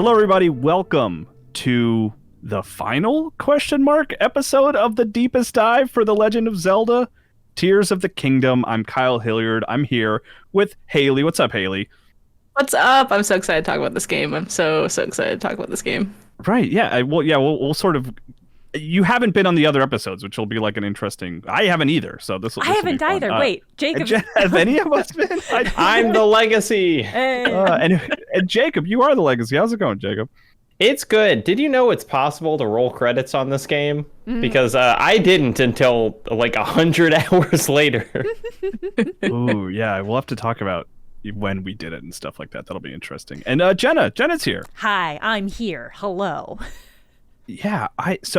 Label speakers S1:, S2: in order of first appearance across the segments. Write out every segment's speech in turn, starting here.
S1: Hello, everybody. Welcome to the final episode of the deepest dive for the Legend of Zelda, Tears of the Kingdom. I'm Kyle Hilliard. I'm here with Haley. What's up, Haley?
S2: What's up? I'm so excited to talk about this game. I'm so excited to talk about this game.
S1: Right. Yeah. We'll sort of. You haven't been on the other episodes, which will be like an interesting. I haven't either, so this.
S3: I haven't either. Wait, Jacob.
S1: Have any of us been?
S4: I'm the legacy.
S1: And Jacob, you are the legacy. How's it going, Jacob?
S4: It's good. Did you know it's possible to roll credits on this game? Because I didn't until like 100 hours later.
S1: Ooh, yeah. We'll have to talk about when we did it and stuff like that. That'll be interesting. And Jenna's here.
S3: Hi, I'm here. Hello.
S1: Yeah,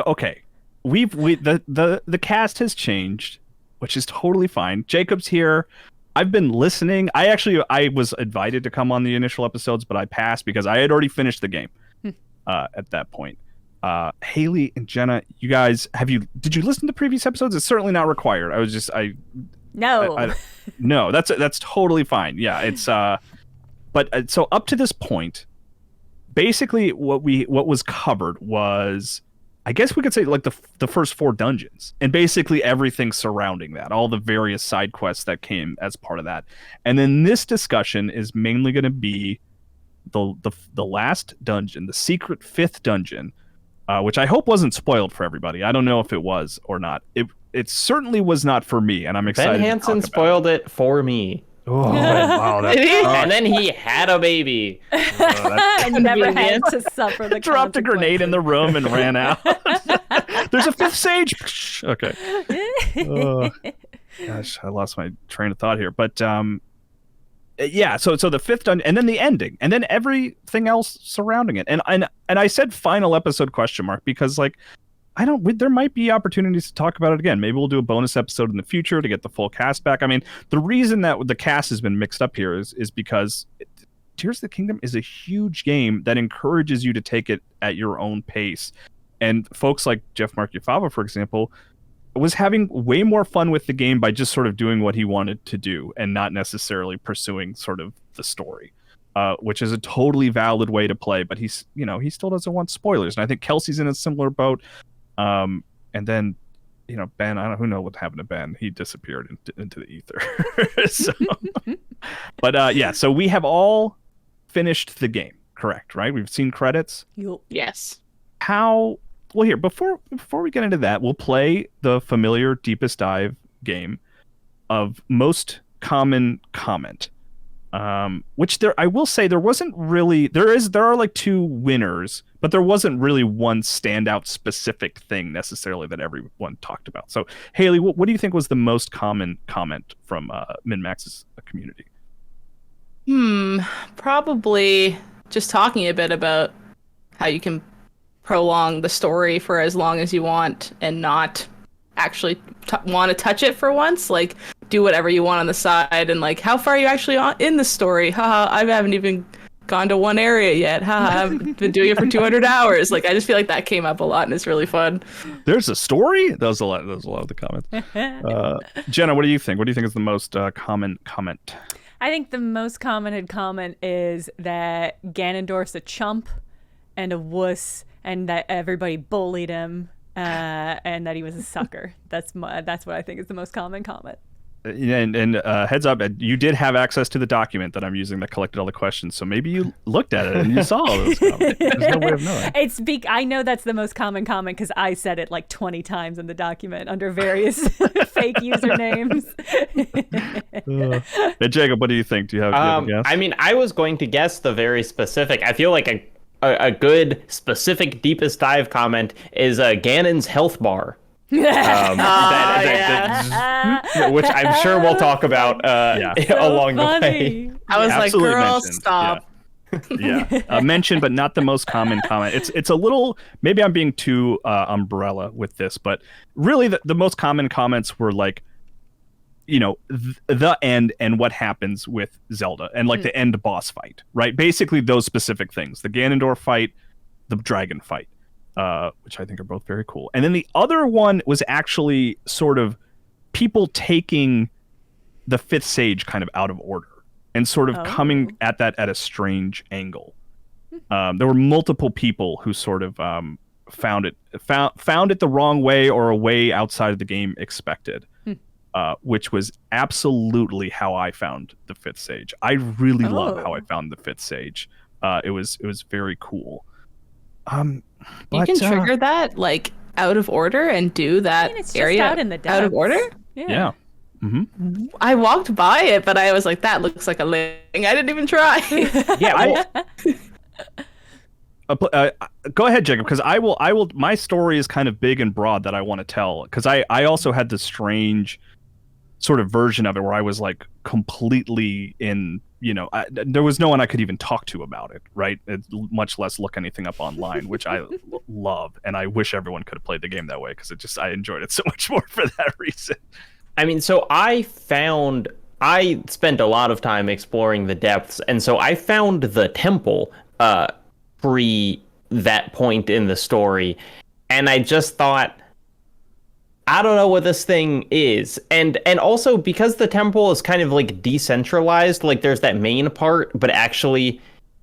S1: okay. The cast has changed, which is totally fine. Jacob's here. I've been listening. I was invited to come on the initial episodes, but I passed because I had already finished the game at that point. Haley and Jenna, you guys, did you listen to previous episodes? It's certainly not required.
S3: No.
S1: No, that's totally fine. Yeah, it's but so up to this point, basically what was covered was, I guess we could say, like the first 4 dungeons and basically everything surrounding that, all the various side quests that came as part of that. And then this discussion is mainly going to be the last dungeon, the secret 5th dungeon, which I hope wasn't spoiled for everybody. I don't know if it was or not. It certainly was not for me, and I'm excited.
S4: Ben Hansen spoiled it for me.
S1: Oh, wow.
S4: And then he had a baby.
S3: And never had to suffer the
S1: dropped a grenade in the room and ran out. There's a 5th sage. Okay. Gosh, I lost my train of thought here. But yeah, so the 5th dungeon, and then the ending, and then everything else surrounding it. And I said final episode ? Because like, there might be opportunities to talk about it again. Maybe we'll do a bonus episode in the future to get the full cast back. I mean, the reason that the cast has been mixed up here is because Tears of the Kingdom is a huge game that encourages you to take it at your own pace. And folks like Jeff Marchiafava, for example, was having way more fun with the game by just sort of doing what he wanted to do and not necessarily pursuing sort of the story. Which is a totally valid way to play, but he still doesn't want spoilers. And I think Kelsey's in a similar boat. And then, Ben, who knows what happened to Ben? He disappeared into the ether. But yeah, so we have all finished the game, correct? Right? We've seen credits.
S2: Yes.
S1: Well, here, before we get into that, we'll play the familiar deepest dive game of most common comment. Which I will say there wasn't really, there are like 2 winners, but there wasn't really one standout specific thing necessarily that everyone talked about. So Haley, what do you think was the most common comment from MinnMax's community?
S2: Probably just talking a bit about how you can prolong the story for as long as you want and not actually want to touch it for once. Like, do whatever you want on the side, and like, how far are you actually in the story? Haha, I haven't even gone to one area yet. Haha, I've been doing it for 200 hours. Like, I just feel like that came up a lot, and it's really fun.
S1: There's a story? That was a lot of the comments. Jenna, what do you think? What do you think is the most common comment?
S3: I think the most commented comment is that Ganondorf's a chump and a wuss, and that everybody bullied him, and that he was a sucker. That's what I think is the most common comment.
S1: And heads up, you did have access to the document that I'm using that collected all the questions, so maybe you looked at it and you saw all those comments. There's no way of knowing.
S3: I know that's the most common comment because I said it like 20 times in the document under various fake usernames.
S1: Hey, Jacob, what do you think? Do you have a guess?
S4: I mean, I was going to guess the very specific. I feel like a good specific deepest dive comment is Ganon's health bar. Which I'm sure we'll talk about along the way.
S2: I was
S1: Absolutely
S2: like, girl,
S1: mentioned.
S2: stop.
S1: Yeah. Mentioned, but not the most common comment. It's a little, maybe I'm being too umbrella with this, but really the most common comments were like, the end and what happens with Zelda and like the end boss fight, right? Basically those specific things, the Ganondorf fight, the dragon fight. Which I think are both very cool. And then the other one was actually sort of people taking the 5th sage kind of out of order and sort of coming at that at a strange angle. There were multiple people who sort of found it the wrong way or a way outside of the game expected, which was absolutely how I found the fifth sage. I really love how I found the fifth sage. It was very cool.
S2: You can trigger that like out of order and do that
S3: it's just
S2: area
S3: out in the
S2: out of
S3: depths.
S2: order.
S1: Yeah. Mm-hmm.
S2: I walked by it, but I was like, that looks like a ling. I didn't even try.
S4: Yeah.
S1: Go ahead, Jacob, because I will. My story is kind of big and broad that I want to tell, because I also had this strange sort of version of it where I was like completely in. There was no one I could even talk to about it, right? Much less look anything up online, which I love, and I wish everyone could have played the game that way, because I enjoyed it so much more for that reason.
S4: I mean, so I spent a lot of time exploring the depths, and so I found the temple pre that point in the story, and I just thought, I don't know what this thing is. And also because the temple is kind of like decentralized, like there's that main part, but actually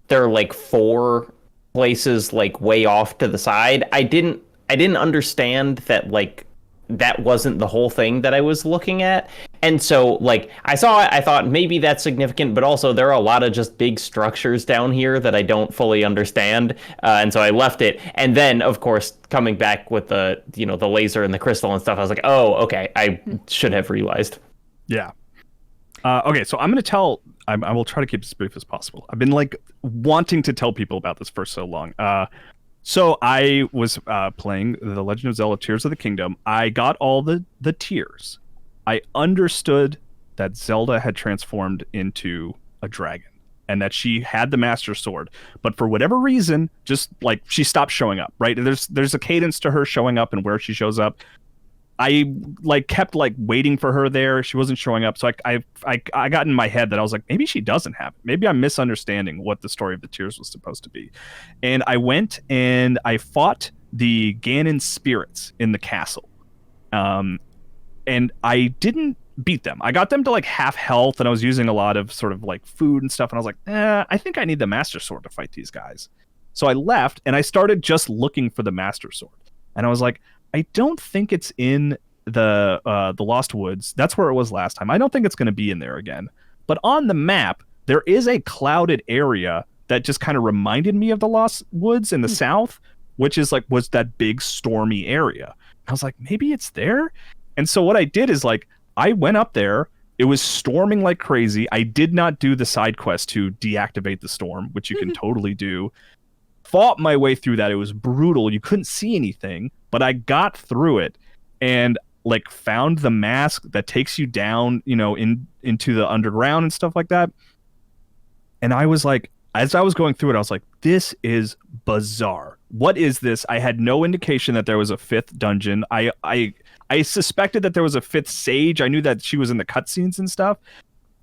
S4: there are like 4 places like way off to the side. I didn't understand that like that wasn't the whole thing that I was looking at. And so like I saw it, I thought maybe that's significant, but also there are a lot of just big structures down here that I don't fully understand. And so I left it. And then of course, coming back with the laser and the crystal and stuff, I was like, oh, okay, I should have realized.
S1: Yeah. Okay, so I'm going to tell, I will try to keep this as brief as possible. I've been like wanting to tell people about this for so long. So I was playing The Legend of Zelda Tears of the Kingdom. I got all the tiers. I understood that Zelda had transformed into a dragon and that she had the Master Sword. But for whatever reason, just like she stopped showing up, right? There's a cadence to her showing up and where she shows up. I like kept like waiting for her there. She wasn't showing up. So I got in my head that I was like, maybe she doesn't have it. Maybe I'm misunderstanding what the story of the Tears was supposed to be. And I went and I fought the Ganon spirits in the castle. And I didn't beat them. I got them to like half health, and I was using a lot of sort of like food and stuff. And I was like, I think I need the Master Sword to fight these guys. So I left and I started just looking for the Master Sword. And I was like, I don't think it's in the Lost Woods. That's where it was last time. I don't think it's going to be in there again. But on the map, there is a clouded area that just kind of reminded me of the Lost Woods in the south, which is like was that big stormy area. I was like, maybe it's there. And so what I did is like I went up there. It was storming like crazy. I did not do the side quest to deactivate the storm, which you can totally do. Fought my way through that. It was brutal. You couldn't see anything, but I got through it and like found the mask that takes you down, into the underground and stuff like that. And I was like, as I was going through it, I was like, this is bizarre. What is this? I had no indication that there was a 5th dungeon. I suspected that there was a 5th sage. I knew that she was in the cutscenes and stuff.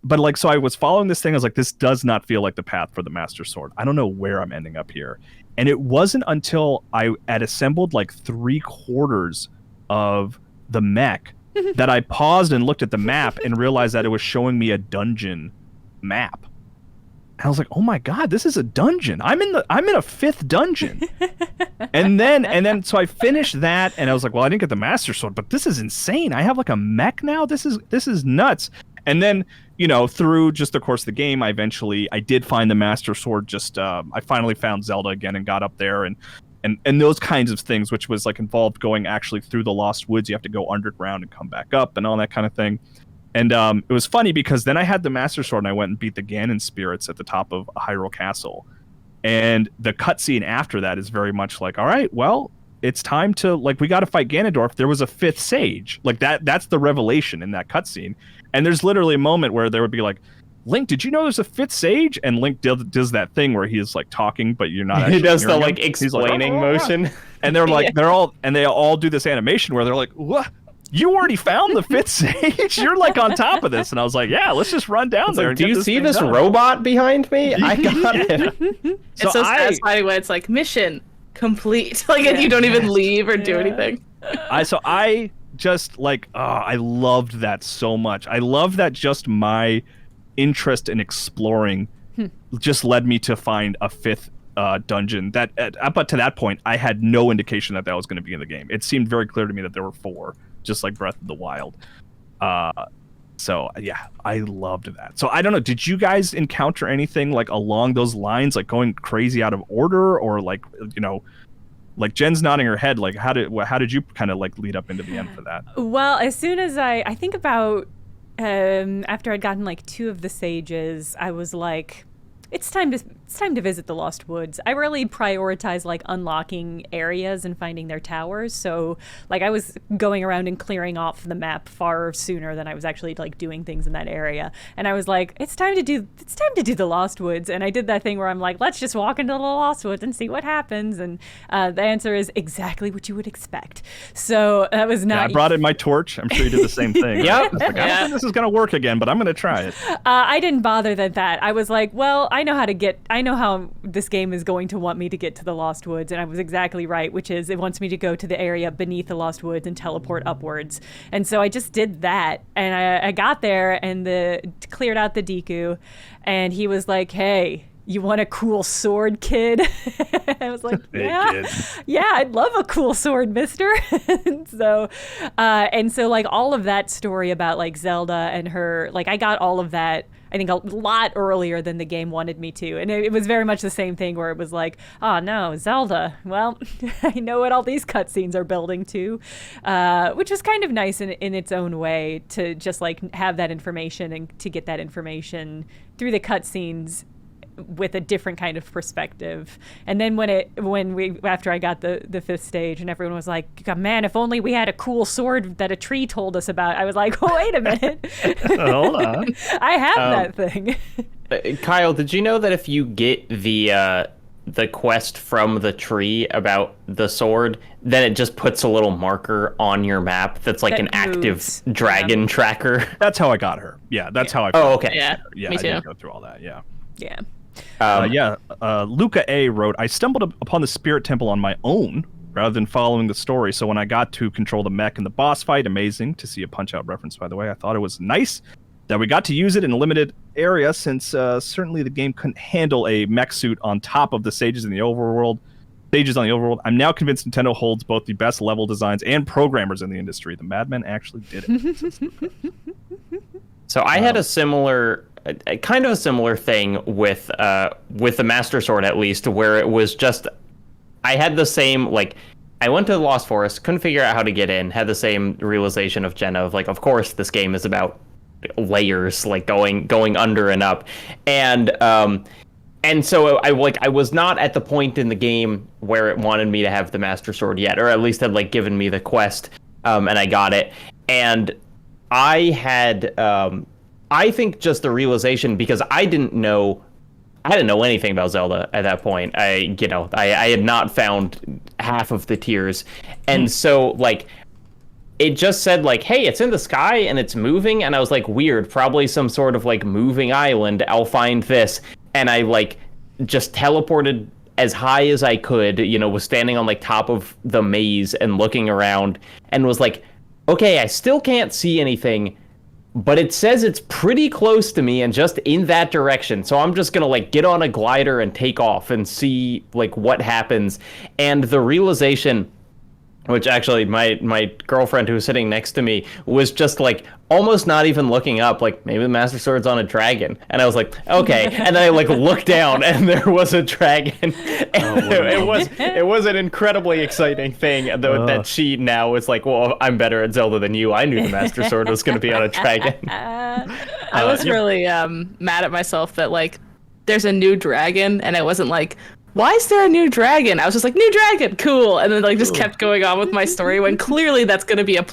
S1: But like, so I was following this thing. I was like, this does not feel like the path for the Master Sword. I don't know where I'm ending up here. And it wasn't until I had assembled like 3/4 of the mech that I paused and looked at the map and realized that it was showing me a dungeon map. And I was like, oh my God, this is a dungeon. I'm in a 5th dungeon. and then so I finished that and I was like, well, I didn't get the Master Sword, but this is insane. I have like a mech now. This is nuts. And then, through just the course of the game, I did find the Master Sword. I finally found Zelda again and got up there and those kinds of things, which was like involved going actually through the Lost Woods. You have to go underground and come back up and all that kind of thing. And it was funny because then I had the Master Sword and I went and beat the Ganon spirits at the top of Hyrule Castle. And the cutscene after that is very much like, all right, well, it's time to, like, we got to fight Ganondorf. There was a 5th sage. Like, that's the revelation in that cutscene. And there's literally a moment where there would be like, Link, did you know there's a 5th sage? And Link does that thing where he's like talking, but you're not actually
S4: he does the
S1: hearing
S4: like
S1: him.
S4: explaining motion.
S1: And they're like, they all do this animation where they're like, what? You already found the 5th sage? You're like on top of this. And I was like, yeah, let's just run down there.
S4: Like, do you see this robot behind me? I got it.
S2: It's so satisfying when it's like mission complete. Like, and you don't even leave or do anything.
S1: I just like, I loved that so much. I love that just my interest in exploring just led me to find a 5th dungeon that up to that point I had no indication that was going to be in the game. It seemed very clear to me that there were 4, just like Breath of the Wild. So yeah, I loved that. So I don't know, did you guys encounter anything like along those lines, like going crazy out of order, or like, you know, like Jen's nodding her head, like how did you kind of like lead up into the end for that?
S3: Well, as soon as I think about after I'd gotten like 2 of the sages, I was like, it's time to visit the Lost Woods. I really prioritize like unlocking areas and finding their towers. So like I was going around and clearing off the map far sooner than I was actually like doing things in that area. And I was like, it's time to do the Lost Woods. And I did that thing where I'm like, let's just walk into the Lost Woods and see what happens. And the answer is exactly what you would expect. So that was not.
S1: Yeah, I brought in my torch. I'm sure you did the same thing.
S4: Yep.
S1: Like, I don't think this is gonna work again, but I'm gonna try it.
S3: I didn't bother that. I was like, well, I know how this game is going to want me to get to the Lost Woods, and I was exactly right, which is it wants me to go to the area beneath the Lost Woods and teleport upwards. And so I just did that, and I got there and cleared out the Deku, and he was like, hey, you want a cool sword, kid? I was like, yeah, yeah, I'd love a cool sword, mister. and so like all of that story about like Zelda and her, like I got all of that, I think a lot earlier than the game wanted me to. And it was very much the same thing where it was like, oh no, Zelda. Well, I know what all these cutscenes are building to, which was kind of nice in its own way to just like have that information and to get that information through the cutscenes with a different kind of perspective. And then after I got the 5th stage and everyone was like, man, if only we had a cool sword that a tree told us about. I was like, oh, wait a minute.
S1: Hold on.
S3: I have that thing.
S4: Kyle, did you know that if you get the quest from the tree about the sword, then it just puts a little marker on your map that's like
S3: that
S4: an
S3: moves.
S4: active dragon tracker?
S1: That's how I got her. Yeah, that's how I.
S4: Oh, okay.
S2: Yeah,
S1: Yeah,
S2: me
S1: I
S2: too.
S1: didn't go through all that. Yeah.
S3: Yeah.
S1: Luca A wrote, I stumbled upon the Spirit Temple on my own rather than following the story. So when I got to control the mech in the boss fight, amazing to see a Punch-Out reference, by the way. I thought it was nice that we got to use it in a limited area, since certainly the game couldn't handle a mech suit on top of the stages on the overworld. I'm now convinced Nintendo holds both the best level designs and programmers in the industry. The Madmen actually did it.
S4: So I had a kind of a similar thing with the Master Sword, at least, where it was just, I had the same, like, I went to the Lost Forest, couldn't figure out how to get in, had the same realization of Jenna of like, of course this game is about layers, like going under and up, and so I was not at the point in the game where it wanted me to have the Master Sword yet, or at least had like given me the quest, and I got it, and I had I think just the realization, because I didn't know anything about Zelda at that point. I had not found half of the tiers, and so like it just said like, hey, it's in the sky and it's moving, and I was like, weird, probably some sort of like moving island. I'll find this, and I like just teleported as high as I could. Was standing on like top of the maze and looking around, and was like, okay, I still can't see anything, but it says it's pretty close to me and just in that direction. So I'm just going to like get on a glider and take off and see like what happens. And the realization, which actually my girlfriend who was sitting next to me was just like almost not even looking up, like maybe the Master Sword's on a dragon. And I was like, okay. And then I like looked down and there was a dragon. And it was an incredibly exciting thing, though, that she now is like, well, I'm better at Zelda than you. I knew the Master Sword was going to be on a dragon.
S2: I was really mad at myself that like there's a new dragon, and I wasn't like, why is there a new dragon? I was just like, new dragon, cool, and then like just kept going on with my story when clearly that's going to be a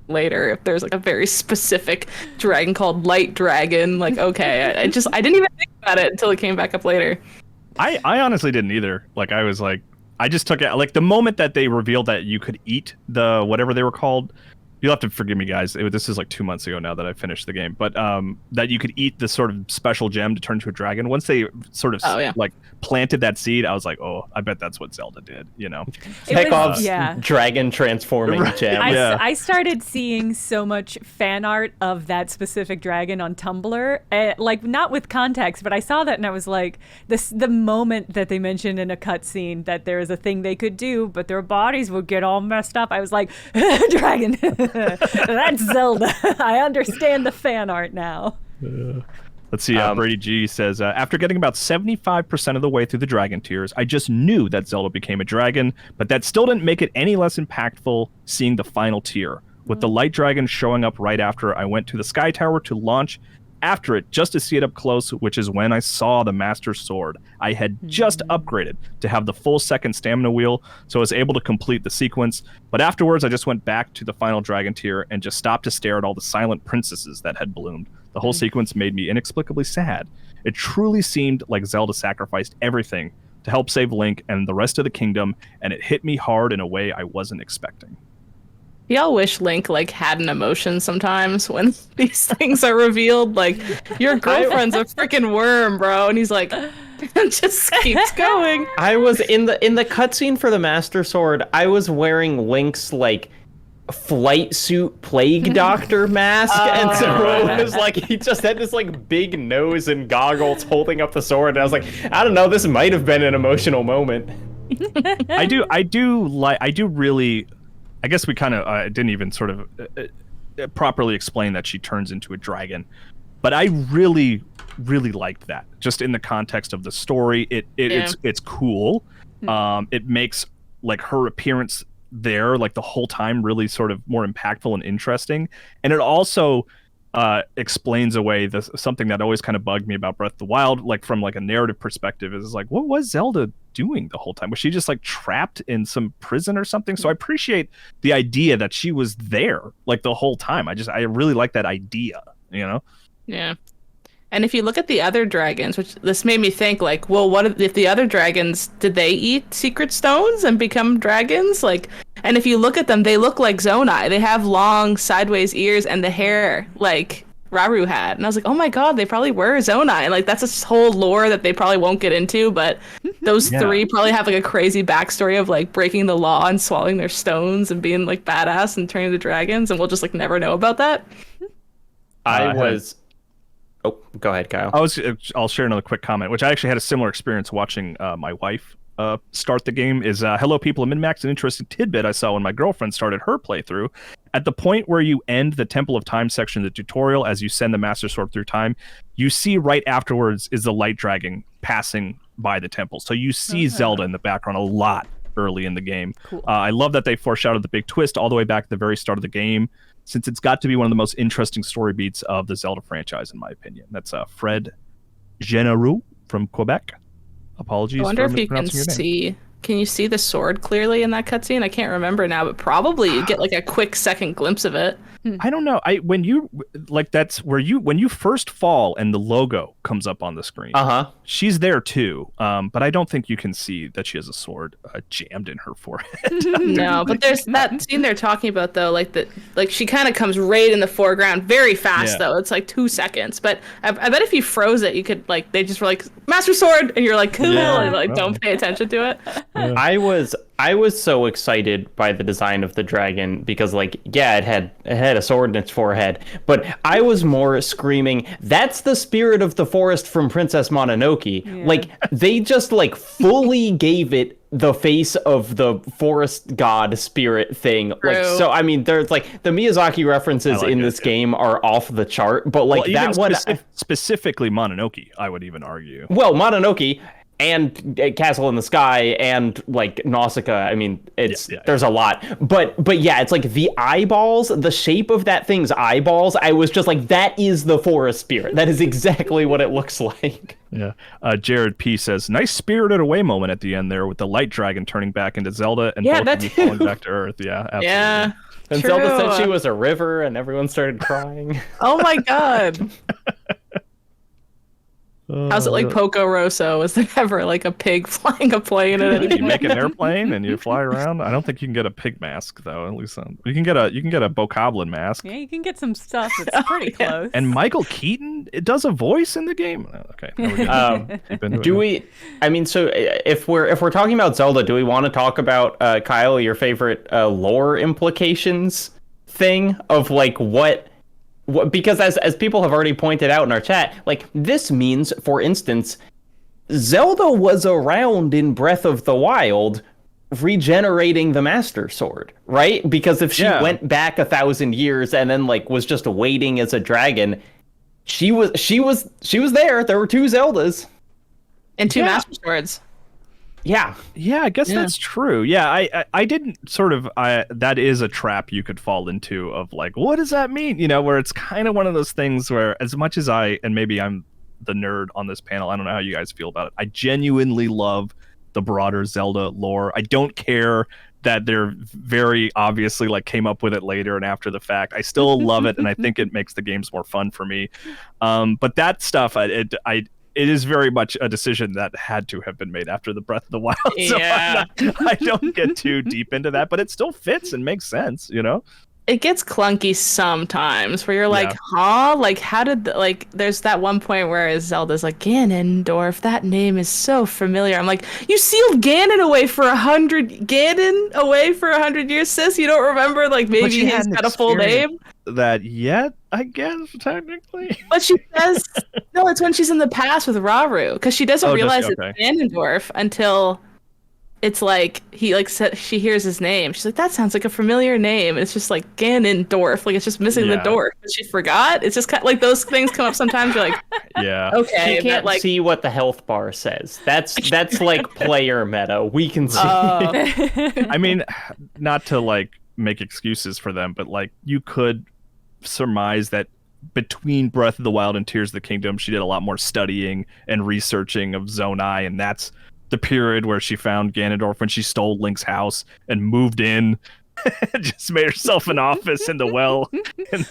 S2: later if there's like a very specific dragon called Light Dragon. Like, okay, I didn't even think about it until it came back up later.
S1: I honestly didn't either. Like, I was like, I just took it like the moment that they revealed that you could eat the whatever they were called. You'll have to forgive me, guys. This is like 2 months ago now that I finished the game, but that you could eat this sort of special gem to turn into a dragon. Once they sort of like planted that seed, I was like, oh, I bet that's what Zelda did. You know,
S4: Chekhov's dragon transforming gem.
S3: I started seeing so much fan art of that specific dragon on Tumblr, like not with context, but I saw that and I was like, the moment that they mentioned in a cutscene that there is a thing they could do, but their bodies would get all messed up. I was like, dragon. That's Zelda. I understand the fan art now.
S1: Let's see. Brady G says, after getting about 75% of the way through the dragon tiers, I just knew that Zelda became a dragon, but that still didn't make it any less impactful seeing the final tier. With the light dragon showing up right after, I went to the Sky Tower to launch after it just to see it up close, which is when I saw the Master Sword. I had just upgraded to have the full second stamina wheel, so I was able to complete the sequence. But afterwards, I just went back to the final dragon tier and just stopped to stare at all the silent princesses that had bloomed. The whole sequence made me inexplicably sad. It truly seemed like Zelda sacrificed everything to help save Link and the rest of the kingdom, and it hit me hard in a way I wasn't expecting.
S2: Y'all wish Link like had an emotion sometimes when these things are revealed. Like, your girlfriend's a freaking worm, bro, and he's like, just keeps going.
S4: I was in the cutscene for the Master Sword. I was wearing Link's like flight suit plague doctor mask, and so it was like he just had this like big nose and goggles holding up the sword. And I was like, I don't know, this might have been an emotional moment.
S1: I do really. I guess we kind of didn't even sort of properly explain that she turns into a dragon, but I really, really liked that. Just in the context of the story, it's cool. It makes like her appearance there, like the whole time, really sort of more impactful and interesting, and it also explains away something that always kind of bugged me about Breath of the Wild, like from like a narrative perspective, is like, what was Zelda doing the whole time? Was she just like trapped in some prison or something? So I appreciate the idea that she was there like the whole time. I really like that idea, you know?
S2: Yeah. And if you look at the other dragons, which this made me think, like, well, what if the other dragons, did they eat secret stones and become dragons? Like, and if you look at them, they look like Zonai. They have long sideways ears and the hair like Rauru had. And I was like, oh my god, they probably were Zonai. Like, that's a whole lore that they probably won't get into, but those three probably have like a crazy backstory of like breaking the law and swallowing their stones and being like badass and turning to dragons, and we'll just like never know about that.
S4: Oh, go ahead, Kyle.
S1: I'll share another quick comment, which I actually had a similar experience watching my wife start the game. Is hello people, MinnMax, an interesting tidbit I saw when my girlfriend started her playthrough. At the point where you end the Temple of Time section of the tutorial, as you send the Master Sword through time, you see right afterwards is the light dragon passing by the temple. So you see Zelda in the background a lot early in the game. Cool. I love that they foreshadowed the big twist all the way back at the very start of the game, since it's got to be one of the most interesting story beats of the Zelda franchise, in my opinion. That's Fred Mineru from Quebec. Apologies.
S2: I wonder if you can see. Can you see the sword clearly in that cutscene? I can't remember now, but probably you get like a quick second glimpse of it.
S1: I don't know. When you first fall and the logo comes up on the screen. She's there too, but I don't think you can see that she has a sword jammed in her forehead.
S2: No, but there's that scene they're talking about though, like she kind of comes right in the foreground, very fast though. It's like 2 seconds, but I bet if you froze it, you could like they just were like Master Sword, and you're like cool, and like don't pay attention to it.
S4: I was so excited by the design of the dragon because, like, yeah, it had a sword in its forehead, but I was more screaming, "That's the spirit of the forest from Princess Mononoke!" Yeah. Like, they just like fully gave it the face of the forest god spirit thing. True. Like, so I mean, there's like the Miyazaki references in this game are off the chart, but like that one
S1: specifically Mononoke, I would even argue.
S4: Well, Mononoke. And Castle in the Sky and like Nausicaa. I mean, there's a lot, but yeah, it's like the eyeballs, the shape of that thing's eyeballs. I was just like, that is the forest spirit. That is exactly what it looks like.
S1: Yeah. Jared P says, nice Spirited Away moment at the end there with the light dragon turning back into Zelda and both falling back to Earth. Yeah, absolutely.
S2: Yeah.
S4: And
S2: True.
S4: Zelda said she was a river, and everyone started crying.
S2: Oh my god. How's it like Poco Rosso? Was there ever like a pig flying a plane at
S1: You
S2: any
S1: make an airplane and you fly around. I don't think you can get a pig mask though. At least you can get a Bokoblin mask.
S3: Yeah, you can get some stuff that's pretty close.
S1: And Michael Keaton, it does a voice in the game. Okay. There we go.
S4: Do we? I mean, so if we're talking about Zelda, do we want to talk about Kyle, your favorite lore implications thing of like what? Because as people have already pointed out in our chat, like this means, for instance, Zelda was around in Breath of the Wild regenerating the Master Sword, right? Because if she went back 1,000 years and then like was just waiting as a dragon, she was there. There were 2 Zeldas
S2: and 2 Master Swords.
S4: Yeah,
S1: I guess that's true. Yeah, I didn't sort of. That is a trap you could fall into of like, what does that mean? You know, where it's kind of one of those things where, as much as and maybe I'm the nerd on this panel, I don't know how you guys feel about it. I genuinely love the broader Zelda lore. I don't care that they're very obviously like came up with it later and after the fact. I still love it, and I think it makes the games more fun for me. But that stuff, it is very much a decision that had to have been made after the Breath of the Wild. So I don't get too deep into that, but it still fits and makes sense, you know?
S2: It gets clunky sometimes where you're like, huh? Like, how did, there's that one point where Zelda's like, Ganondorf, that name is so familiar. I'm like, you sealed Ganon away for 100 years, sis? You don't remember, like, maybe he's got a full name?
S1: That yet, I guess, technically.
S2: But she says, no, it's when she's in the past with Rauru, because she doesn't realize it's Ganondorf until it's like she hears his name. She's like, that sounds like a familiar name. And it's just like Ganondorf, like it's just missing the Dorf. But she forgot. It's just kind of like those things come up sometimes. You're like, okay,
S4: she can't see what the health bar says. That's like player meta. We can see.
S1: I mean, not to like make excuses for them, but like you could surmise that between Breath of the Wild and Tears of the Kingdom, she did a lot more studying and researching of Zonai, and that's the period where she found Ganondorf when she stole Link's house and moved in. Just made herself an office in the well.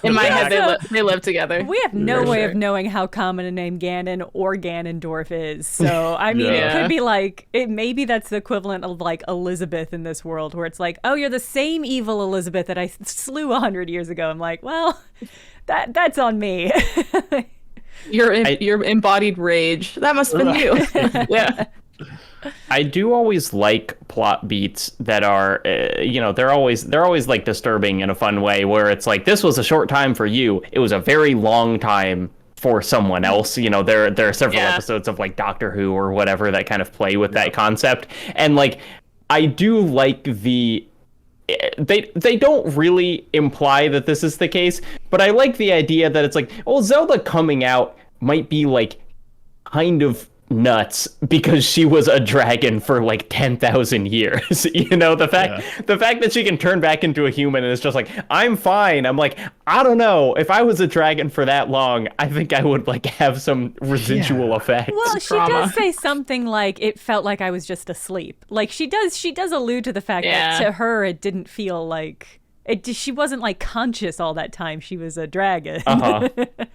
S2: In my head, they live together.
S3: We have no way of knowing how common a name Ganon or Ganondorf is. So, I mean, it could be like, maybe that's the equivalent of like Elizabeth in this world, where it's like, oh, you're the same evil Elizabeth that I slew 100 years ago. I'm like, well, that's on me.
S2: Your embodied rage. That must have been you. Yeah.
S4: I do always like plot beats that are, they're always like disturbing in a fun way, where it's like, this was a short time for you. It was a very long time for someone else. You know, there are several episodes of like Doctor Who or whatever that kind of play with that concept. And like, I do like they don't really imply that this is the case, but I like the idea that it's like, well, Zelda coming out might be like kind of nuts because she was a dragon for like 10,000 years. You know, the fact that she can turn back into a human and it's just like, I'm fine. I'm like, I don't know, if I was a dragon for that long, I think I would like have some residual effects.
S3: Well, she does say something like, it felt like I was just asleep. Like she does allude to the fact that to her it didn't feel like she wasn't like conscious all that time she was a dragon.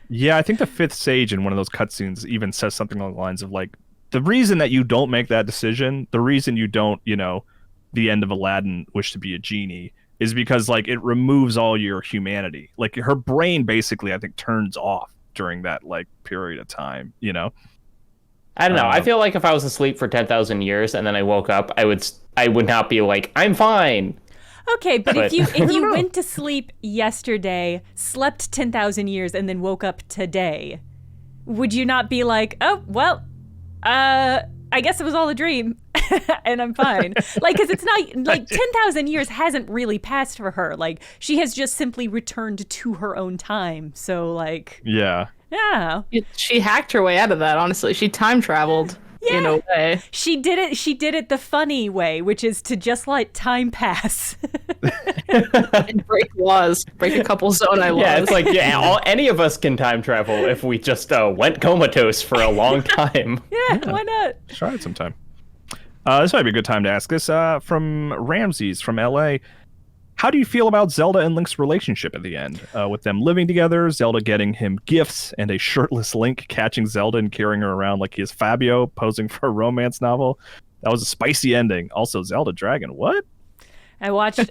S1: Yeah, I think the fifth sage in one of those cutscenes even says something along the lines of like, the reason that you don't make that decision, the reason you don't, the end of Aladdin wish to be a genie, is because like it removes all your humanity. Like her brain basically, I think, turns off during that like period of time.
S4: I don't know. I feel like if I was asleep for 10,000 years and then I woke up, I would not be like, I'm fine.
S3: Okay, but if you went to sleep yesterday, slept 10,000 years, and then woke up today, would you not be like, oh, well, I guess it was all a dream, and I'm fine? Like, because it's not, like, 10,000 years hasn't really passed for her. Like, she has just simply returned to her own time, so, like...
S1: Yeah.
S2: She hacked her way out of that, honestly. She time traveled.
S3: Yeah.
S2: In a way.
S3: She did it the funny way, which is to just let time pass.
S2: And break laws. Break a couple Zonai laws.
S4: Yeah, it's like, any of us can time travel if we just went comatose for a long time.
S3: Yeah, why not?
S1: Try it sometime. This might be a good time to ask this from Ramses from LA. How do you feel about Zelda and Link's relationship at the end? With them living together, Zelda getting him gifts, and a shirtless Link catching Zelda and carrying her around like he is Fabio, posing for a romance novel. That was a spicy ending. Also, Zelda Dragon. What?
S3: I watched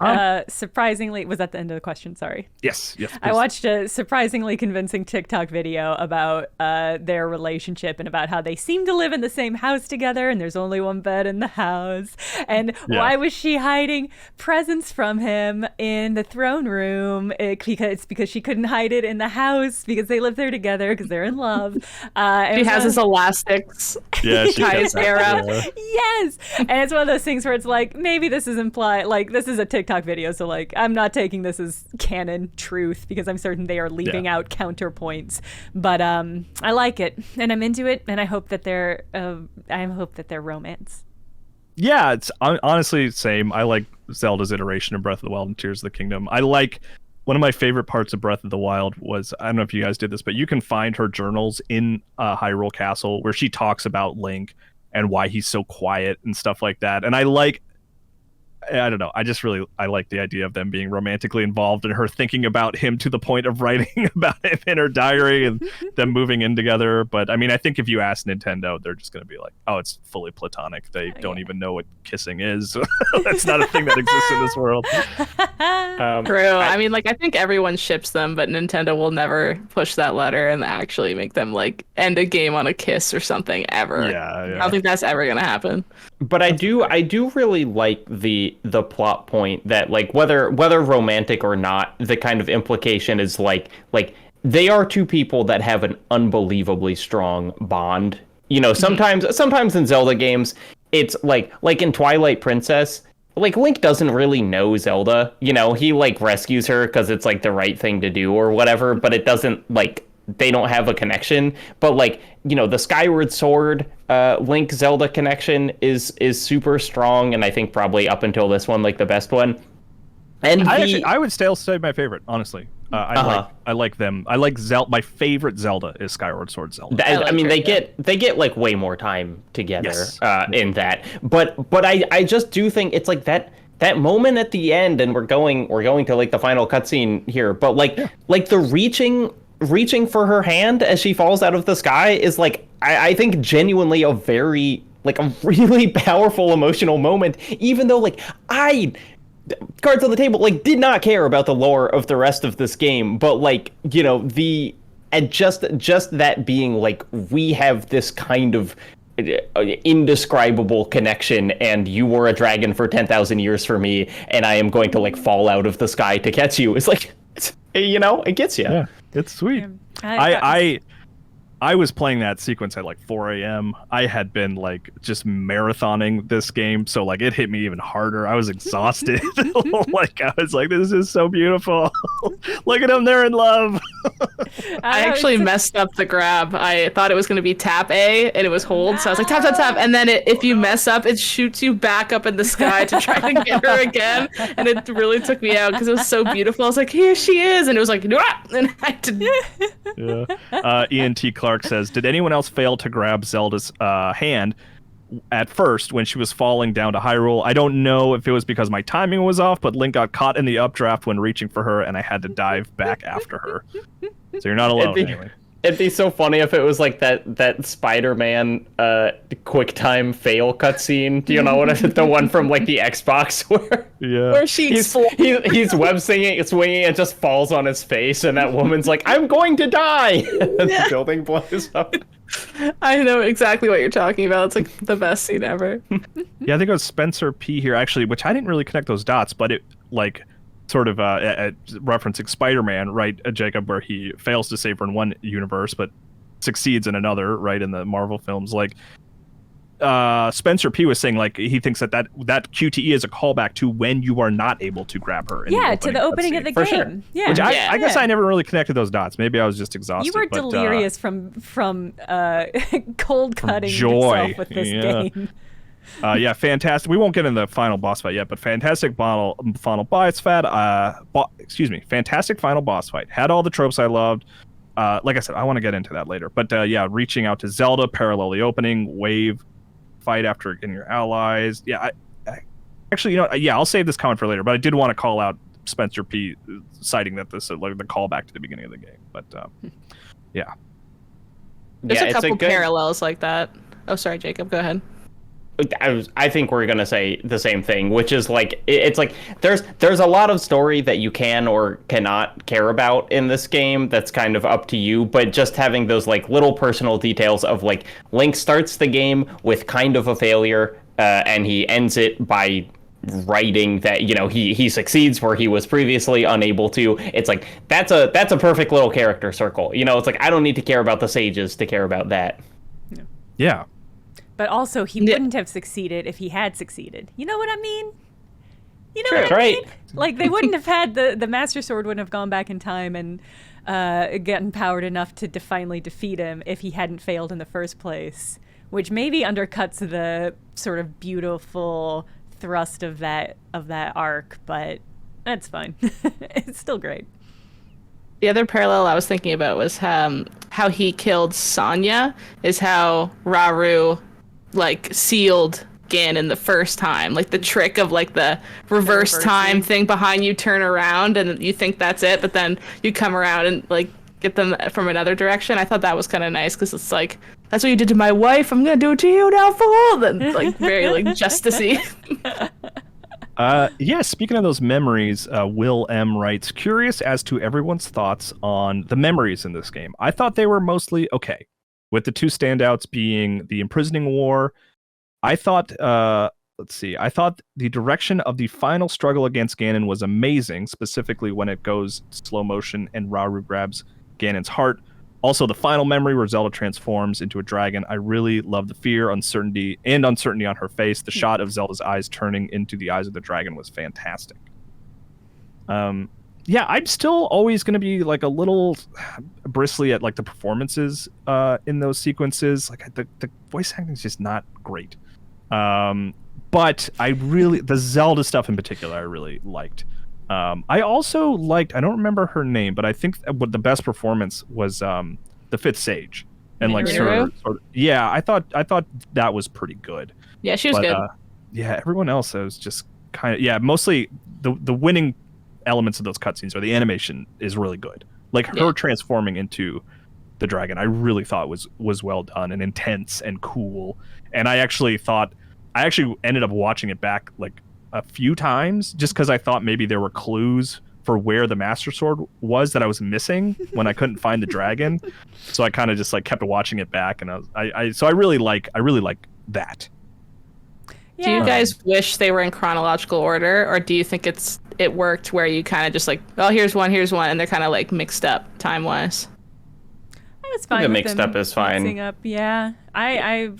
S3: surprisingly, was that the end of the question? Sorry.
S1: Yes. Please.
S3: I watched a surprisingly convincing TikTok video about their relationship and about how they seem to live in the same house together and there's only one bed in the house. And why was she hiding presents from him in the throne room? It's because she couldn't hide it in the house because they live there together because they're in love.
S2: She has his elastics.
S1: Yeah, she
S2: tie his hair up.
S3: Yes. And it's one of those things where it's like, maybe this is implied, like, this is a TikTok video, so like I'm not taking this as canon truth because I'm certain they are leaving out counterpoints. But I like it and I'm into it, and I hope that they're romance.
S1: Yeah, it's honestly same. I like Zelda's iteration of Breath of the Wild and Tears of the Kingdom. I like one of my favorite parts of Breath of the Wild was, I don't know if you guys did this, but you can find her journals in Hyrule Castle where she talks about Link and why he's so quiet and stuff like that. And I don't know. I like the idea of them being romantically involved and her thinking about him to the point of writing about him in her diary and them moving in together. But I mean, I think if you ask Nintendo, they're just going to be like, oh, it's fully platonic. They don't even know what kissing is. That's not a thing that exists in this world.
S2: True. I mean, like, I think everyone ships them, but Nintendo will never push that letter and actually make them like end a game on a kiss or something ever.
S1: Yeah.
S2: I don't think that's ever going to happen.
S4: But I do really like the plot point that, like, whether romantic or not, the kind of implication is like they are two people that have an unbelievably strong bond. You know, sometimes in Zelda games, it's like in Twilight Princess, like Link doesn't really know Zelda. You know, he like rescues her because it's like the right thing to do or whatever, but it doesn't like they don't have a connection. But like, you know, the Skyward Sword Link Zelda connection is super strong, and I think probably up until this one, like the best one. And
S1: I would still say my favorite, honestly. I like them. I like Zelda. My favorite Zelda is Skyward Sword Zelda.
S4: I mean, they get like way more time together in that. But I just do think it's like that moment at the end, and we're going to like the final cutscene here. But like the reaching for her hand as she falls out of the sky is like I think genuinely a very like a really powerful emotional moment, even though like cards on the table, like, did not care about the lore of the rest of this game, but like, you know, just that being like, we have this kind of indescribable connection, and you were a dragon for 10,000 years for me, and I am going to like fall out of the sky to catch you. It's like, you know, it gets you.
S1: Yeah, it's sweet. I was playing that sequence at like 4 a.m. I had been like just marathoning this game, so like it hit me even harder. I was exhausted. Like I was like, this is so beautiful. Look at them, they're in love.
S2: I actually messed up the grab. I thought it was going to be tap A and it was hold, so I was like tap tap tap, and then if you mess up, it shoots you back up in the sky to try to get her again, and it really took me out because it was so beautiful. I was like, here she is, and it was like, and I had to.
S1: Yeah. Ian T. Clark says, did anyone else fail to grab Zelda's hand at first when she was falling down to Hyrule? I don't know if it was because my timing was off, but Link got caught in the updraft when reaching for her, and I had to dive back after her. So you're not alone anyway.
S4: It'd be so funny if it was like that Spider-Man QuickTime fail cutscene. Do you know what is it? The one from like the Xbox where he's web swinging and just falls on his face, and that woman's like, "I'm going to die." And the building blows up.
S2: I know exactly what you're talking about. It's like the best scene ever.
S1: Yeah, I think it was Spencer P here actually, which I didn't really connect those dots, but it like sort of referencing Spider-Man, right, Jacob, where he fails to save her in one universe but succeeds in another, right, in the Marvel films. Like Spencer P was saying, like, he thinks that QTE is a callback to when you are not able to grab her.
S3: To the opening of the game.
S1: Sure.
S3: Yeah,
S1: which I guess I never really connected those dots. Maybe I was just exhausted.
S3: You were delirious from cold cutting yourself with this game.
S1: Yeah, fantastic. We won't get into the final boss fight yet, but fantastic final boss fight. Fantastic final boss fight. Had all the tropes I loved. Like I said, I want to get into that later. But yeah, reaching out to Zelda, parallel the opening, wave fight after getting your allies. Yeah, actually, you know, yeah, I'll save this comment for later. But I did want to call out Spencer P citing that this is like the callback to the beginning of the game. But yeah.
S2: There's
S4: Yeah,
S2: a
S4: it's
S2: couple
S4: good-
S2: parallels like that. Oh, sorry, Jacob. Go ahead.
S4: I think we're gonna say the same thing, which is like it's like there's a lot of story that you can or cannot care about in this game. That's kind of up to you. But just having those like little personal details of like Link starts the game with kind of a failure, and he ends it by writing that he succeeds where he was previously unable to. It's like that's a perfect little character circle. It's like I don't need to care about the sages to care about that.
S1: Yeah.
S3: But also, he wouldn't have succeeded if he had succeeded. You know what I mean? You know
S4: Sure,
S3: what I
S4: right.
S3: mean? Like, they wouldn't have had the Master Sword wouldn't have gone back in time and gotten powered enough to finally defeat him if he hadn't failed in the first place, which maybe undercuts the sort of beautiful thrust of that arc, but that's fine. It's still great.
S2: The other parallel I was thinking about was how he killed Sonya is how Rauru like sealed Ganon the first time. Like the trick of like the reverse time thing behind you, turn around and you think that's it, but then you come around and like get them from another direction. I thought that was kind of nice because it's like, that's what you did to my wife, I'm gonna do it to you now, fool. Then like very like justicey.
S1: Yeah, speaking of those memories, Will M writes, curious as to everyone's thoughts on the memories in this game. I thought they were mostly okay, with the two standouts being the imprisoning war. I thought, I thought the direction of the final struggle against Ganon was amazing, specifically when it goes slow motion and Rauru grabs Ganon's heart. Also, the final memory where Zelda transforms into a dragon. I really love the fear, uncertainty on her face. The shot of Zelda's eyes turning into the eyes of the dragon was fantastic. Yeah, I'm still always going to be like a little bristly at like the performances in those sequences. Like the voice acting is just not great. But the Zelda stuff in particular, I really liked. I also liked, I don't remember her name, but I think what the best performance was the fifth sage. And like
S2: Mineru?
S1: sort of, yeah, I thought that was pretty good.
S2: Yeah, she was good.
S1: Yeah, everyone else was just kind of, mostly the winning elements of those cutscenes or the animation is really good. Like her transforming into the dragon, I really thought was well done and intense and cool. And I actually ended up watching it back like a few times just because I thought maybe there were clues for where the Master Sword was that I was missing when I couldn't find the dragon. So I kind of just like kept watching it back, and I really like that.
S2: Do you guys wish they were in chronological order, or do you think it worked where you kind of just like, oh, here's one, and they're kind of like mixed up time wise?
S3: It's fine.
S4: The
S3: with
S4: mixed
S3: them
S4: up is fine.
S3: mixing Up. Yeah, I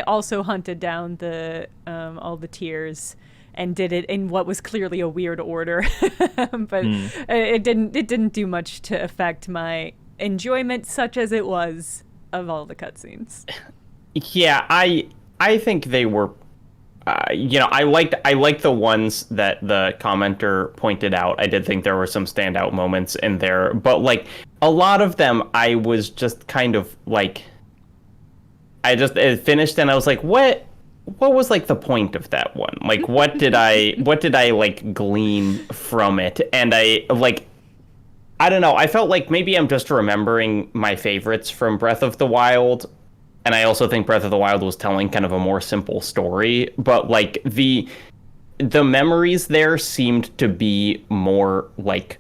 S3: also hunted down the all the tiers and did it in what was clearly a weird order, but it didn't do much to affect my enjoyment, such as it was of all the cutscenes.
S4: Yeah, I think they were. I liked the ones that the commenter pointed out. I did think there were some standout moments in there, but like a lot of them, I was just kind of like, it finished and I was like, what was like the point of that one? Like, what did I like glean from it? And I don't know. I felt like maybe I'm just remembering my favorites from Breath of the Wild. And I also think Breath of the Wild was telling kind of a more simple story, but like the memories there seemed to be more like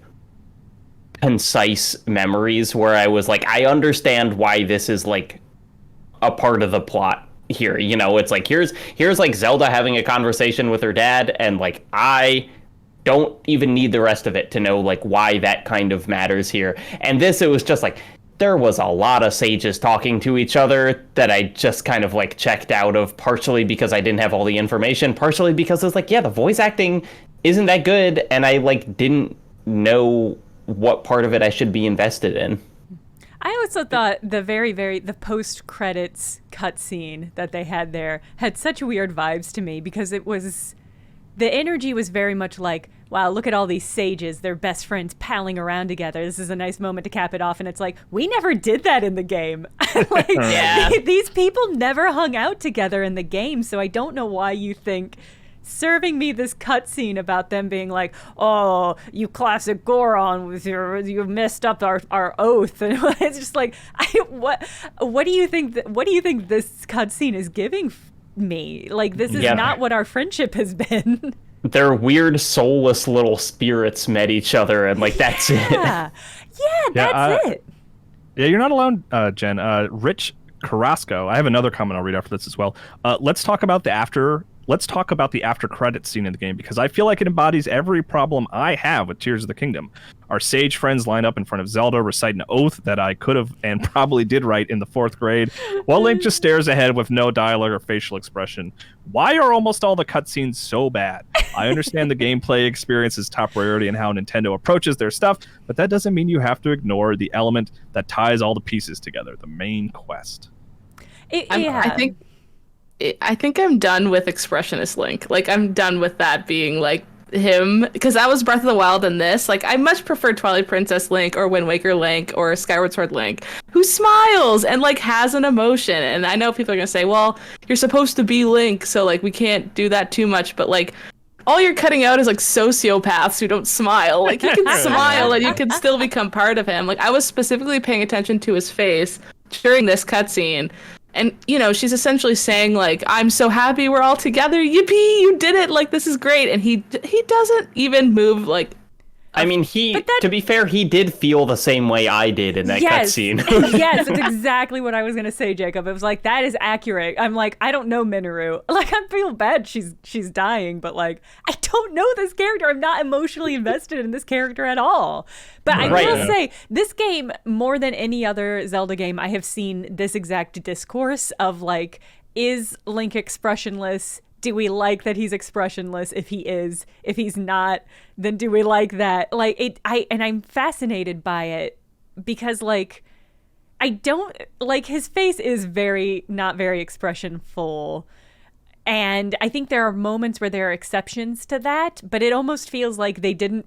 S4: concise memories where I was like, I understand why this is like a part of the plot here. It's like here's like Zelda having a conversation with her dad, and like I don't even need the rest of it to know like why that kind of matters here. And it was just like, there was a lot of sages talking to each other that I just kind of like checked out of, partially because I didn't have all the information, partially because it's like, yeah, the voice acting isn't that good, and I like didn't know what part of it I should be invested in.
S3: I also thought the post-credits cutscene that they had there had such weird vibes to me, because the energy was very much like, wow, look at all these sages, they're best friends palling around together. This is a nice moment to cap it off. And it's like, we never did that in the game. These people never hung out together in the game. So I don't know why you think serving me this cutscene about them being like, "Oh, you classic Goron with you messed up our oath," and it's just like, what do you think this cutscene is giving me? Like, this is not what our friendship has been.
S4: Their weird soulless little spirits met each other, and like that's it.
S3: That's it.
S1: Yeah, you're not alone, Jen. Rich Carrasco. I have another comment I'll read after this as well. Let's talk about the after credits scene in the game, because I feel like it embodies every problem I have with Tears of the Kingdom. Our sage friends line up in front of Zelda, recite an oath that I could have and probably did write in the 4th grade, while Link just stares ahead with no dialogue or facial expression. Why are almost all the cutscenes so bad? I understand the gameplay experience is top priority and how Nintendo approaches their stuff, but that doesn't mean you have to ignore the element that ties all the pieces together, the main quest.
S2: I think I'm done with expressionist Link. Like, I'm done with that being like him, because that was Breath of the Wild, and this, like, I much prefer Twilight Princess Link or Wind Waker Link or Skyward Sword Link, who smiles and like has an emotion. And I know people are gonna say, well, you're supposed to be Link, so like we can't do that too much, but like all you're cutting out is like sociopaths who don't smile. Like, you can smile and you can still become part of him. Like, I was specifically paying attention to his face during this cutscene. And, you know, she's essentially saying, like, I'm so happy we're all together. Yippee, you did it. Like, this is great. And he doesn't even move, like...
S4: I mean, to be fair, he did feel the same way I did in that cutscene.
S3: Yes, that's exactly what I was going to say, Jacob. It was like, that is accurate. I'm like, I don't know Mineru. Like, I feel bad she's dying, but, like, I don't know this character. I'm not emotionally invested in this character at all. But I will say, this game, more than any other Zelda game, I have seen this exact discourse of, like, is Link expressionless? Do we like that he's expressionless? If he is, if he's not, then do we like that? Like, I'm fascinated by it because, like, I don't, like, his face is not very expressionful. And I think there are moments where there are exceptions to that, but it almost feels like they didn't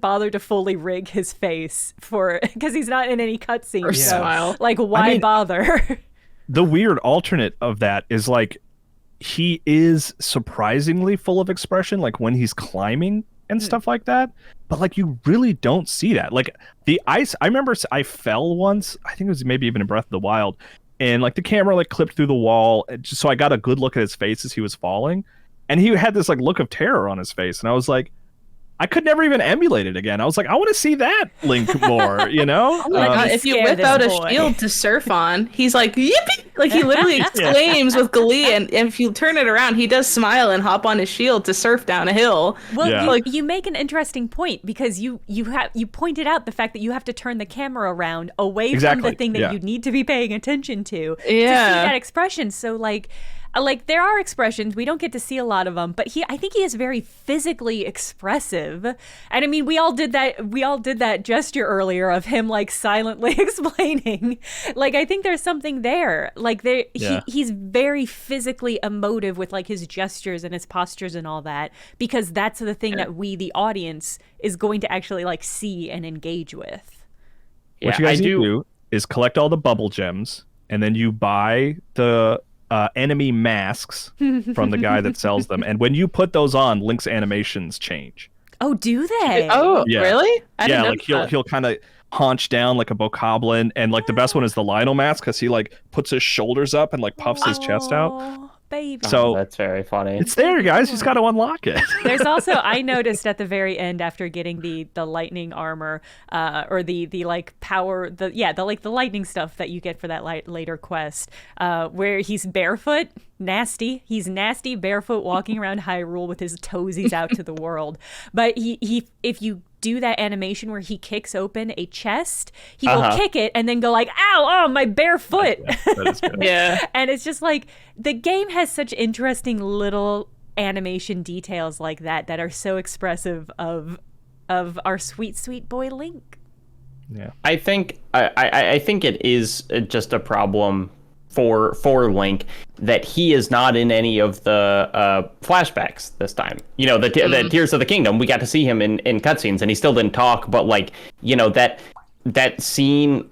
S3: bother to fully rig his face because he's not in any cutscenes.
S2: Or smile.
S3: Like, why bother?
S1: The weird alternate of that is, like, he is surprisingly full of expression, like when he's climbing and stuff like that. But like, you really don't see that. Like, the ice, I remember I fell once, I think it was maybe even in Breath of the Wild, and like the camera like clipped through the wall, just so I got a good look at his face as he was falling, and he had this like look of terror on his face, and I was like, I could never even emulate it again. I was like, I want to see that Link more, you know?
S2: Oh my God, if you whip out a shield to surf on, he's like, yippee! Like, he literally exclaims with glee, and if you turn it around, he does smile and hop on his shield to surf down a hill.
S3: Well, you make an interesting point, because you pointed out the fact that you have to turn the camera around away from the thing that you need to be paying attention to see that expression. So, like, there are expressions, we don't get to see a lot of them, but I think he is very physically expressive. And I mean, we all did that gesture earlier of him like silently explaining. Like, I think there's something there. Like, he's very physically emotive with like his gestures and his postures and all that, because that's the thing that we, the audience, is going to actually like see and engage with.
S1: What you guys need to do is collect all the bubble gems, and then you buy the enemy masks from the guy that sells them, and when you put those on, Link's animations change.
S3: Oh, do they?
S2: Oh, really?
S1: Like he'll kind of haunch down like a bokoblin, and like the best one is the Lionel mask, because he like puts his shoulders up and like puffs his chest out.
S3: Baby.
S1: So
S4: that's very funny.
S1: It's there, guys. You just got to unlock it.
S3: There's also, I noticed at the very end, after getting the lightning armor, or the like power, the lightning stuff that you get for that later quest, where he's barefoot, nasty. He's nasty barefoot walking around Hyrule with his toesies out to the world. But he if you do that animation where he kicks open a chest, he will kick it and then go like, ow, my bare foot.
S1: That is good.
S3: And it's just like, the game has such interesting little animation details like that are so expressive of our sweet boy Link.
S1: Yeah,
S4: I think it is just a problem for Link that he is not in any of the flashbacks this time. You know, the Tears of the Kingdom, we got to see him in cutscenes, and he still didn't talk. But like, you know, that scene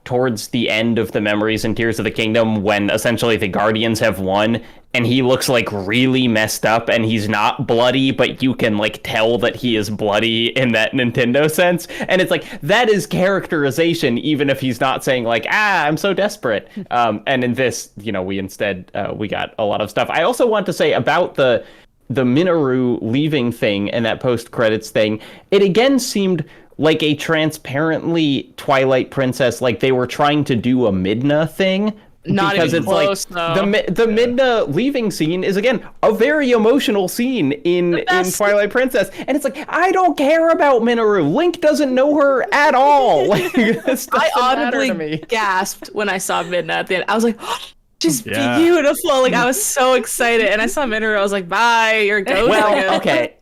S4: towards the end of the Memories and Tears of the Kingdom when essentially the Guardians have won and he looks like really messed up and he's not bloody, but you can like tell that he is bloody in that Nintendo sense. And it's like, that is characterization, even if he's not saying like, I'm so desperate. And in this, we instead, we got a lot of stuff. I also want to say about the Mineru leaving thing and that post-credits thing, it again seemed like a transparently Twilight Princess, like they were trying to do a Midna thing.
S2: Not
S4: because
S2: even
S4: it's
S2: close,
S4: like
S2: though.
S4: the Midna leaving scene is again a very emotional scene in Twilight Princess, and it's like, I don't care about Mineru. Link doesn't know her at all. Like, this
S2: I
S4: doesn't matter to
S2: audibly
S4: me.
S2: gasped when I saw Midna at the end. I was like, oh, she's beautiful. Like, I was so excited. And I saw Mineru. I was like, bye, you're a ghost.
S4: Well, okay.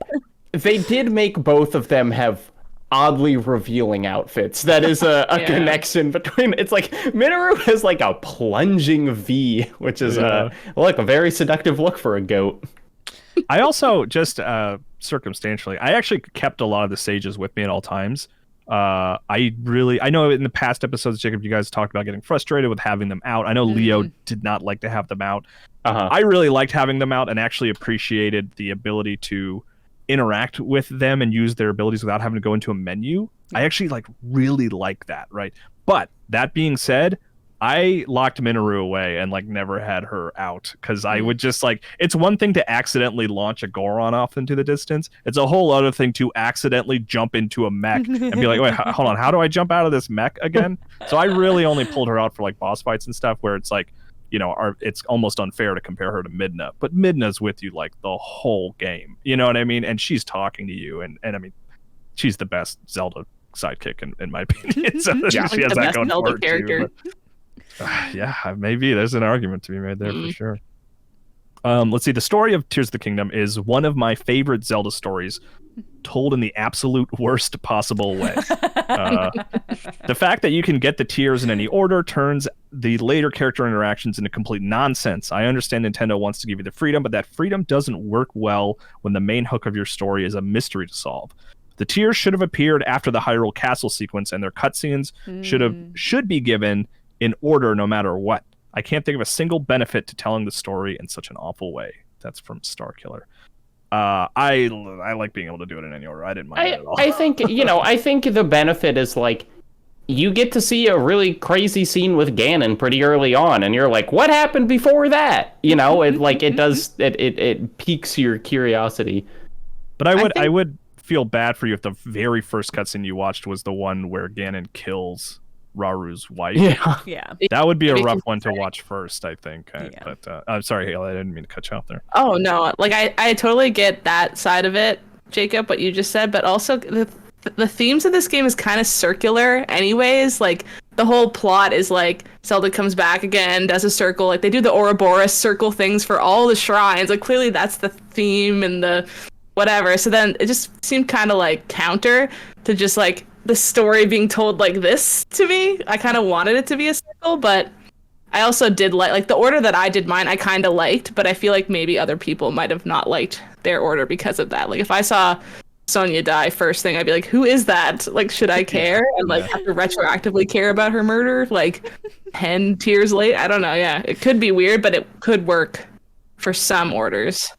S4: They did make both of them have oddly revealing outfits. That is a connection between. It's like Mineru has like a plunging V, which is a very seductive look for a goat.
S1: I also just circumstantially, I actually kept a lot of the sages with me at all times. I know in the past episodes, Jacob, you guys talked about getting frustrated with having them out. I know Leo did not like to have them out. I really liked having them out and actually appreciated the ability to interact with them and use their abilities without having to go into a menu. I actually really like that, right? But that being said, I locked Mineru away and never had her out because I would just it's one thing to accidentally launch a Goron off into the distance. It's a whole other thing to accidentally jump into a mech and be like, wait, hold on, how do I jump out of this mech again? So I really only pulled her out for boss fights and stuff where it's it's almost unfair to compare her to Midna, but Midna's with you the whole game. You know what I mean? And she's talking to you, and I mean, she's the best Zelda sidekick in my opinion. So she has that going for her character. Too, but, maybe there's an argument to be made there for sure. Let's see. The story of Tears of the Kingdom is one of my favorite Zelda stories, told in the absolute worst possible way. The fact that you can get the tears in any order turns the later character interactions into complete nonsense. I understand Nintendo wants to give you the freedom, but that freedom doesn't work well when the main hook of your story is a mystery to solve. The tears should have appeared after the Hyrule Castle sequence, and their cutscenes should be given in order no matter what. I can't think of a single benefit to telling the story in such an awful way. That's from Starkiller. I like being able to do it in any order. I didn't mind it at all.
S4: I think I think the benefit is you get to see a really crazy scene with Ganon pretty early on, and you're like, what happened before that? It piques your curiosity.
S1: But I would feel bad for you if the very first cutscene you watched was the one where Ganon kills Raru's wife.
S3: Yeah.
S1: That would be a rough one to watch first, I think. But I'm sorry, Haley, I didn't mean to cut you off there.
S2: Oh, no. I totally get that side of it, Jacob, what you just said, but also the themes of this game is kind of circular anyways. The whole plot is Zelda comes back again, does a circle. They do the Ouroboros circle things for all the shrines. Clearly that's the theme and the whatever. So then it just seemed kind of counter to just the story being told like this to me. I kind of wanted it to be a circle, but I also did like the order that I did mine, I kind of liked, but I feel like maybe other people might have not liked their order because of that. If I saw Sonya die first thing, I'd be like, who is that? Should I care? And have to retroactively care about her murder 10 tears late? I don't know. Yeah, it could be weird, but it could work for some orders.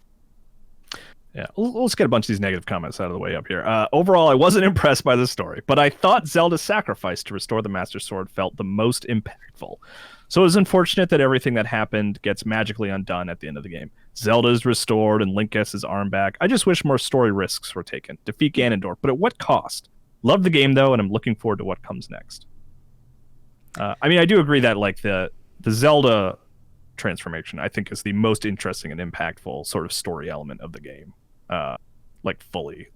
S1: Yeah, let's get a bunch of these negative comments out of the way up here. Overall, I wasn't impressed by the story, but I thought Zelda's sacrifice to restore the Master Sword felt the most impactful. So it was unfortunate that everything that happened gets magically undone at the end of the game. Zelda is restored and Link gets his arm back. I just wish more story risks were taken. Defeat Ganondorf, but at what cost? Love the game, though, and I'm looking forward to what comes next. I do agree that the Zelda transformation, I think, is the most interesting and impactful sort of story element of the game. Fully.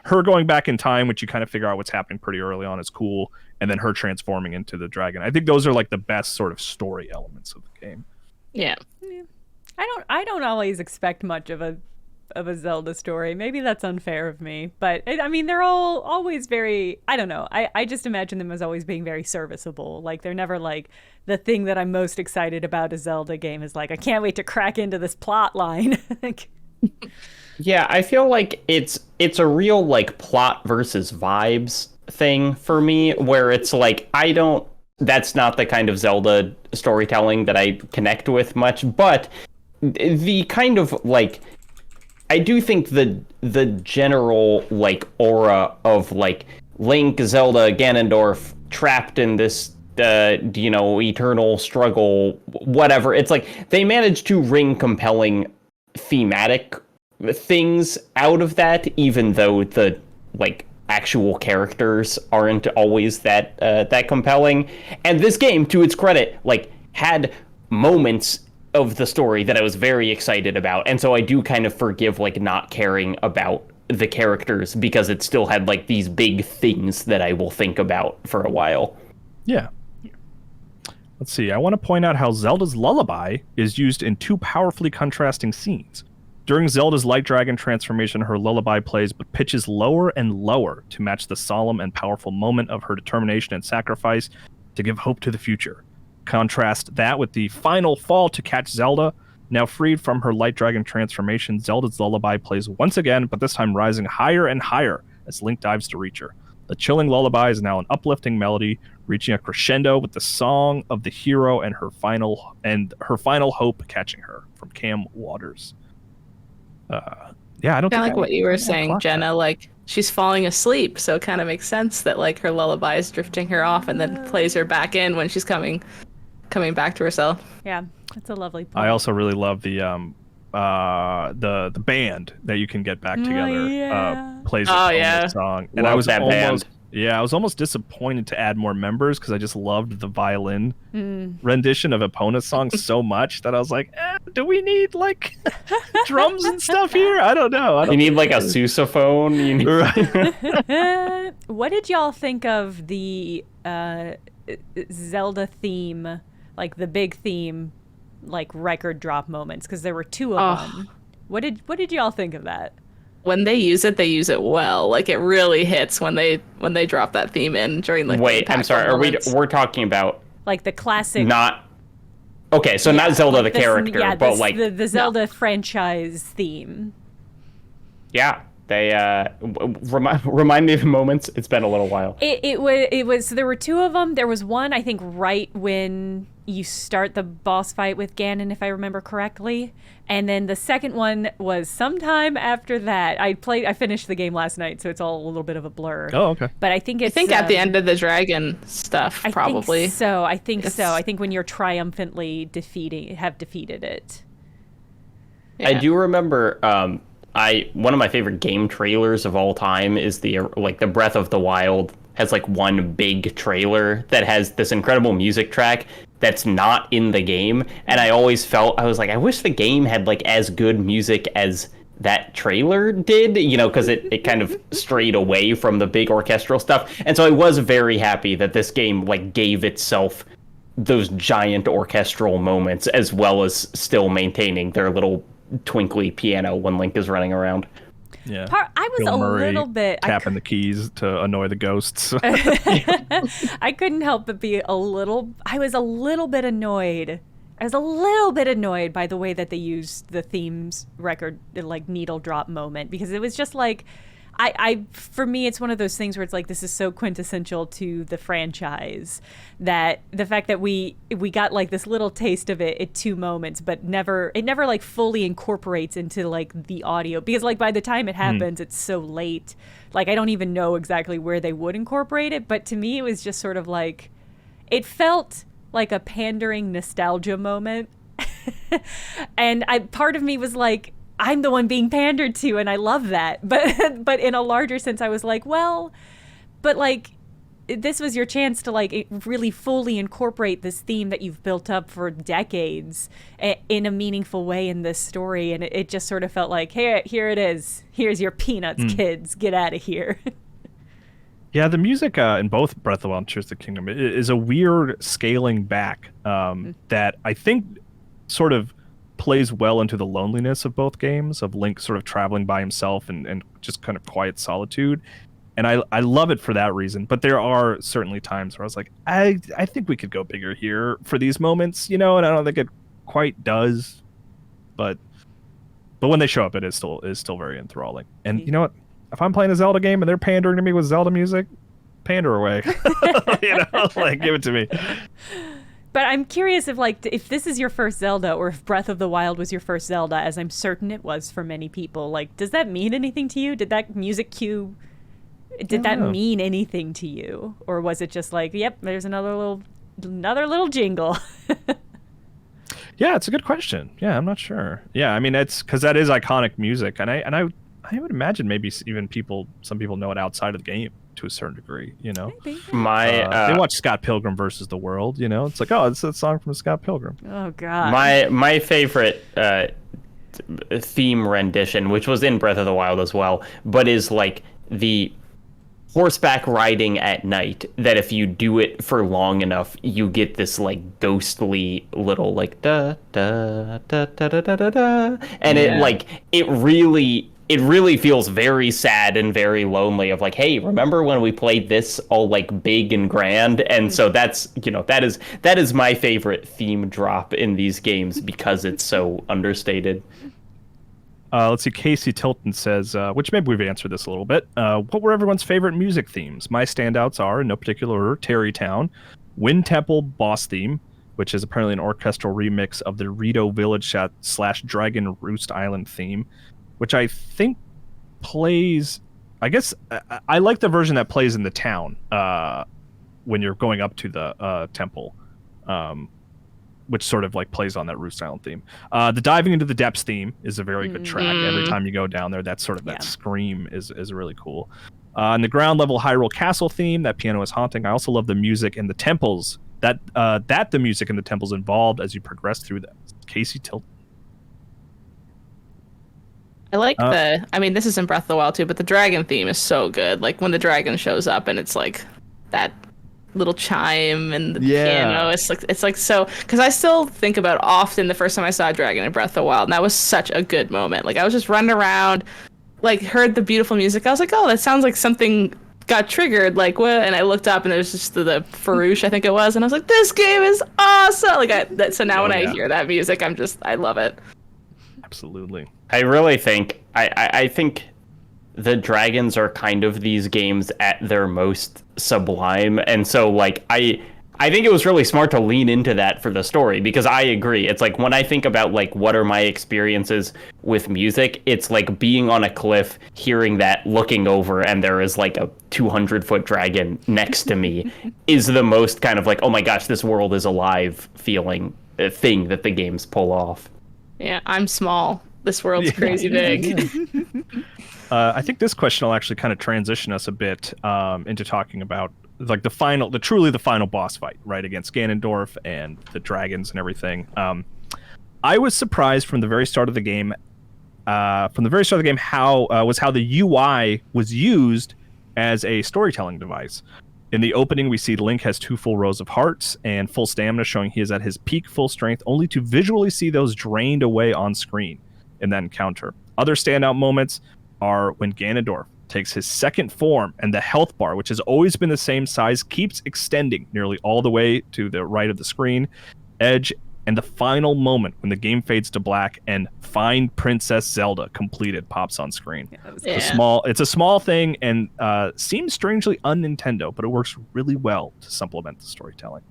S1: Her going back in time, which you kind of figure out what's happening pretty early on, is cool, and then her transforming into the dragon. I think those are the best sort of story elements of the game.
S2: Yeah.
S3: I don't always expect much of a Zelda story. Maybe that's unfair of me, but they're all always very, I don't know. I just imagine them as always being very serviceable. They're never the thing that I'm most excited about a Zelda game is I can't wait to crack into this plot line.
S4: Yeah, I feel like it's a real plot versus vibes thing for me, where it's I don't that's not the kind of Zelda storytelling that I connect with much, but the kind of like, I do think the general like aura of like Link, Zelda, Ganondorf trapped in this eternal struggle, whatever. It's like they managed to wring compelling thematic things out of that, even though the like actual characters aren't always that compelling. And this game, to its credit, like had moments of the story that I was very excited about, and so I do kind of forgive like not caring about the characters because it still had like these big things that I will think about for a while.
S1: Yeah. Let's see. I want to point out how Zelda's lullaby is used in two powerfully contrasting scenes. During Zelda's Light Dragon transformation, her lullaby plays but pitches lower and lower to match the solemn and powerful moment of her determination and sacrifice to give hope to the future. Contrast that with the final fall to catch Zelda. Now freed from her Light Dragon transformation, Zelda's lullaby plays once again, but this time rising higher and higher as Link dives to reach her. The chilling lullaby is now an uplifting melody, reaching a crescendo with the song of the hero and her final hope catching her, from Cam Waters. Yeah, I don't
S2: Kind of
S1: think
S2: like what you were saying, Jenna. Like she's falling asleep, so it kind of makes sense that like her lullaby is drifting her off, and then plays her back in when she's coming back to herself.
S3: Yeah, it's a lovely point.
S1: I also really love the band that you can get back together. Plays the song, and
S4: Love that band.
S1: I was almost disappointed to add more members because I just loved the violin rendition of Epona's song so much that I was like, do we need like drums and stuff here? I don't know.
S4: You need like a sousaphone.
S3: What did y'all think of the Zelda theme, like the big theme, like record drop moments? Because there were two of them. What did y'all think of that?
S2: When they use it well. Like it really hits when they drop that theme in during like.
S4: Wait, I'm sorry. We're talking about
S3: like the classic?
S4: Not. Okay, so not Zelda the character, but like
S3: the Zelda franchise theme.
S4: Yeah, they remind me of the moments. It's been a little while.
S3: It was. There were two of them. There was one, I think, right when you start the boss fight with Ganon, if I remember correctly. And then the second one was sometime after that. I finished the game last night, so it's all a little bit of a blur.
S1: Oh, okay.
S3: But I think it's...
S2: at the end of the dragon stuff, probably.
S3: I think so. I think when you're triumphantly defeated it.
S4: Yeah. I do remember... one of my favorite game trailers of all time is the Breath of the Wild has like one big trailer that has this incredible music track that's not in the game, and I always felt, I was like, I wish the game had like as good music as that trailer did, because it kind of strayed away from the big orchestral stuff. And so I was very happy that this game like gave itself those giant orchestral moments as well as still maintaining their little twinkly piano when Link is running around.
S1: Yeah.
S3: I was
S1: Bill Murray
S3: little bit
S1: tapping the keys to annoy the ghosts.
S3: I couldn't help but be I was a little bit annoyed. I was a little bit annoyed by the way that they used the themes record, like needle drop moment, because it was just like, for me, it's one of those things where it's like, this is so quintessential to the franchise that the fact that we got like this little taste of it at two moments, but it never like fully incorporates into like the audio, because like by the time it happens, it's so late. Like I don't even know exactly where they would incorporate it, but to me, it was just sort of like, it felt like a pandering nostalgia moment. And part of me was like, I'm the one being pandered to, and I love that. But in a larger sense, I was like, well, but like, this was your chance to like really fully incorporate this theme that you've built up for decades in a meaningful way in this story. And it just sort of felt like, hey, here it is. Here's your peanuts, kids. Get out of here.
S1: Yeah, the music in both Breath of the Wild and Tears of the Kingdom is a weird scaling back that I think sort of plays well into the loneliness of both games, of Link sort of traveling by himself and just kind of quiet solitude. And I love it for that reason. But there are certainly times where I was like, I think we could go bigger here for these moments, and I don't think it quite does. But when they show up, it is still very enthralling. And you know what? If I'm playing a Zelda game and they're pandering to me with Zelda music, pander away. Like give it to me.
S3: But I'm curious if this is your first Zelda, or if Breath of the Wild was your first Zelda, as I'm certain it was for many people. Like, does that mean anything to you? Did that music cue, did that mean anything to you? Or was it just like, yep, there's another little jingle?
S1: Yeah, it's a good question. Yeah, I'm not sure. Yeah, I mean, it's because that is iconic music, and I would imagine maybe even some people know it outside of the game to a certain degree.
S3: Maybe.
S1: They watch Scott Pilgrim versus the World. It's like, oh, it's a song from Scott Pilgrim.
S3: Oh God.
S4: My favorite theme rendition, which was in Breath of the Wild as well, but is like the horseback riding at night, that if you do it for long enough, you get this like ghostly little like da da da da da da da, and it really feels very sad and very lonely, of like, hey, remember when we played this all like big and grand? And so that's that is my favorite theme drop in these games, because it's so understated.
S1: Let's see. Casey Tilton says, which maybe we've answered this a little bit. What were everyone's favorite music themes? My standouts are, in no particular order, Tarrytown, Wind Temple Boss Theme, which is apparently an orchestral remix of the Rito Village / Dragon Roost Island theme, which I think plays. I guess I like the version that plays in the town when you're going up to the temple. Which sort of like plays on that Roost Island theme. The Diving into the Depths theme is a very good track. Every time you go down there, that scream is really cool. And the ground level Hyrule Castle theme, that piano is haunting. I also love the music in the temples, that the music in the temples involved as you progress through them. Casey Tilton.
S2: I like this is in Breath of the Wild too, but the dragon theme is so good. Like when the dragon shows up and it's like that little chime and the piano, it's like so, because I still think about often the first time I saw a dragon in Breath of the Wild, and that was such a good moment. Like I was just running around, like heard the beautiful music, I was like, oh, that sounds like something got triggered, like what? And I looked up and there's just the Farouche, I think it was, and I was like, this game is awesome. Like so now when I hear that music, I love it.
S1: Absolutely.
S4: I really think I think the dragons are kind of these games at their most sublime, and so like I think it was really smart to lean into that for the story, because I agree. It's like when I think about like what are my experiences with music, it's like being on a cliff, hearing that, looking over, and there is like a 200-foot dragon next to me is the most kind of like, oh my gosh, this world is alive feeling thing that the games pull off.
S2: Yeah, I'm small. This world's crazy big.
S1: I think this question will actually kind of transition us a bit into talking about like the final boss fight, right, against Ganondorf and the dragons and everything. I was surprised from the very start of the game, how the UI was used as a storytelling device. In the opening, we see Link has 2 full rows of hearts and full stamina, showing he is at his peak full strength, only to visually see those drained away on screen in that encounter. Other standout moments are when Ganondorf takes his second form and the health bar, which has always been the same size, keeps extending nearly all the way to the right of the screen edge, and the final moment when the game fades to black and Find Princess Zelda completed pops on screen. It's a small thing and seems strangely un-Nintendo, but it works really well to supplement the storytelling.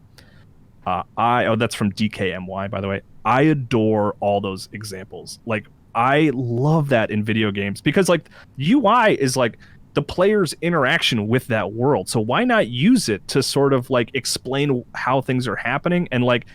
S1: That's from DKMY, by the way. I adore all those examples. Like, I love that in video games, because like UI is like the player's interaction with that world. So why not use it to sort of like explain how things are happening? And like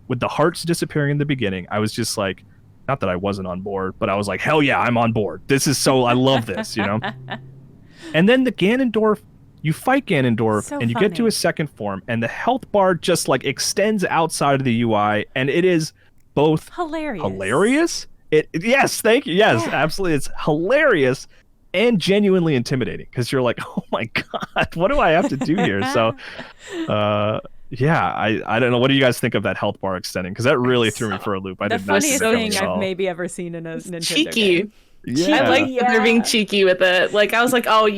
S1: with the hearts disappearing in the beginning, I was just like, not that I wasn't on board, but I was like, hell yeah, I'm on board. I love this, And then the Ganondorf, you fight Ganondorf and you get to his second form, and the health bar just like extends outside of the UI, and it is both hilarious. Yes, thank you. Yes, absolutely. It's hilarious and genuinely intimidating, because you're like, oh my God, what do I have to do here? So, I don't know. What do you guys think of that health bar extending? Because that really threw me for a loop.
S3: The funniest thing I've maybe ever seen in a Nintendo game.
S2: Yeah. I like that they're being cheeky with it. Like, I was like, oh,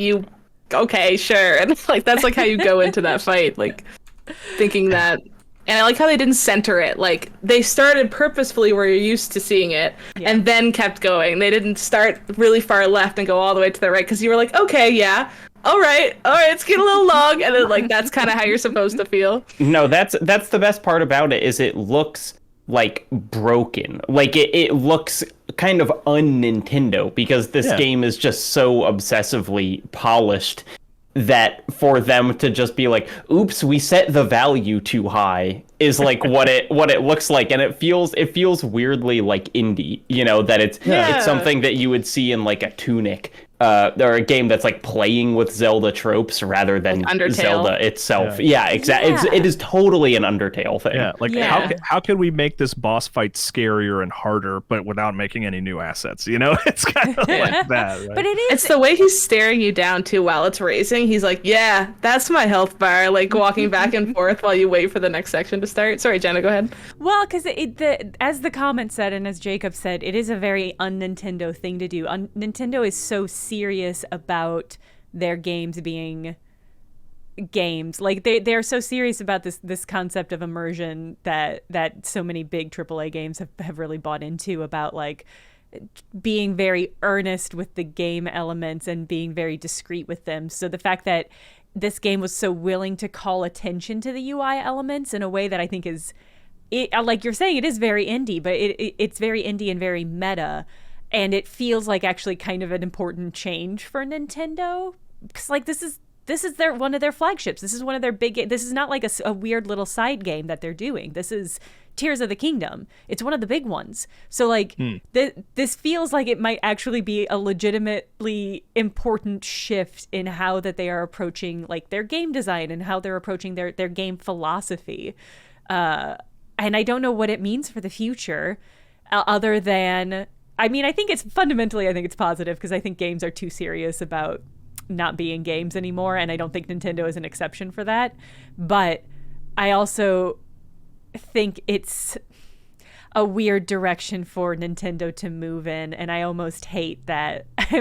S2: okay, sure. And like, that's like how you go into that fight, like thinking that. And I like how they didn't center it. Like, they started purposefully where you're used to seeing it, and then kept going. They didn't start really far left and go all the way to the right, because you were like, okay, yeah, all right, it's getting a little long, and then like that's kind of how you're supposed to feel.
S4: No, that's the best part about it is it looks like broken. Like it looks kind of un-Nintendo because this game is just so obsessively polished that for them to just be like, oops, we set the value too high is like what it looks like, and it feels weirdly like indie, you know, that it's something that you would see in like a Tunic or a game that's like playing with Zelda tropes rather than
S2: like
S4: Zelda itself. Yeah, exactly.
S3: Yeah.
S4: It is totally an Undertale thing.
S1: Yeah, like how can we make this boss fight scarier and harder, but without making any new assets? You know, it's kind of like that. Right?
S3: But it is.
S2: It's the way he's staring you down too while it's racing. He's like, yeah, that's my health bar, like walking back and forth while you wait for the next section to start. Sorry, Jenna, go ahead.
S3: Well, because as the comment said and as Jacob said, it is a very un-Nintendo thing to do. Nintendo is so serious about their games being games. Like they're so serious about this concept of immersion that so many big AAA games have really bought into, about like being very earnest with the game elements and being very discreet with them. So the fact that this game was so willing to call attention to the UI elements in a way that I think is, like you're saying, it is very indie, but it's very indie and very meta, and it feels like actually kind of an important change for Nintendo, because like this is one of their flagships. This is one of their big. This is not like a weird little side game that they're doing. This is Tears of the Kingdom. It's one of the big ones. So like this feels like it might actually be a legitimately important shift in how that they are approaching like their game design and how they're approaching their game philosophy. And I don't know what it means for the future, other than, I mean, I think it's positive, because I think games are too serious about not being games anymore, and I don't think Nintendo is an exception for that. But I also think it's a weird direction for Nintendo to move in, and I almost hate that. I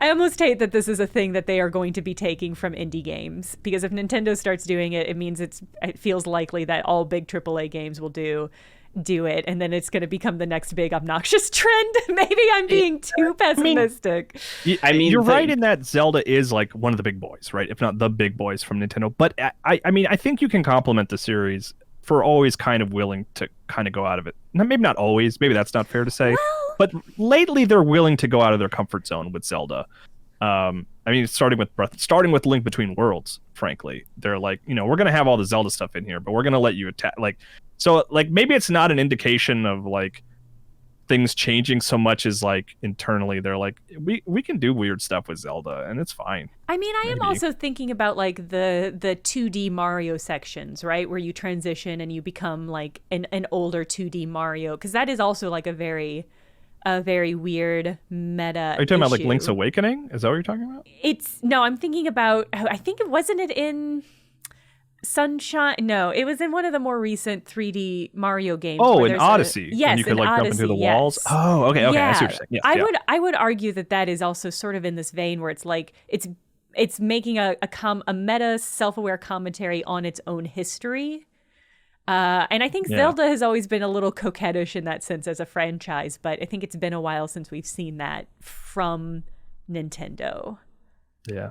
S3: almost hate that this is a thing that they are going to be taking from indie games, because if Nintendo starts doing it, it means it feels likely that all big AAA games will do it, and then it's going to become the next big obnoxious trend. Maybe I'm being too pessimistic.
S1: I mean, you're right in that Zelda is like one of the big boys, right? If not the big boys from Nintendo. But I mean, I think you can compliment the series for always kind of willing to kind of go out of it. Maybe not always. Maybe that's not fair to say.
S3: Well,
S1: but lately, they're willing to go out of their comfort zone with Zelda. I mean, starting with Link Between Worlds. Frankly, they're like, you know, we're gonna have all the Zelda stuff in here, but we're gonna let you attack. Like, so, like, maybe it's not an indication of like things changing so much as like internally they're like, we can do weird stuff with Zelda, and it's fine.
S3: I mean, I am also thinking about like the 2D Mario sections, right, where you transition and you become like an older 2D Mario, because that is also like a very weird meta.
S1: Are you talking about like
S3: issue.
S1: Link's Awakening? Is that what you're talking about?
S3: No, I'm thinking about, I think it wasn't it in Sunshine. No, it was in one of the more recent 3D Mario games.
S1: Oh, in Odyssey.
S3: Yes,
S1: and you could
S3: in
S1: like
S3: Odyssey,
S1: jump into the
S3: yes.
S1: walls. Oh, okay, I see what
S3: Yeah.
S1: you're saying. Yes,
S3: I would argue that is also sort of in this vein where it's like it's making a meta self-aware commentary on its own history. And I think Zelda has always been a little coquettish in that sense as a franchise, but I think it's been a while since we've seen that from Nintendo.
S1: Yeah.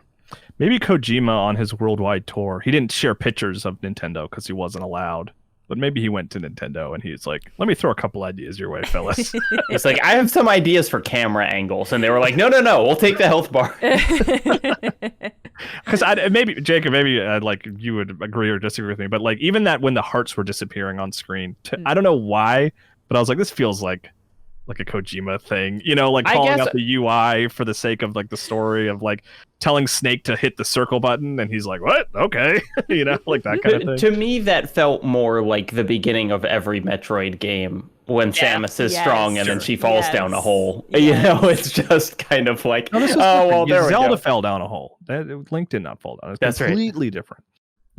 S1: Maybe Kojima on his worldwide tour, he didn't share pictures of Nintendo because he wasn't allowed. But maybe he went to Nintendo and he's like, let me throw a couple ideas your way, fellas.
S4: It's like, I have some ideas for camera angles. And they were like, no, we'll take the health bar.
S1: Because maybe, Jacob, like you would agree or disagree with me, but like even that when the hearts were disappearing on screen, I don't know why, but I was like, this feels like a Kojima thing, you know, like calling out the UI for the sake of like the story of like telling Snake to hit the circle button, and he's like, what? Okay. You know, like that kind of thing.
S4: To me, that felt more like the beginning of every Metroid game when Samus is strong and then she falls down a hole.
S3: Yes.
S4: You know, it's just kind of like, there
S1: Zelda
S4: we go.
S1: fell down a hole. Link did not fall down. It's
S4: That's
S1: completely different.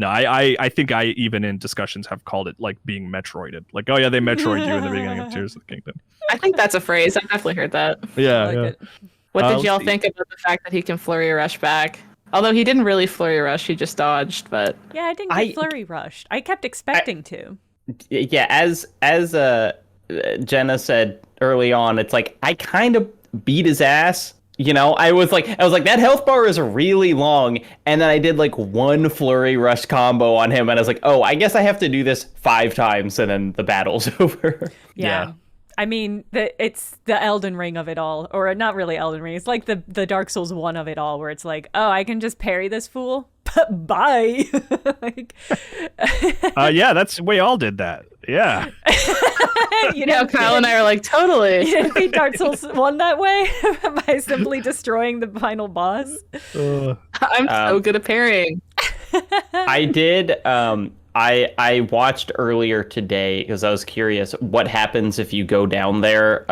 S1: No, I think I even in discussions have called it like being Metroided. Like, oh yeah, they Metroid you in the beginning of Tears of the Kingdom.
S2: I think that's a phrase. I've definitely heard that.
S1: Yeah,
S3: It.
S2: What did y'all think about the fact that he can flurry rush back? Although he didn't really flurry rush, he just dodged. But
S3: yeah, I didn't get flurry rushed. I kept expecting to.
S4: Yeah, as Jenna said early on, it's like I kind of beat his ass You know, I was like, that health bar is really long, and then I did like one flurry rush combo on him, and I was like, oh, I guess I have to do this 5 times, and then the battle's over.
S3: Yeah. I mean, it's the Elden Ring of it all, or not really Elden Ring. It's like the Dark Souls 1 of it all, where it's like, oh, I can just parry this fool. Bye. Like,
S1: yeah, we all did that. Yeah.
S2: Kyle and I are like, totally.
S3: You didn't beat Dark Souls 1 that way by simply destroying the final boss.
S2: I'm so good at parrying.
S4: I did. I watched earlier today because I was curious what happens if you go down there.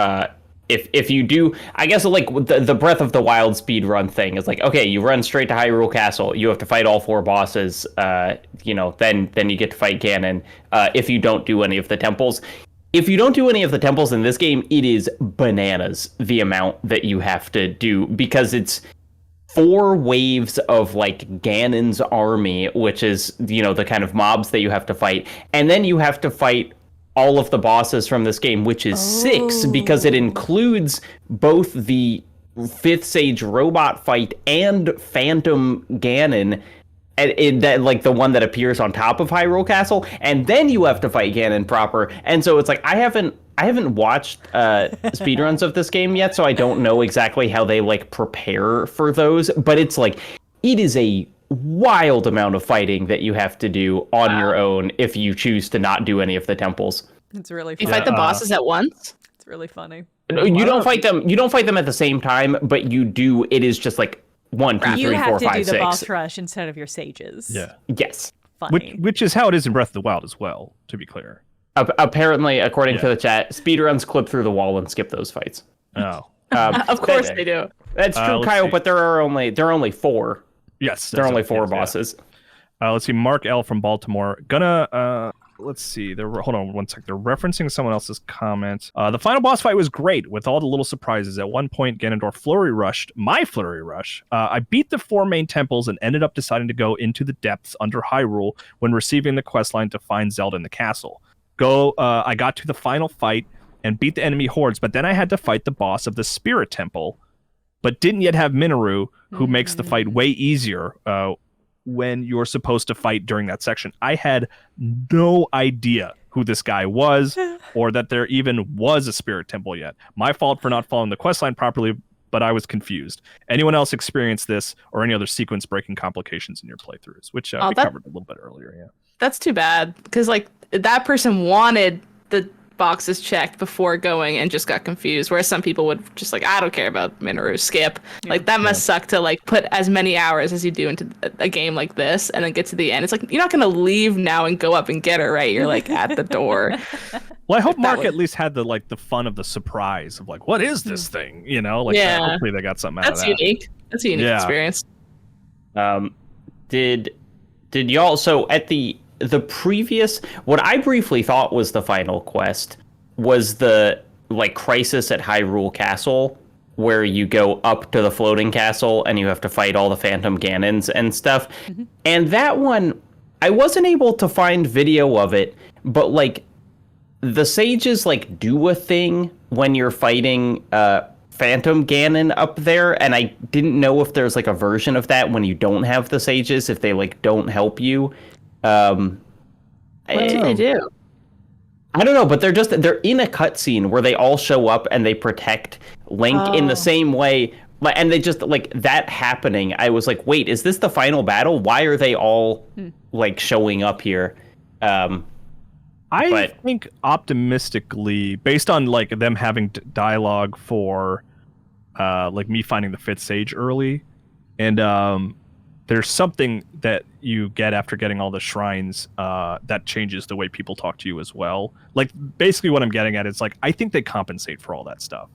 S4: If you do, I guess like the Breath of the Wild speedrun thing is like, okay, you run straight to Hyrule Castle. You have to fight all 4 bosses. Then you get to fight Ganon. If you don't do any of the temples. If you don't do any of the temples in this game, it is bananas the amount that you have to do, because it's 4 waves of like Ganon's army, which is, the kind of mobs that you have to fight. And then you have to fight all of the bosses from this game, which is 6, because it includes both the 5th Sage robot fight and Phantom Ganon. And that, like, the one that appears on top of Hyrule Castle, and then you have to fight Ganon proper. And so it's like, I haven't watched speedruns of this game yet, so I don't know exactly how they like prepare for those. But it's like, it is a wild amount of fighting that you have to do on your own if you choose to not do any of the temples.
S3: It's really fun.
S2: You fight the bosses at once?
S3: It's really funny.
S4: You don't fight them. You don't fight them at the same time, but you do. It is just like 1, 2, 3, 4, 5, 6.
S3: You have to do the boss rush instead of your sages.
S1: Yeah.
S4: Yes.
S3: Funny.
S1: Which is how it is in Breath of the Wild as well, to be clear.
S4: Apparently, according to the chat, speedruns clip through the wall and skip those fights.
S1: Oh.
S2: Of course they do.
S4: That's true, Kyle, but there are only 4.
S1: Yes.
S4: There are only 4 bosses.
S1: Yeah. Let's see. Mark L from Baltimore. Let's see. Hold on one sec. They're referencing someone else's comment. The final boss fight was great with all the little surprises. At one point, Ganondorf flurry rushed. I beat the 4 main temples and ended up deciding to go into the depths under Hyrule when receiving the questline to find Zelda in the castle. I got to the final fight and beat the enemy hordes, but then I had to fight the boss of the Spirit Temple, but didn't yet have Mineru, who makes the fight way easier when you're supposed to fight during that section. I had no idea who this guy was or that there even was a Spirit Temple yet. My fault for not following the questline properly, but I was confused. Anyone else experienced this or any other sequence breaking complications in your playthroughs, which we covered a little bit earlier. Yeah,
S2: that's too bad, because like that person wanted the boxes checked before going and just got confused, whereas some people would just like, I don't care about Mineru, skip. Like that must suck to like put as many hours as you do into a game like this and then get to the end. It's like, you're not gonna leave now and go up and get her, right? You're like at the door.
S1: Well, I hope Mark at least had the fun of the surprise of like, what is this thing? Hopefully they got something out of that.
S2: That's unique. That's a unique experience.
S4: Did y'all, so at the previous, what I briefly thought was the final quest was the like crisis at Hyrule Castle, where you go up to the floating castle and you have to fight all the Phantom Ganons and stuff. And that one, I wasn't able to find video of it, but like the sages like do a thing when you're fighting Phantom Ganon up there, and I didn't know if there's like a version of that when you don't have the sages, if they like don't help you. What
S2: do they do?
S4: I don't know, but they're in a cutscene where they all show up and they protect Link in the same way, and they just like that happening. I was like, wait, is this the final battle? Why are they all like showing up here?
S1: I think optimistically, based on like them having dialogue for like me finding the 5th Sage early, and there's something that you get after getting all the shrines that changes the way people talk to you as well. Like, basically what I'm getting at is, like, I think they compensate for all that stuff,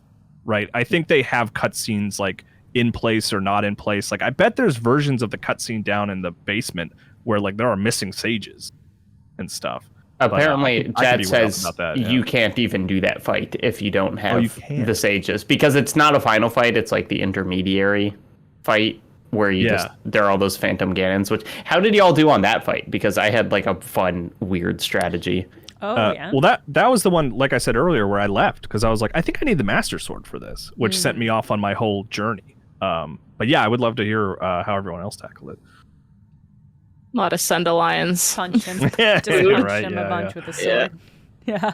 S1: right? I think they have cutscenes, like, in place or not in place. Like, I bet there's versions of the cutscene down in the basement where, like, there are missing sages and stuff.
S4: Apparently, Chad says you can't even do that fight if you don't have the sages. Because it's not a final fight, it's, like, the intermediary fight, where you there are all those Phantom Ganons. Which, how did y'all do on that fight? Because I had like a fun, weird strategy.
S1: Well, that was the one, like I said earlier, where I left because I was like, I think I need the Master Sword for this, which sent me off on my whole journey. But yeah, I would love to hear how everyone else tackled it.
S2: A lot of Sundelions.
S3: Punch him.
S1: Yeah,
S3: Just punch
S1: right,
S3: him
S1: yeah,
S3: a bunch
S1: yeah.
S3: with a sword. Yeah.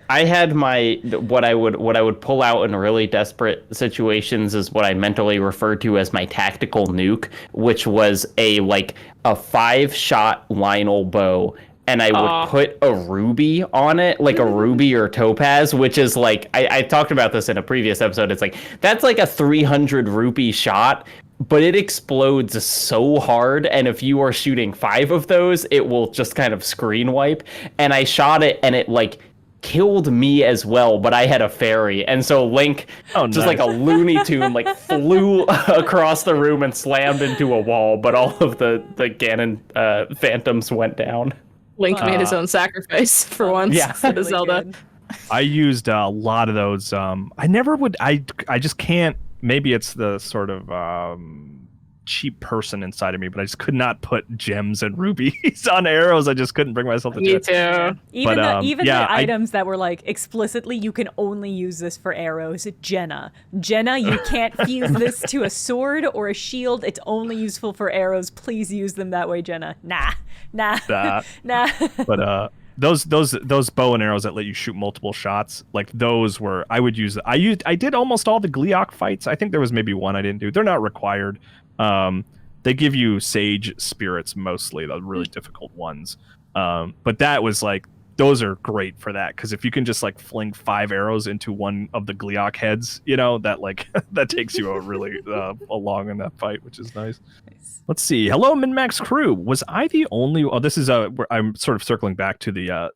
S4: I had my what I would pull out in really desperate situations is what I mentally refer to as my tactical nuke, which was a 5-shot Lionel bow, and I would put a ruby on it, like a ruby or topaz, which is like I talked about this in a previous episode. It's like that's like a 300 rupee shot, but it explodes so hard, and if you are shooting 5 of those, it will just kind of screen wipe. And I shot it, and it killed me as well, but I had a fairy, and so Link just like a Looney Tune flew across the room and slammed into a wall, but all of the Ganon phantoms went down.
S2: Link made his own sacrifice for once.
S4: Yeah.
S2: For Zelda.
S3: Good.
S1: I used a lot of those. I never would. I just can't. Maybe it's the sort of cheap person inside of me, but I just could not put gems and rubies on arrows. I just couldn't bring myself to do
S2: Me
S1: it.
S2: too.
S3: Even
S1: yeah,
S3: the items that were explicitly, you can only use this for arrows. Jenna, you can't fuse this to a sword or a shield. It's only useful for arrows. Please use them that way, Jenna. Nah.
S1: But those bow and arrows that let you shoot multiple shots, those were I did almost all the Gleeok fights. I think there was maybe one I didn't do. They're not required. They give you sage spirits mostly, the really difficult ones. But that was those are great for that, because if you can just fling 5 arrows into one of the Gleeok heads, that that takes you a really along in that fight, which is nice. Let's see. Hello, MinnMax crew. Was I the only? Oh, this is I'm sort of circling back to the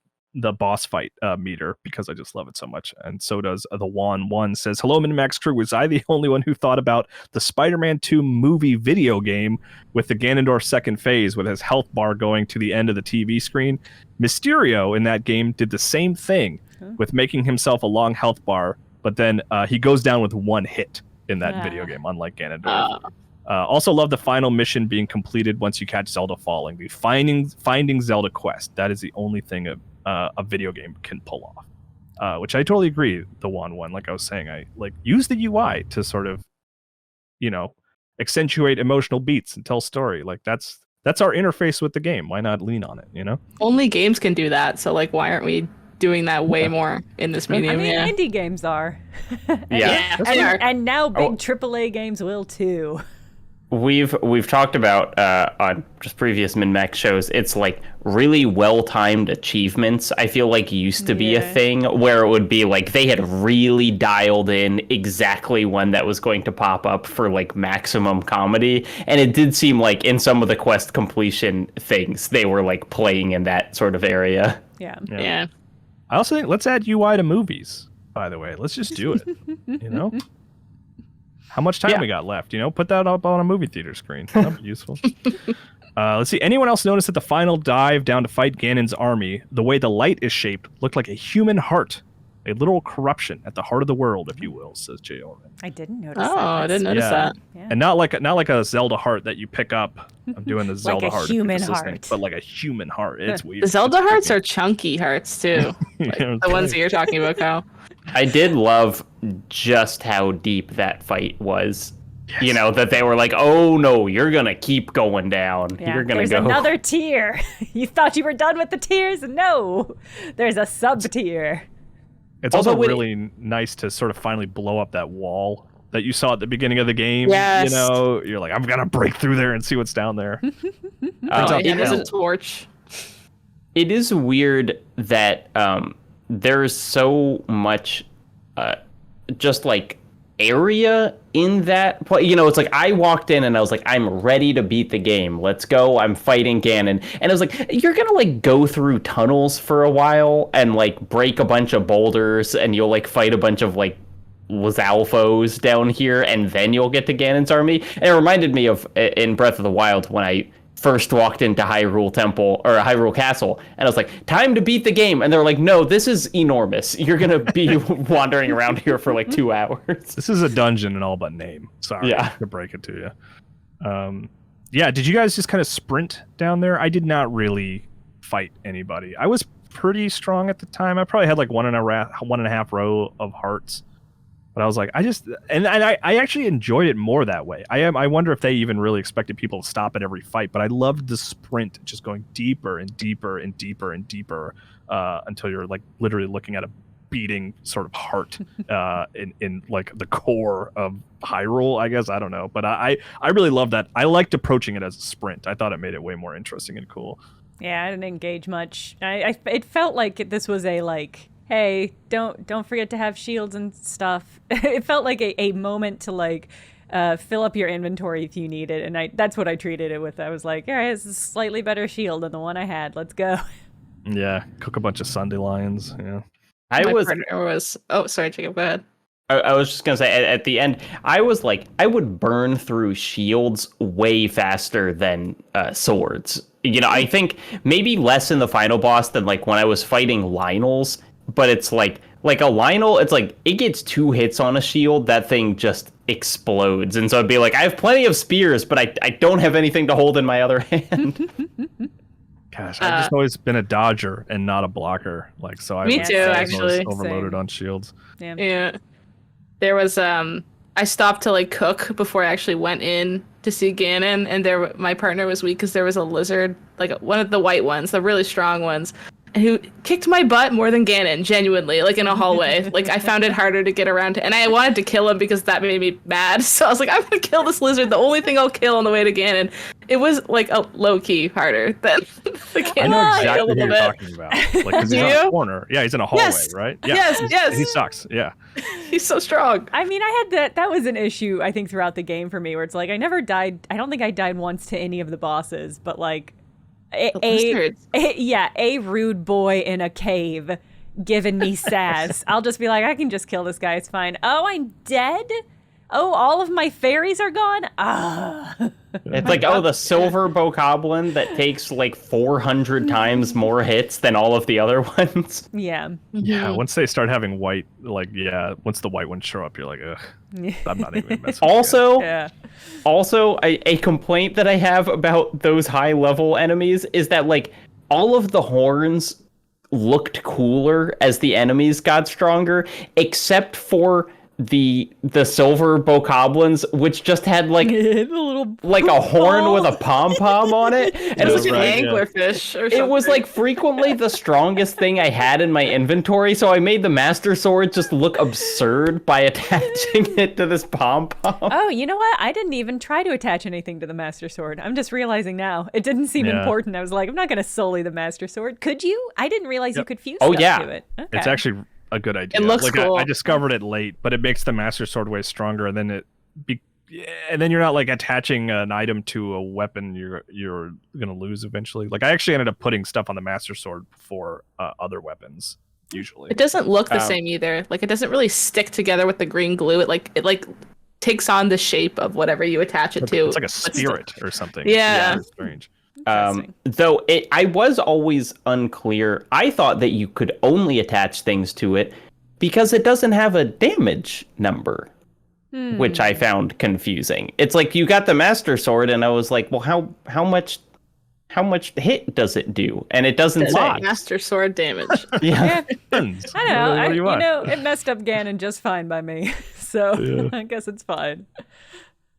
S1: boss fight meter, because I just love it so much, and so does the Juan says, hello, MinnMax crew. Was I the only one who thought about the Spider-Man 2 movie video game with the Ganondorf second phase with his health bar going to the end of the TV screen? Mysterio in that game did the same thing with making himself a long health bar, but then he goes down with 1 hit in that video game, unlike Ganondorf. Also love the final mission being completed once you catch Zelda falling. The finding Zelda quest. That is the only thing a video game can pull off. Which I totally agree. The one, like I was saying, I use the UI to sort of, accentuate emotional beats and tell story. That's our interface with the game. Why not lean on it?
S2: Only games can do that. So why aren't we doing that way more in this medium?
S3: I mean, indie games are. And now big AAA games will too.
S4: We've talked about on just previous MinnMax shows, it's really well-timed achievements. I feel used to be a thing where it would be they had really dialed in exactly when that was going to pop up for maximum comedy, and it did seem in some of the quest completion things they were playing in that sort of area.
S2: Yeah.
S1: I also think let's add UI to movies, by the way. Let's just do it. How much time we got left? Put that up on a movie theater screen. That'd be useful. Let's see. Anyone else notice that the final dive down to fight Ganon's army, the way the light is shaped, looked like a human heart? A literal corruption at the heart of the world, if you will, says J. Orman.
S3: I didn't notice that.
S2: Oh, I didn't notice that.
S3: Yeah.
S1: And not like a Zelda heart that you pick up. I'm doing the Zelda heart.
S3: Human heart.
S1: But like a human heart. It's weird.
S2: The Zelda hearts are chunky hearts, too. The ones that you're talking about, Kyle.
S4: I did love just how deep that fight was. Yes. That they were oh no, you're gonna keep going down.
S3: Yeah,
S4: you're gonna
S3: there's another tier. You thought you were done with the tiers? No, there's a sub tier.
S1: It's also really nice to sort of finally blow up that wall that you saw at the beginning of the game.
S2: Yes.
S1: You're I'm gonna break through there and see what's down there.
S2: There's a torch.
S4: It is weird that there's so much just area in that play. It's I walked in and I was I'm ready to beat the game. Let's go. I'm fighting Ganon. And I was you're gonna go through tunnels for a while and break a bunch of boulders, and you'll fight a bunch of Lizalfos down here, and then you'll get to Ganon's army. And it reminded me of in Breath of the Wild when I first walked into Hyrule Temple or Hyrule Castle, and I was time to beat the game, and they're no, this is enormous. You're gonna be wandering around here for 2 hours.
S1: This is a dungeon in all but name. Sorry to break it to you. Did you guys just kind of sprint down there? I did not really fight anybody. I was pretty strong at the time. I probably had 1.5 row of hearts. But I was like, I actually enjoyed it more that way. I wonder if they even really expected people to stop at every fight. But I loved the sprint, just going deeper and deeper and deeper and deeper until you're like literally looking at a beating sort of heart in like the core of Hyrule, I guess. I don't know, but I really love that. I liked approaching it as a sprint. I thought it made it way more interesting and cool.
S3: Yeah, I didn't engage much. It felt like this was a like, hey, don't forget to have shields and stuff. It felt like a moment to like fill up your inventory if you need it, and that's what I treated it with. I was like, all right, this is a slightly better shield than the one I had. Let's go.
S1: Yeah, cook a bunch of dandelions. Yeah.
S2: My partner was. Oh, sorry, Jacob. Go ahead.
S4: I was just gonna say at the end, I was like, I would burn through shields way faster than swords. You know, I think maybe less in the final boss than like when I was fighting Lionels. But it's like a Lionel, it's like it gets 2 hits on a shield, that thing just explodes. And so it'd be like, I have plenty of spears, but I don't have anything to hold in my other hand.
S1: Gosh, I've just always been a dodger and not a blocker. Like, so
S2: Me too, actually.
S1: Overloaded
S3: Same.
S1: on shields.
S2: Yeah. There was I stopped to like cook before I actually went in to see Ganon, and my partner was weak because there was a lizard, like one of the white ones, the really strong ones, who kicked my butt more than Ganon, genuinely, like in a hallway. Like I found it harder to get around to, and I wanted to kill him because that made me mad. So I was like, I'm gonna kill this lizard, the only thing I'll kill on the way to Ganon. It was like a low-key harder than the Ganon.
S1: I know exactly
S2: a
S1: what
S2: little
S1: you're
S2: bit.
S1: talking about. Like, 'cause he's on a corner. Yeah, he's in a hallway,
S2: Yes.
S1: right? Yeah.
S2: Yes.
S1: He sucks. Yeah.
S2: He's so strong.
S3: I mean, I had that was an issue, I think, throughout the game for me, where it's like I never died. I don't think I died once to any of the bosses, but like a rude boy in a cave giving me sass. I'll just be like, I can just kill this guy. It's fine. Oh, I'm dead? Oh, all of my fairies are gone? Ah.
S4: It's like, oh, the silver bokoblin that takes like 400 times more hits than all of the other ones.
S3: Yeah.
S1: Yeah, once they start having white, like, once the white ones show up, you're like, ugh, I'm not even messing with
S4: Also, a complaint that I have about those high level enemies is that like all of the horns looked cooler as the enemies got stronger, except for the silver bokoblins, which just had like a horn with a pom-pom on it, and
S2: it was like an anglerfish or something.
S4: It was like frequently the strongest thing I had in my inventory, so I made the master sword just look absurd by attaching it to this pom-pom.
S3: Oh, you know what? I didn't even try to attach anything to the master sword. I'm just realizing now. It didn't seem important. I was like, I'm not going to sully the master sword. Could you? I didn't realize you could fuse stuff to it. Okay.
S1: It's actually a good idea.
S2: It looks cool.
S1: I discovered it late, but it makes the master sword way stronger, and then and then you're not like attaching an item to a weapon you're gonna lose eventually. Like I actually ended up putting stuff on the master sword before other weapons usually.
S2: It doesn't look the same either. Like it doesn't really stick together with the green glue. It like takes on the shape of whatever you attach it to.
S1: It's like a spirit or something.
S2: Yeah.
S1: It's strange.
S4: Though I was always unclear. I thought that you could only attach things to it because it doesn't have a damage number, which I found confusing. It's like you got the master sword, and I was like, well, how much hit does it do? And it doesn't say.
S2: Master sword damage.
S4: Yeah.
S3: I don't know. It messed up Ganon just fine by me. So I guess it's fine.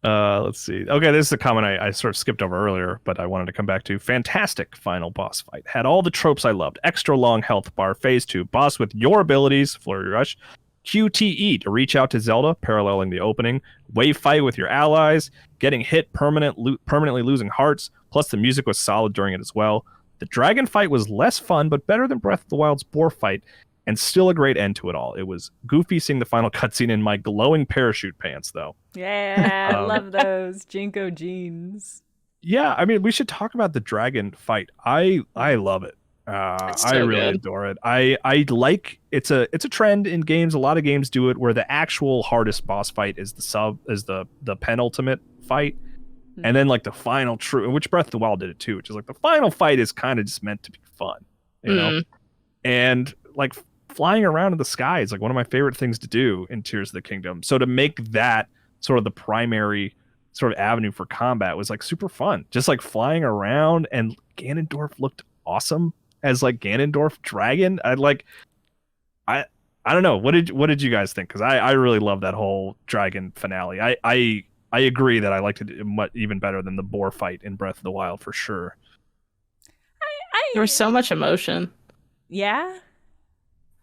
S1: Let's see. Okay, this is a comment I sort of skipped over earlier, but I wanted to come back to. Fantastic final boss fight. Had all the tropes I loved. Extra long health bar, phase 2. Boss with your abilities, Flurry Rush. QTE to reach out to Zelda, paralleling the opening. Wave fight with your allies. Getting hit, permanently losing hearts. Plus the music was solid during it as well. The dragon fight was less fun, but better than Breath of the Wild's boar fight. And still a great end to it all. It was goofy seeing the final cutscene in my glowing parachute pants, though.
S3: Yeah, I love those Jinko jeans.
S1: Yeah, I mean, we should talk about the dragon fight. I love it. I really adore it. I like it's a trend in games. A lot of games do it where the actual hardest boss fight is the penultimate fight, and then like the final which Breath of the Wild did it too. Which is like the final fight is kind of just meant to be fun, you know, and like. Flying around in the sky is like one of my favorite things to do in Tears of the Kingdom. So to make that sort of the primary sort of avenue for combat was like super fun. Just like flying around, and Ganondorf looked awesome as like Ganondorf dragon. I don't know. What did you guys think? Because I really love that whole dragon finale. I agree that I liked it even better than the boar fight in Breath of the Wild for sure.
S2: There was so much emotion.
S3: Yeah.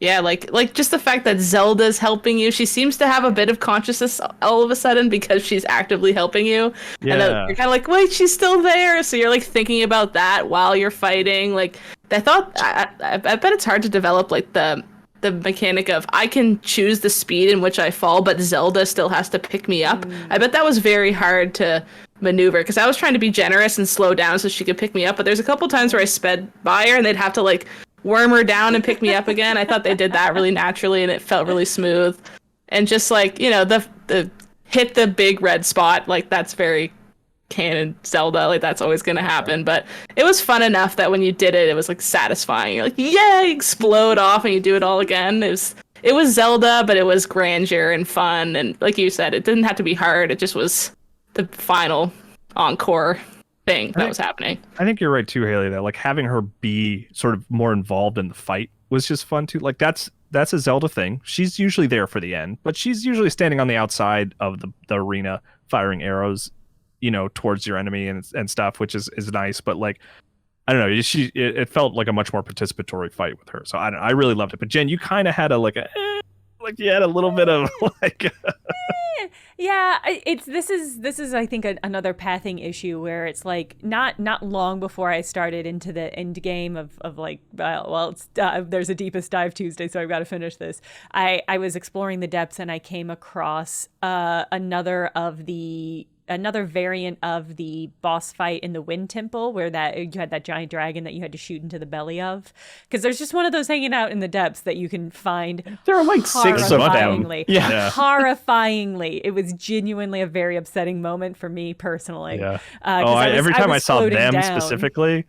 S2: Yeah, like just the fact that Zelda's helping you. She seems to have a bit of consciousness all of a sudden because she's actively helping you.
S1: Yeah.
S2: And you're kind of like, wait, she's still there. So you're like thinking about that while you're fighting. Like I thought, I bet it's hard to develop like the mechanic of I can choose the speed in which I fall, but Zelda still has to pick me up. I bet that was very hard to maneuver because I was trying to be generous and slow down so she could pick me up. But there's a couple times where I sped by her and they'd have to like worm her down and pick me up again. I thought they did that really naturally and it felt really smooth. And just like, you know, the hit the big red spot, like that's very canon Zelda, like that's always gonna happen. But it was fun enough that when you did it, it was like satisfying. You're like, yeah, you explode off and you do it all again. It was Zelda, but it was grandeur and fun. And like you said, it didn't have to be hard. It just was the final encore thing that was happening.
S1: I think you're right too, Haley, that like having her be sort of more involved in the fight was just fun too. Like that's a Zelda thing. She's usually there for the end, but she's usually standing on the outside of the arena firing arrows, you know, towards your enemy and stuff, which is nice. But like, I don't know, it felt like a much more participatory fight with her. So I really loved it. But Jen, you kind of had like you had a little bit of like
S3: Yeah, this is I think another pathing issue where it's like not long before I started into the end game of like it's there's a deepest dive Tuesday, so I've got to finish this. I was exploring the depths and I came across another variant of the boss fight in the Wind Temple where you had that giant dragon that you had to shoot into the belly of, because there's just one of those hanging out in the depths that you can find.
S4: There are like 6 of them.
S3: Yeah. Horrifyingly. It was genuinely a very upsetting moment for me personally.
S1: Yeah. Every time I saw them down. Specifically,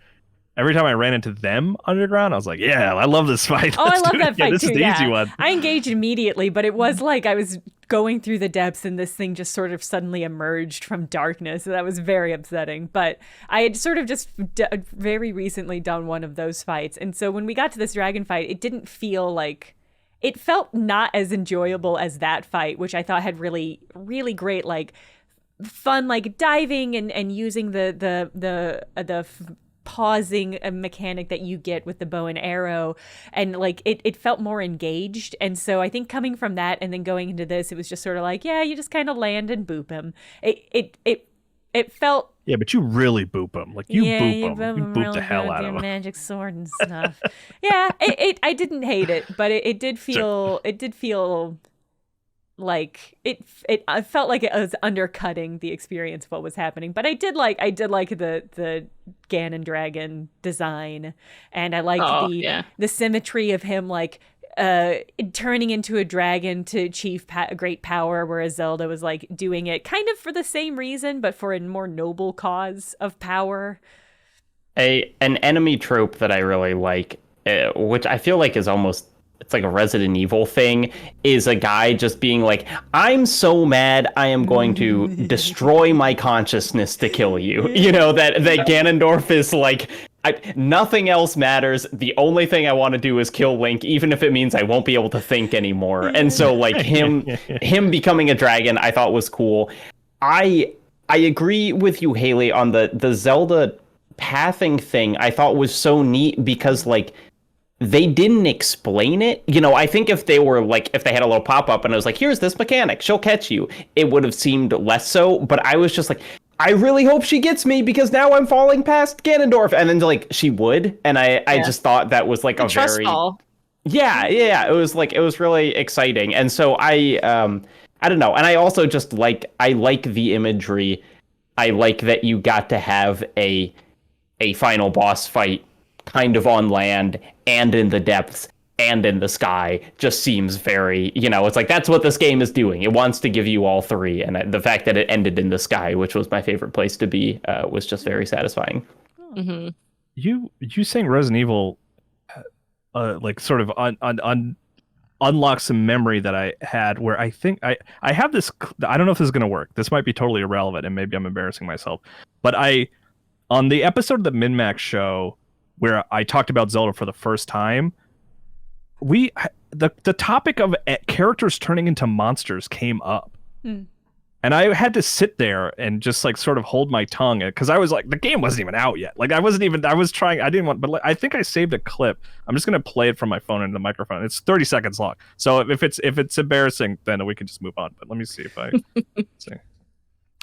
S1: every time I ran into them underground, I was like, yeah, I love this fight.
S3: I love that fight
S1: this
S3: too.
S1: This is the easy one.
S3: I engaged immediately, but it was like I was going through the depths and this thing just sort of suddenly emerged from darkness. So that was very upsetting. But I had sort of just very recently done one of those fights. And so when we got to this dragon fight, it didn't feel like... It felt not as enjoyable as that fight, which I thought had really, really great, like, fun, like, diving and using the pausing a mechanic that you get with the bow and arrow, and like it felt more engaged. And so I think coming from that and then going into this, it was just sort of like, yeah, you just kind of land and boop him. It felt...
S1: Yeah, but you really boop them. Like you boop them. You boop
S3: really
S1: the hell out of them.
S3: Magic sword and stuff. Yeah, I didn't hate it, but it did feel like I felt like it was undercutting the experience of what was happening. But I did like the Ganon dragon design, and I liked the symmetry of him like turning into a dragon to achieve great power, whereas Zelda was like doing it kind of for the same reason but for a more noble cause of power.
S4: An enemy trope that I really like, which I feel like is almost... it's like a Resident Evil thing, is a guy just being like, I'm so mad, I am going to destroy my consciousness to kill you. You know, that Ganondorf is like, nothing else matters. The only thing I want to do is kill Link, even if it means I won't be able to think anymore. And so like him becoming a dragon, I thought was cool. I agree with you, Haley, on the Zelda pathing thing. I thought was so neat because like, they didn't explain it. You know, I think if they had a little pop-up and it was like, here's this mechanic, she'll catch you, it would have seemed less so. But I was just like, I really hope she gets me because now I'm falling past Ganondorf. And then like she would. And I just thought that was like a very... Yeah. It was really exciting. And so I don't know. And I also just I like the imagery. I like that you got to have a final boss fight kind of on land and in the depths and in the sky. Just seems very, you know, it's like that's what this game is doing. It wants to give you all three, and the fact that it ended in the sky, which was my favorite place to be, was just very satisfying.
S2: Mm-hmm.
S1: You saying Resident Evil like sort of unlock some memory that I had where I think I have this... I don't know if this is going to work. This might be totally irrelevant and maybe I'm embarrassing myself, but on the episode of the MinnMax show where I talked about Zelda for the first time, the topic of characters turning into monsters came up.
S3: Hmm.
S1: And I had to sit there and just like sort of hold my tongue because I was like, the game wasn't even out yet. Like I was trying, I didn't want, but I think I saved a clip. I'm just going to play it from my phone into the microphone. It's 30 seconds long. So if it's embarrassing, then we can just move on. But let me see if I see.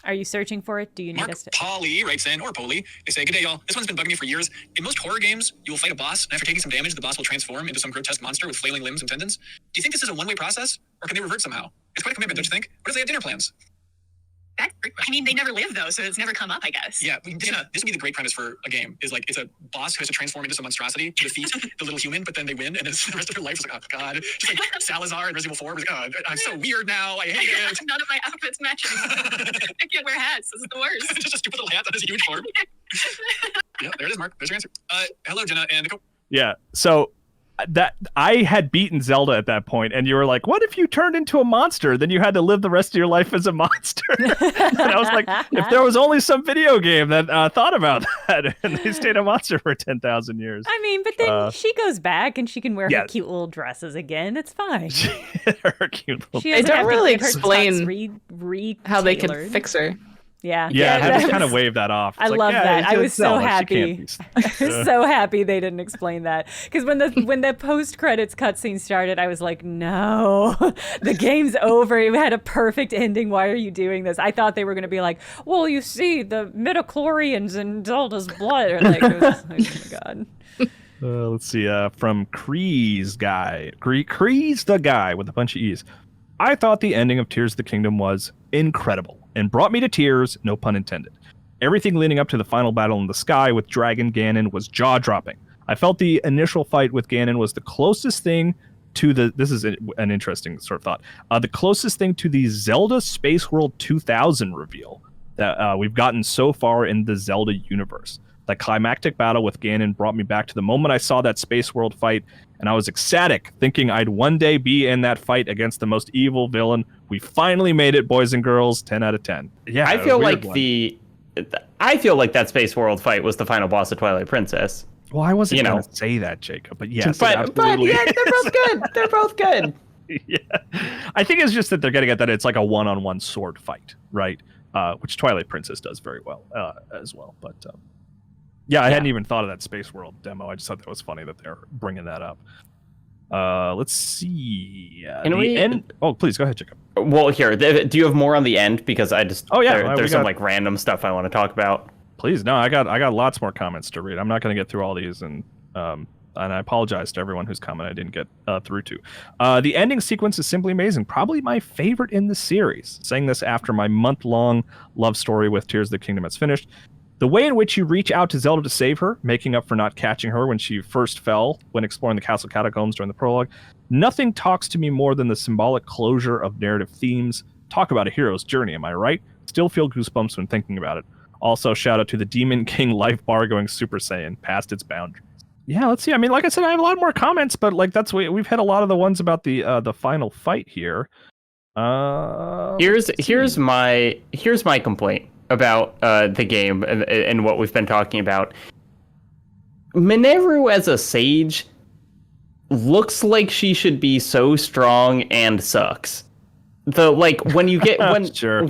S3: Are you searching for it? Do you need
S5: Mark
S3: us to?
S5: Polly writes in, or Polly, they say, good day, y'all. This one's been bugging me for years. In most horror games, you will fight a boss, and after taking some damage, the boss will transform into some grotesque monster with flailing limbs and tendons. Do you think this is a one-way process, or can they revert somehow? It's quite a commitment, don't you think? What if they have dinner plans?
S6: I mean, they never live though, so it's never come up, I guess.
S5: Yeah, this would be the great premise for a game. Is like it's a boss who has to transform into some monstrosity to defeat the little human, but then they win, and then the rest of their life is like, oh god, just like Salazar in Resident Evil 4 was like, oh, I'm so weird now, I hate it.
S6: None of my outfits match anymore. I can't wear hats. This is the worst.
S5: Just a stupid little hat on his huge form. Yeah, there it is, Mark. There's your answer. Hello, Jenna and Nicole.
S1: Yeah. So that I had beaten Zelda at that point, and you were like, what if you turned into a monster? Then you had to live the rest of your life as a monster. And I was like, if there was only some video game that thought about that, and they stayed a monster for 10,000 years.
S3: I mean, but then she goes back and she can wear
S1: yeah.
S3: her cute little dresses again. It's fine.
S1: Her cute little.
S3: She
S2: They
S3: doesn't
S2: don't
S3: have to
S2: really
S3: get her
S2: explain
S3: tux
S2: how they can
S3: retailored.
S2: fix her.
S3: Yeah.
S1: Yeah, I had to
S3: that
S1: kind of
S3: was-
S1: wave that off.
S3: I
S1: It's like,
S3: love
S1: yeah,
S3: that. I
S1: it's
S3: was so
S1: Zelda, she
S3: happy.
S1: can't
S3: I was so happy they didn't explain that. Because when the post credits cutscene started, I was like, no, the game's over. It had a perfect ending. Why are you doing this? I thought they were going to be like, well, you see the midichlorians in Zelda's blood. Or like, it was, oh my god.
S1: Let's see. From Kreese guy, Kreese the guy with a bunch of E's. I thought the ending of Tears of the Kingdom was incredible and brought me to tears, no pun intended. Everything leading up to the final battle in the sky with Dragon Ganon was jaw-dropping. I felt the initial fight with Ganon was the closest thing to this is an interesting sort of thought, the closest thing to the Zelda Space World 2000 reveal that we've gotten so far in the Zelda universe. The climactic battle with Ganon brought me back to the moment I saw that Space World fight, and I was ecstatic, thinking I'd one day be in that fight against the most evil villain. We finally made it, boys and girls. 10 out of 10. Yeah,
S4: I feel like
S1: one.
S4: I feel like that Space World fight was the final boss of Twilight Princess.
S1: Well, I wasn't
S4: you
S1: going
S4: know.
S1: to say that, Jacob, but yes,
S4: But
S1: absolutely.
S4: yeah, they're both good. They're both good.
S1: Yeah, I think it's just that they're getting at that it's like a one-on-one sword fight, right? Which Twilight Princess does very well as well. But yeah, I hadn't even thought of that Space World demo. I just thought that was funny that they're bringing that up. Let's see. Oh, please go ahead, Jacob.
S4: Well, here, do you have more on the end? Because I just
S1: Oh, yeah,
S4: there's
S1: we
S4: some
S1: got-
S4: like random stuff I want to talk about.
S1: Please, no, I got lots more comments to read. I'm not going to get through all these, and I apologize to everyone whose comment I didn't get through to. The ending sequence is simply amazing. Probably my favorite in the series. Saying this after my month-long love story with Tears of the Kingdom has finished. The way in which you reach out to Zelda to save her, making up for not catching her when she first fell when exploring the castle catacombs during the prologue, nothing talks to me more than the symbolic closure of narrative themes. Talk about a hero's journey, am I right? Still feel goosebumps when thinking about it. Also, shout out to the Demon King life bar going Super Saiyan past its boundaries. Yeah, let's see. I mean, like I said, I have a lot more comments, but like we've hit a lot of the ones about the final fight here.
S4: Here's my complaint about the game and what we've been talking about. Mineru as a sage looks like she should be so strong and sucks. When you get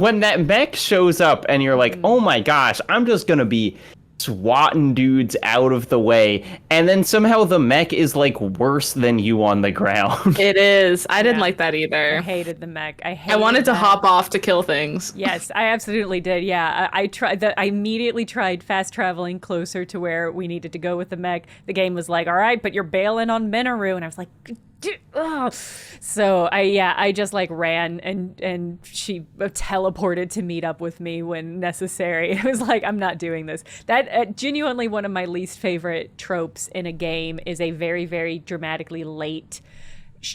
S4: when that mech shows up and you're like, oh my gosh, I'm just gonna be swatting dudes out of the way, and then somehow the mech is like worse than you on the ground.
S2: It is. I didn't
S3: Yeah.
S2: like that
S3: I
S2: either.
S3: hated the mech.
S2: I wanted to hop off to kill things.
S3: Yes, I absolutely did. Yeah, I tried that. I immediately tried fast traveling closer to where we needed to go with the mech. The game was like, "All right, but you're bailing on Mineru," and I was like, ugh. So I just like ran and she teleported to meet up with me when necessary. It was like, I'm not doing this. That genuinely one of my least favorite tropes in a game is a very, very dramatically late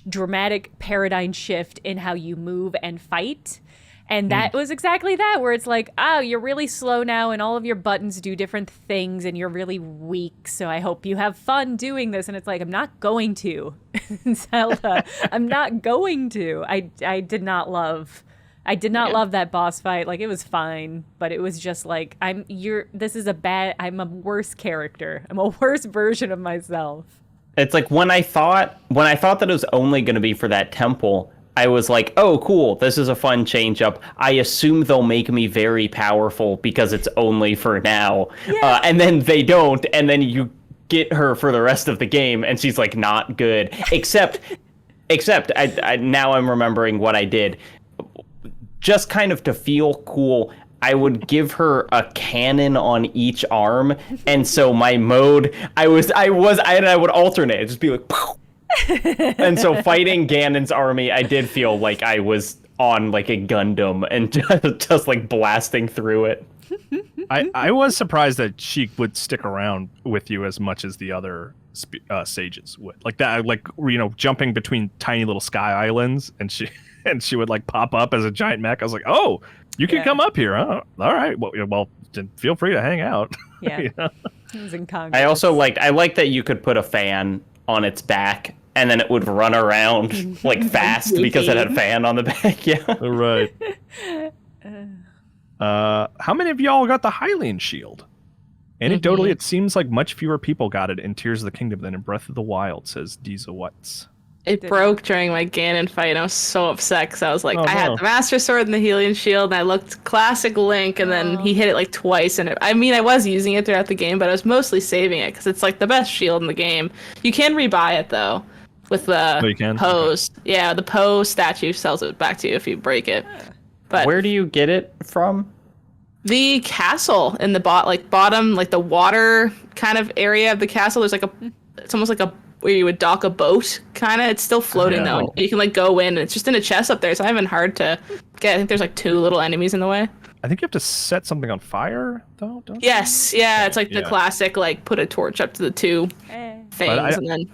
S3: dramatic paradigm shift in how you move and fight. And that was exactly that, where it's like, oh, you're really slow now and all of your buttons do different things and you're really weak. So I hope you have fun doing this. And it's like, I'm not going to. Zelda, I'm not going to. I did not love that boss fight. Like, it was fine, but it was just like, I'm a worse character. I'm a worse version of myself.
S4: It's like when I thought that it was only going to be for that temple, I was like, oh, cool, this is a fun change up. I assume they'll make me very powerful because it's only for now.
S3: Yeah.
S4: And then they don't, and then you get her for the rest of the game, and she's like not good. Except I now I'm remembering what I did. Just kind of to feel cool, I would give her a cannon on each arm, and so my mode, I would alternate. It'd just be like, pow! And so fighting Ganon's army, I did feel like I was on like a Gundam and just like blasting through it.
S1: I was surprised that she would stick around with you as much as the other sages would. Like that, like, you know, jumping between tiny little sky islands, and she would like pop up as a giant mech. I was like, oh, you can come up here. Oh, all right. Well, then feel free to hang out.
S3: Yeah.
S1: You know?
S3: It was in Congress.
S4: I liked that you could put a fan on its back and then it would run around like fast because it had a fan on the back. Yeah.
S1: All right. How many of y'all got the Hylian shield? Anecdotally, it seems like much fewer people got it in Tears of the Kingdom than in Breath of the Wild, says Diesel Watts.
S2: It broke during my Ganon fight, and I was so upset because I was like,
S1: Oh,
S2: I had
S1: no.
S2: the Master Sword and the Hylian Shield, and I looked classic Link, and then he hit it like twice. And I was using it throughout the game, but I was mostly saving it because it's like the best shield in the game. You can rebuy it though with the
S1: you can?
S2: pose. Okay. Yeah, the pose statue sells it back to you if you break it. But
S4: Where do you get it from?
S2: the castle in the bottom, like the water kind of area of the castle, there's like it's almost like a where you would dock a boat, kind of. It's still floating though. You can like go in, and it's just in a chest up there. So I haven't hard to get. I think there's like 2 little enemies in the way.
S1: I think you have to set something on fire, though. Don't
S2: Yes, yeah, it's like the
S1: Yeah.
S2: classic, like put a torch up to the 2 things, and then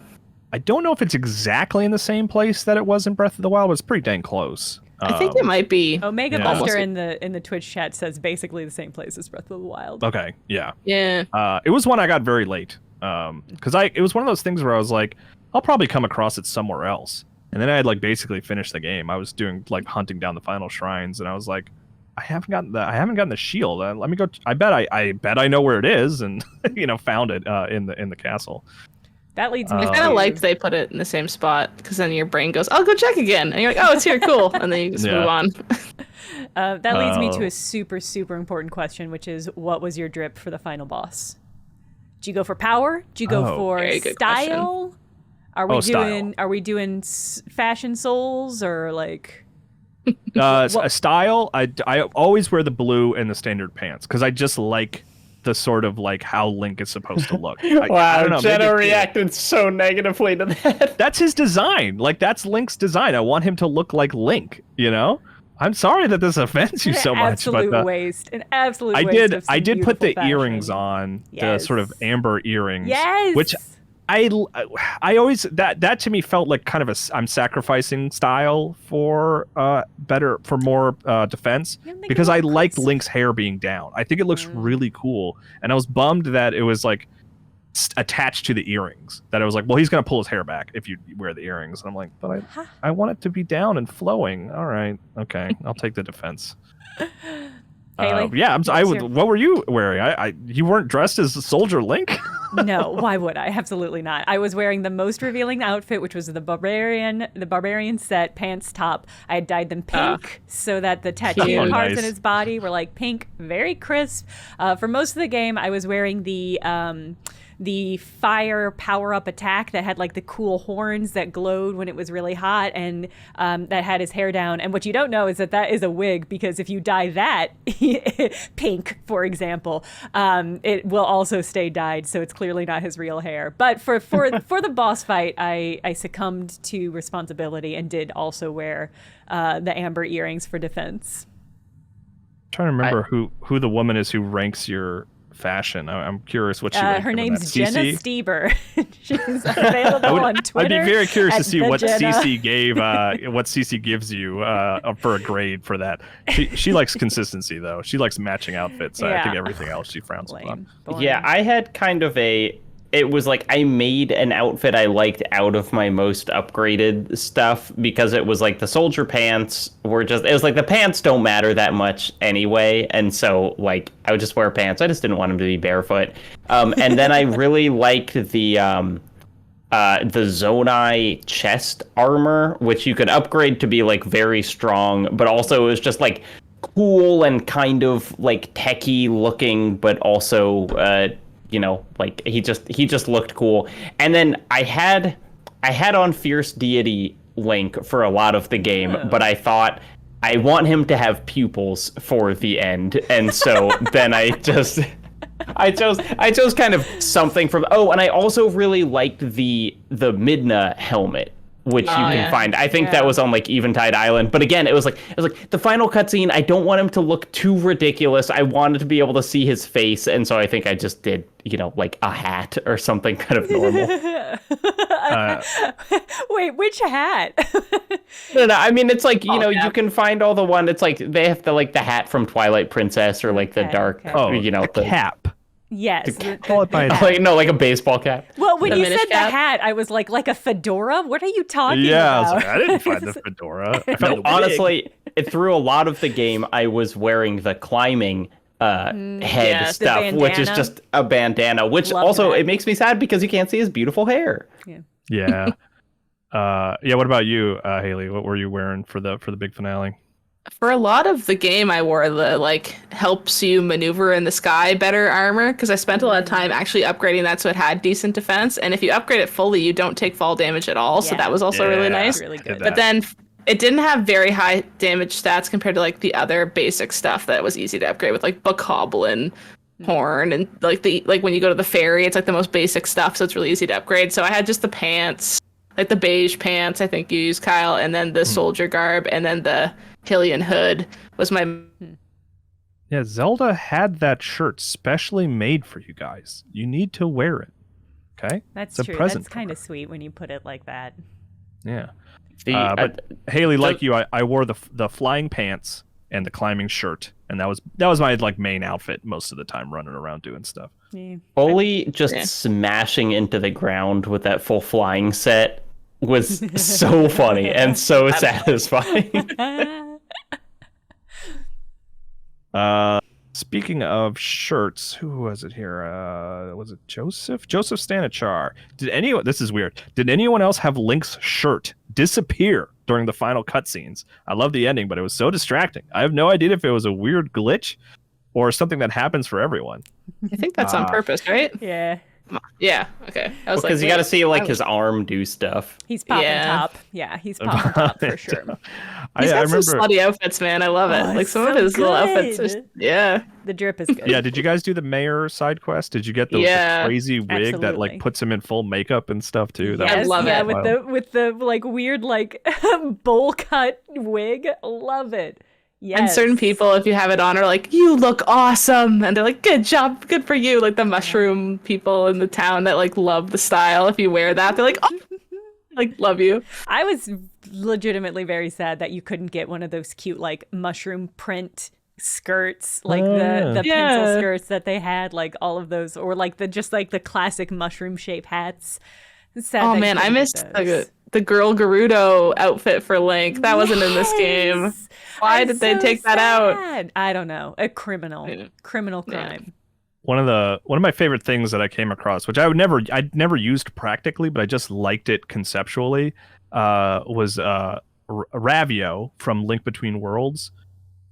S1: I don't know if it's exactly in the same place that it was in Breath of the Wild, but it's pretty dang close.
S2: I think it might be.
S3: Omega
S1: Yeah.
S3: Buster
S2: Almost.
S3: in the Twitch chat says basically the same place as Breath of the Wild.
S1: Okay, yeah.
S2: Yeah.
S1: It was one I got very late. Because it was one of those things where I was like, I'll probably come across it somewhere else. And then I had like basically finished the game. I was doing like hunting down the final shrines, and I was like, I haven't gotten the shield. Let me go. I bet I know where it is, and found it in the castle.
S3: That leads me
S2: I kind of liked they put it in the same spot because then your brain goes, I'll go check again. And you're like, oh, it's here, cool. And then you just move on.
S3: that leads me to a super, super important question, which is, what was your drip for the final boss? Did you go for power? Did you go for
S2: very good
S3: style? Are
S1: style.
S3: we doing fashion souls or like?
S1: A style. I always wear the blue and the standard pants because I just like the sort of like how Link is supposed to look. I don't know,
S4: Jenna
S1: maybe-
S4: reacted so negatively to that.
S1: That's his design. Like that's Link's design. I want him to look like Link. I'm sorry that this offends you so much,
S3: Absolute
S1: but
S3: waste. An absolute
S1: I
S3: waste.
S1: did.
S3: Of some
S1: I did put the
S3: beautiful
S1: earrings
S3: fashion.
S1: on, the
S3: Yes.
S1: sort of amber earrings.
S3: Yes.
S1: Which I always that to me felt like kind of I'm sacrificing style for more defense
S3: Yeah, make it
S1: because I
S3: look
S1: liked
S3: crisp.
S1: Link's hair being down. I think it looks really cool, and I was bummed that it was like attached to the earrings. That I was like, well, he's gonna pull his hair back if you wear the earrings. And I'm like, but I want it to be down and flowing. All right, okay, I'll take the defense.
S3: Haley,
S1: Yeah,
S3: what's your-
S1: what were you wearing? You weren't dressed as Soldier Link.
S3: No, why would I? Absolutely not. I was wearing the most revealing outfit, which was the barbarian set pants top. I had dyed them pink so that the tattoo
S2: Cute.
S3: parts
S1: Nice.
S3: in his body were like pink, very crisp. For most of the game, I was wearing the fire power-up attack that had like the cool horns that glowed when it was really hot, and that had his hair down. And what you don't know is that is a wig, because if you dye that pink, for example, it will also stay dyed, so it's clearly not his real hair. But for the boss fight, I succumbed to responsibility and did also wear the amber earrings for defense.
S1: I'm trying to remember who the woman is who ranks your fashion. I'm curious what she ranked
S3: Her
S1: on
S3: name's
S1: that.
S3: Jenna
S1: CC?
S3: Stoeber. She's available on Twitter.
S1: I'd be very curious to
S3: at
S1: see
S3: the
S1: what
S3: Jenna.
S1: CC gave, what CC gives you for a grade for that. She likes consistency though. She likes matching outfits. I think
S3: Yeah.
S1: everything else she frowns upon.
S3: Lame. Boring.
S4: Yeah, I had kind of it was like I made an outfit I liked out of my most upgraded stuff, because it was like the soldier pants it was like the pants don't matter that much anyway, and so like I would just wear pants. I just didn't want them to be barefoot. And then I really liked the the Zonai chest armor, which you could upgrade to be like very strong, but also it was just like cool and kind of like techie looking, but also like he just looked cool. And then I had on Fierce Deity Link for a lot of the game, but I thought I want him to have pupils for the end, and so then I chose kind of something from. Oh, and I also really liked the Midna helmet, which you can find. I think that was on like Eventide Island, but again, it was like the final cutscene. I don't want him to look too ridiculous. I wanted to be able to see his face, and so I think I just did like a hat or something kind of normal.
S3: Wait, which hat?
S4: No, I mean it's like you can find all the one. It's like they have the hat from Twilight Princess or like the dark.
S1: Oh,
S4: the
S1: cap.
S3: Yes.
S1: Call it by
S4: like a baseball cap.
S3: Well, when you said
S2: cap?
S3: the hat, I was like a fedora? What are you talking
S1: Yeah,
S3: about?
S1: I was like, I didn't find the fedora. I found the wig.
S4: Honestly, through a lot of the game, I was wearing the climbing head stuff, which is just a bandana, which
S3: Love
S4: also
S3: that.
S4: it makes me sad because you can't see his beautiful hair.
S1: Yeah. What about you, Haley? What were you wearing for the big finale?
S2: For a lot of the game, I wore the helps you maneuver in the sky better armor because I spent a lot of time actually upgrading that so it had decent defense. And if you upgrade it fully, you don't take fall damage at all. So that was also really nice.
S3: Really good.
S2: But then it didn't have very high damage stats compared to the other basic stuff that was easy to upgrade with Book Hoblin, Horn, and when you go to the ferry, it's the most basic stuff, so it's really easy to upgrade. So I had just the pants, the beige pants, I think you used, Kyle, and then the soldier garb, and then the Hilliard hood was my.
S1: Yeah, Zelda had that shirt specially made for you guys. You need to wear it. Okay,
S3: That's
S1: it's
S3: true.
S1: A present
S3: That's kind of sweet when you put it like that.
S1: Yeah. But Haley, like you, I wore the flying pants and the climbing shirt, and that was my main outfit most of the time, running around doing stuff.
S3: Yeah.
S4: Fully just smashing into the ground with that full flying set was so funny and so satisfying.
S1: Speaking of shirts, who was it here? Was it Joseph? Joseph Stanichar. This is weird. Did anyone else have Link's shirt disappear during the final cutscenes? I love the ending, but it was so distracting. I have no idea if it was a weird glitch or something that happens for everyone.
S2: I think that's on purpose, right?
S3: Yeah.
S2: Yeah. Okay. I was
S4: Because you got to see his arm do stuff.
S3: He's popping top. Yeah, he's popping top for sure.
S2: He's got
S1: I remember
S2: some slutty outfits, man. I love it. Some of his little outfits are
S3: The drip is good.
S1: Yeah, did you guys do the mayor side quest? Did you get the crazy wig that puts him in full makeup and stuff too?
S3: Yes,
S2: I love it.
S3: with the weird bowl cut wig. Love it. Yes.
S2: And certain people, if you have it on, are like, "You look awesome," and they're like, "Good job, good for you." Like the mushroom people in the town that love the style. If you wear that, they're like, "Oh, love you."
S3: I was legitimately very sad that you couldn't get one of those cute mushroom print skirts, the pencil skirts that they had, all of those, or the classic mushroom shape hats.
S2: Oh man, I missed the girl Gerudo outfit for Link. That wasn't in this game. Why did they take that out?
S3: I don't know. A criminal crime.
S1: One of my favorite things that I came across, which I'd never used practically, but I just liked it conceptually, was Ravio from Link Between Worlds,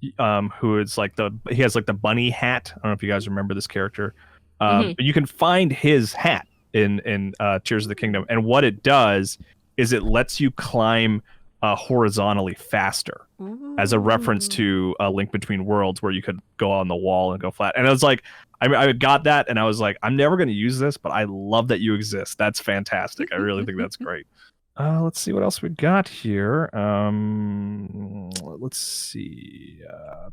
S1: who is he has the bunny hat. I don't know if you guys remember this character, but you can find his hat in Tears of the Kingdom, and what it does is it lets you climb horizontally faster. Ooh. As a reference to Link Between Worlds, where you could go on the wall and go flat. And I was like, I got that, and I was like, I'm never going to use this, but I love that you exist. That's fantastic. I really think that's great. Let's see what else we got here. Let's see.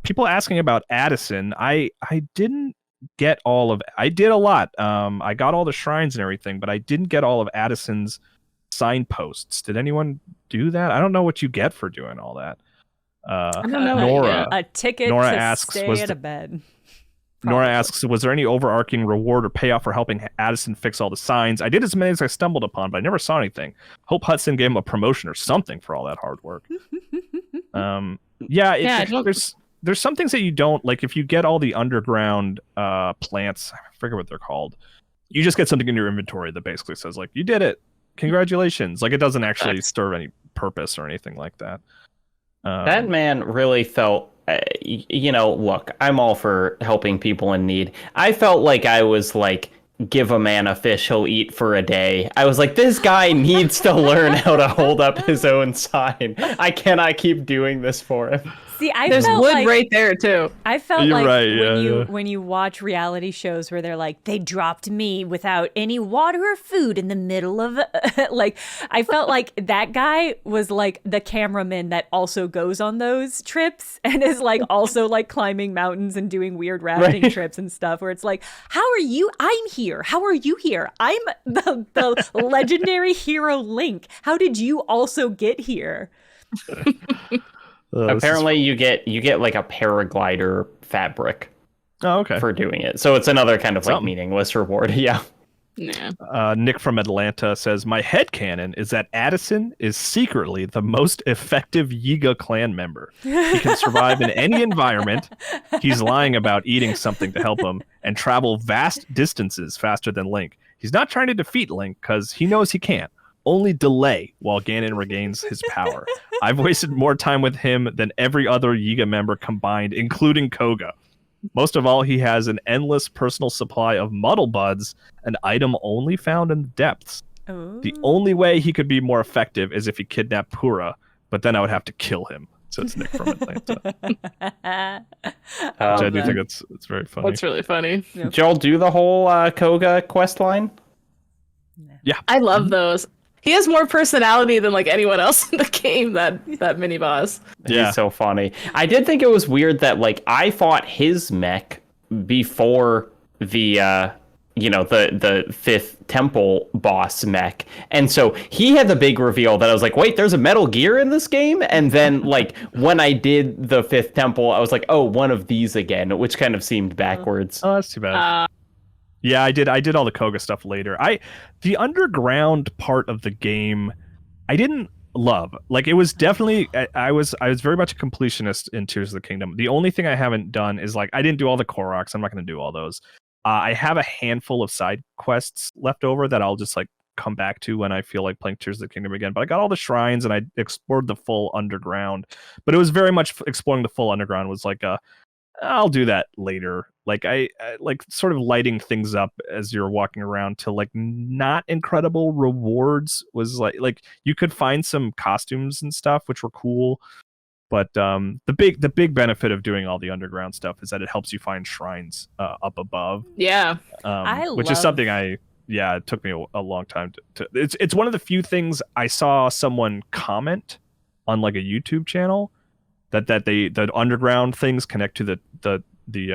S1: People asking about Addison. I didn't get all of. I did a lot. I got all the shrines and everything, but I didn't get all of Addison's signposts. Did anyone do that? I don't know what you get for doing all that.
S2: I don't know.
S1: Nora.
S3: A ticket
S1: Nora
S3: to
S1: asks,
S3: stay at a bed.
S1: Nora asks, was there any overarching reward or payoff for helping Addison fix all the signs? I did as many as I stumbled upon, but I never saw anything. Hope Hudson gave him a promotion or something for all that hard work. There's some things that you don't, if you get all the underground plants, I forget what they're called, you just get something in your inventory that basically says, you did it. congratulations. Like, it doesn't actually
S2: Sucks.
S1: serve any purpose or anything like that.
S4: That man really felt, look, I'm all for helping people in need. I felt like I was like, give a man a fish, he'll eat for a day. I was like, this guy needs to learn how to hold up his own sign. I cannot keep doing this for him.
S3: See,
S2: There's wood right there too.
S3: I felt
S1: You're
S3: like
S1: right,
S3: when you watch reality shows where they're like, they dropped me without any water or food in the middle of like, I felt like that guy was like the cameraman that also goes on those trips and is like also like climbing mountains and doing weird rafting trips and stuff where it's like, how are you? I'm here. How are you here? I'm the legendary hero Link. How did you also get here?
S4: Apparently you get like a paraglider fabric
S1: okay.
S4: for doing it. So it's another kind of like
S1: Something.
S4: meaningless reward. Yeah.
S2: Yeah.
S1: Nick from Atlanta says, my headcanon is that Addison is secretly the most effective Yiga clan member. He can survive in any environment. He's lying about eating something to help him and travel vast distances faster than Link. He's not trying to defeat Link because he knows he can't. Only delay while Ganon regains his power. I've wasted more time with him than every other Yiga member combined, including Koga. Most of all, he has an endless personal supply of Muddle Buds, an item only found in the depths.
S3: Ooh.
S1: The only way he could be more effective is if he kidnapped Pura, but then I would have to kill him, says Nick from Atlanta. Which I do think it's very funny.
S2: That's really funny.
S4: Did y'all do the whole Koga quest line?
S1: Yeah.
S2: I love those. He has more personality than like anyone else in the game, that mini boss.
S1: Yeah.
S4: He's so funny. I did think it was weird that like I fought his mech before the the fifth temple boss mech, and so he had the big reveal that I was like, wait, there's a Metal Gear in this game. And then like when I did the fifth temple, I was like, oh, one of these again, which kind of seemed backwards.
S1: Oh, that's too bad. Yeah, I did all the Koga stuff later. The underground part of the game, I didn't love. Like, it was definitely I was very much a completionist in Tears of the Kingdom. The only thing I haven't done is like I didn't do all the Koroks. I'm not going to do all those. I have a handful of side quests left over that I'll just like come back to when I feel like playing Tears of the Kingdom again. But I got all the shrines and I explored the full underground. But it was very much exploring the full underground was like I'll do that later. Like I like sort of lighting things up as you're walking around to like not incredible rewards was like you could find some costumes and stuff which were cool, but the big benefit of doing all the underground stuff is that it helps you find shrines up above.
S2: Yeah.
S1: Which is something it took me a long time to it's one of the few things I saw someone comment on like a YouTube channel that the underground things connect to the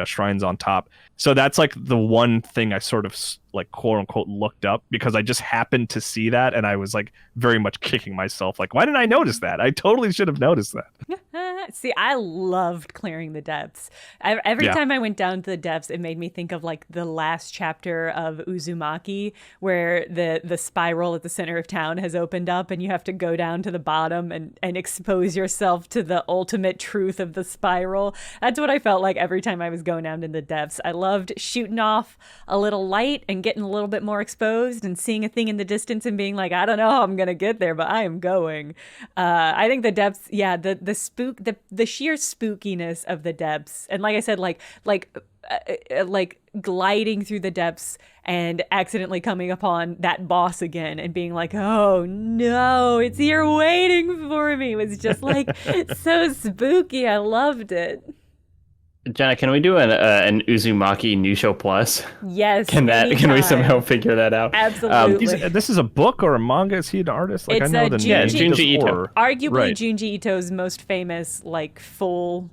S1: shrines on top. So that's like the one thing I sort of like quote unquote looked up because I just happened to see that and I was like very much kicking myself like, why didn't I notice that? I totally should have noticed that.
S3: See, I loved clearing the depths. Every time I went down to the depths, it made me think of like the last chapter of Uzumaki, where the spiral at the center of town has opened up and you have to go down to the bottom and expose yourself to the ultimate truth of the spiral. That's what I felt like every time I was going down to the depths. I loved shooting off a little light and getting a little bit more exposed and seeing a thing in the distance and being like, I don't know how I'm going to get there, but I am going. I think the depths, the sheer spookiness of the depths, and like I said, like gliding through the depths and accidentally coming upon that boss again and being like, oh no, it's here waiting for me. It was just like so spooky. I loved it.
S4: Jenna, can we do an Uzumaki New Show Plus?
S3: Yes.
S4: Can we somehow figure that out?
S3: Absolutely.
S1: This is a book or a manga? Is he an artist? Like,
S3: It's
S1: I know the name.
S4: Junji Ito.
S3: Arguably
S1: Right.
S3: Junji Ito's most famous like full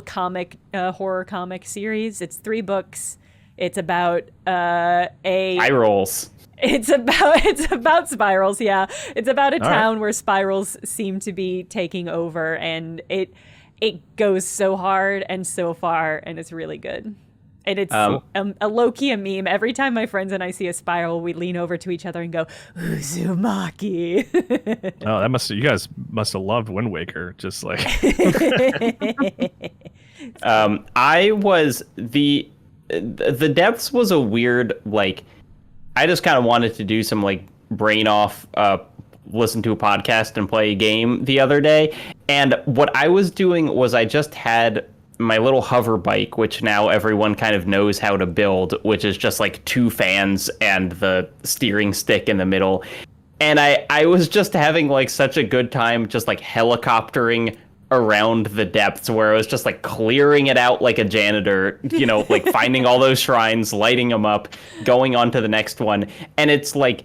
S3: comic horror comic series. It's 3 books. It's about
S4: Spirals.
S3: It's about spirals, yeah. It's about a town where spirals seem to be taking over, and it goes so hard and so far, and it's really good. And it's a low-key a meme. Every time my friends and I see a spiral, we lean over to each other and go, Uzumaki.
S1: Oh, you guys must have loved Wind Waker, just like.
S4: I was the depths was a weird like. I just kind of wanted to do some like brain off, listen to a podcast and play a game the other day. And what I was doing was I just had my little hover bike, which now everyone kind of knows how to build, which is just like 2 fans and the steering stick in the middle. And I was just having like such a good time just like helicoptering around the depths, where I was just like clearing it out like a janitor, you know, like finding all those shrines, lighting them up, going on to the next one. And it's like,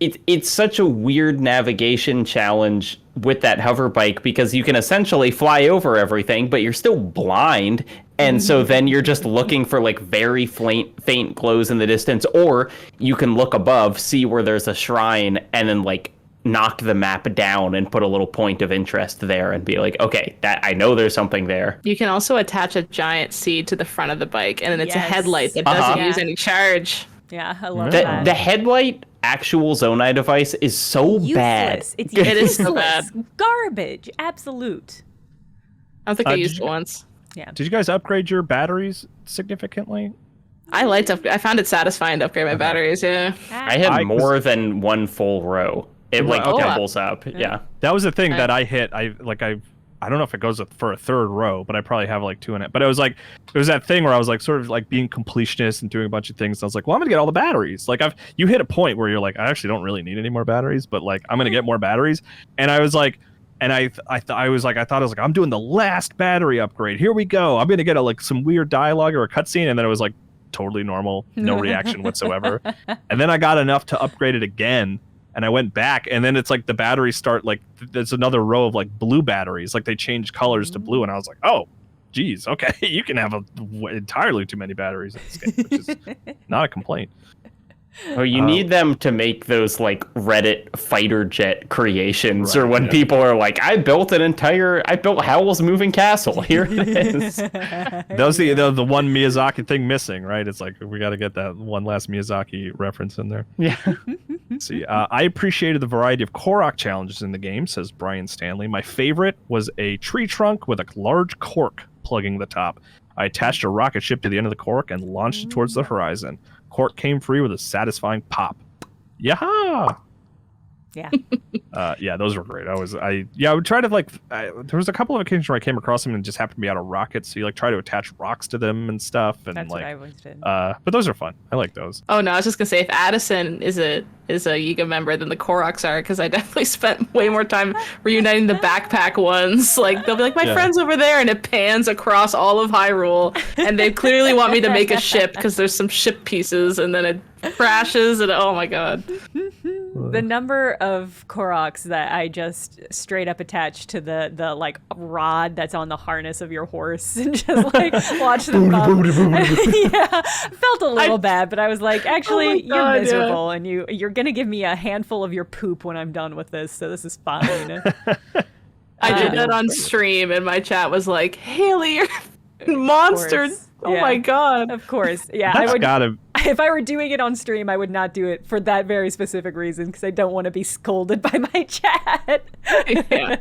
S4: it's such a weird navigation challenge with that hover bike, because you can essentially fly over everything, but you're still blind. And so then you're just looking for like very faint glows in the distance, or you can look above, see where there's a shrine, and then like knock the map down and put a little point of interest there and be like, okay, that I know there's something there.
S2: You can also attach a giant seed to the front of the bike, and then it's a headlight that doesn't use any charge.
S3: Yeah, I love that.
S4: The headlight actual Zonai device is so bad.
S3: It's
S2: It is so bad.
S3: Garbage. Absolute.
S2: I don't think I used it once.
S3: Yeah.
S1: Did you guys upgrade your batteries significantly?
S2: I found it satisfying to upgrade my batteries, yeah.
S4: I had more than one full row. It like doubles up. Yeah.
S1: That was the thing that I hit. I don't know if it goes for a third row, but I probably have like 2 in it. But it was that thing where I was like sort of like being completionist and doing a bunch of things. And I was like, well, I'm gonna get all the batteries. Like you hit a point where you're like, I actually don't really need any more batteries, but like I'm gonna get more batteries. And I was like, and I thought I was like, I'm doing the last battery upgrade. Here we go. I'm gonna get like some weird dialogue or a cutscene, and then it was like totally normal, no reaction whatsoever. And then I got enough to upgrade it again. And I went back, and then it's like the batteries start like there's another row of like blue batteries, like they change colors to blue, and I was like, oh, geez, okay, you can have entirely too many batteries in this game, which is not a complaint.
S4: Oh, you need them to make those like Reddit fighter jet creations, or when people are like, I built Howl's Moving Castle. Here it is.
S1: That was the one Miyazaki thing missing, right? It's like we got to get that one last Miyazaki reference in there.
S4: Yeah.
S1: See, I appreciated the variety of Korok challenges in the game, says Brian Stanley. My favorite was a tree trunk with a large cork plugging the top. I attached a rocket ship to the end of the cork and launched it towards the horizon. Cork came free with a satisfying pop. Yaha!
S3: Yeah.
S1: Yeah, those were great. I would try to there was a couple of occasions where I came across them and just happened to be out of rockets, so you like try to attach rocks to them and stuff, and
S3: That's
S1: like
S3: what I always did.
S1: but those are fun. I like those.
S2: Oh no, I was just gonna say, if Addison is a Yiga member, then the Koroks are, because I definitely spent way more time reuniting the backpack ones. Like they'll be like, my friend's over there, and it pans across all of Hyrule, and they clearly want me to make a ship because there's some ship pieces, and then it crashes, and oh my god.
S3: The number of Koroks that I just straight up attached to the like rod that's on the harness of your horse and just like watch them bump. Yeah, felt a little bad, but I was like, actually, you're miserable, and you're gonna give me a handful of your poop when I'm done with this, so this is fine.
S2: I did that on stream, and my chat was like, Haley, you're monsters. Oh my god.
S3: Of course. Yeah,
S1: That's
S3: if I were doing it on stream, I would not do it for that very specific reason, because I don't want to be scolded by my chat.
S2: Yeah.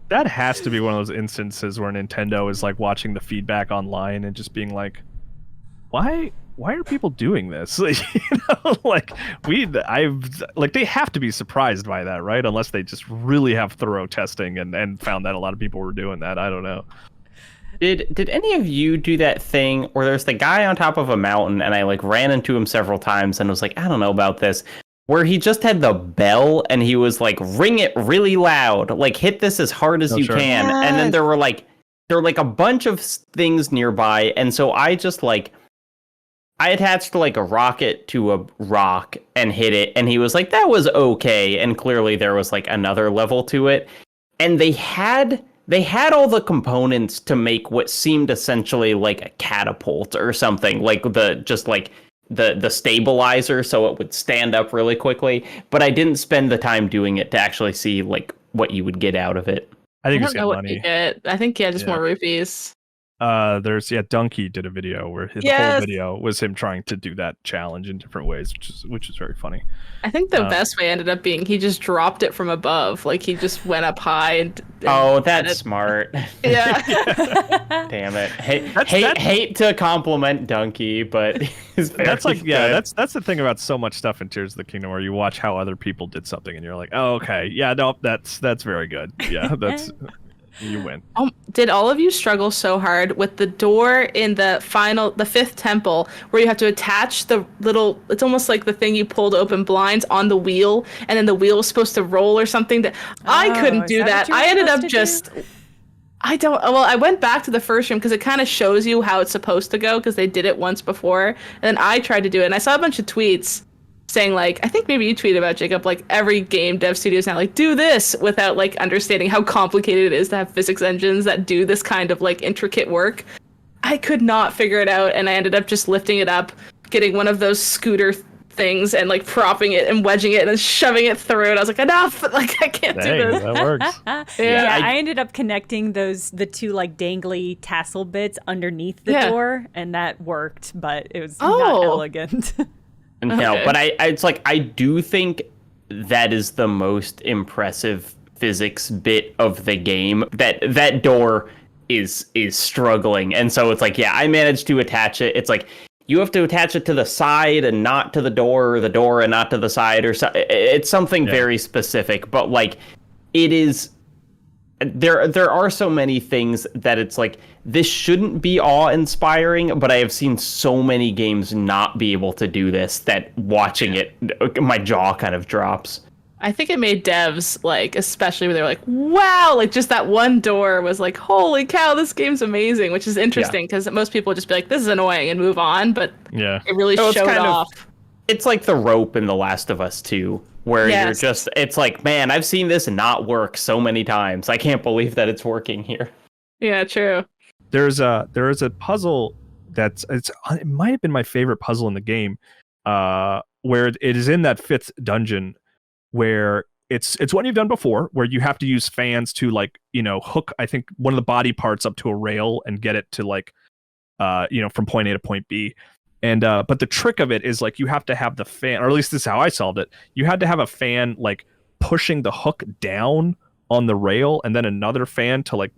S1: That has to be one of those instances where Nintendo is like watching the feedback online and just being like, why are people doing this? You know, like they have to be surprised by that, right? Unless they just really have thorough testing and found that a lot of people were doing that. I don't know.
S4: Did any of you do that thing where there's the guy on top of a mountain, and I like ran into him several times and was like, I don't know about this, where he just had the bell and he was like, ring it really loud, like hit this as hard as you can. Yes. And then there were like a bunch of things nearby, and so I just like I attached like a rocket to a rock and hit it, and he was like, that was okay, and clearly there was like another level to it, and they had all the components to make what seemed essentially like a catapult or something, like the stabilizer, so it would stand up really quickly. But I didn't spend the time doing it to actually see like what you would get out of it.
S1: I think
S2: I
S1: it's
S2: don't know
S1: money.
S2: what you get. I think just more rupees.
S1: Donkey did a video where the whole
S2: Yes.
S1: video was him trying to do that challenge in different ways, which is very funny.
S2: I think the best way ended up being he just dropped it from above. Like he just went up high and
S4: Oh, that's smart.
S2: yeah.
S4: Damn it. Hate to compliment Donkey, but
S1: that's like good. That's the thing about so much stuff in Tears of the Kingdom where you watch how other people did something and you're like, oh, okay, yeah, no, that's very good. Yeah, that's you win.
S2: Did all of you struggle so hard with the door in the fifth temple where you have to attach the little, it's almost like the thing you pull to open blinds on the wheel, and then the wheel is supposed to roll or something? I couldn't do that. I ended up just... I went back to the first room because it kind of shows you how it's supposed to go because they did it once before. And then I tried to do it, and I saw a bunch of tweets saying, like, I think maybe you tweeted about, Jacob, like, every game dev studio is now like, do this, without, like, understanding how complicated it is to have physics engines that do this kind of, like, intricate work. I could not figure it out, and I ended up just lifting it up, getting one of those scooter things, and, like, propping it and wedging it and then shoving it through, and I was like, enough! Like, I can't do this.
S1: That works.
S3: I ended up connecting the two, like, dangly tassel bits underneath the door, and that worked, but it was not elegant.
S4: No,
S2: Okay.
S4: but it's like I do think that is the most impressive physics bit of the game. That door is struggling, and so it's like, yeah, I managed to attach it. It's like you have to attach it to the side and not to the door, or the door and not to the side, or so. It's something very specific, but like it is. There are so many things that it's like this shouldn't be awe-inspiring, but I have seen so many games not be able to do this that watching it, my jaw kind of drops.
S2: I think it made devs, like, especially when they were like, wow, like, just that one door was like, holy cow, this game's amazing, which is interesting because most people would just be like, this is annoying and move on, but it really showed off.
S4: It's like the rope in The Last of Us 2, where you're just, it's like, man, I've seen this not work so many times. I can't believe that it's working here.
S2: Yeah, true.
S1: There is a puzzle it might have been my favorite puzzle in the game, where it is in that fifth dungeon, where it's what you've done before, where you have to use fans to, like, hook, I think, one of the body parts up to a rail and get it to, like, from point A to point B. And but the trick of it is, like, you have to have the fan, or at least this is how I solved it. You had to have a fan, like, pushing the hook down on the rail, and then another fan to, like,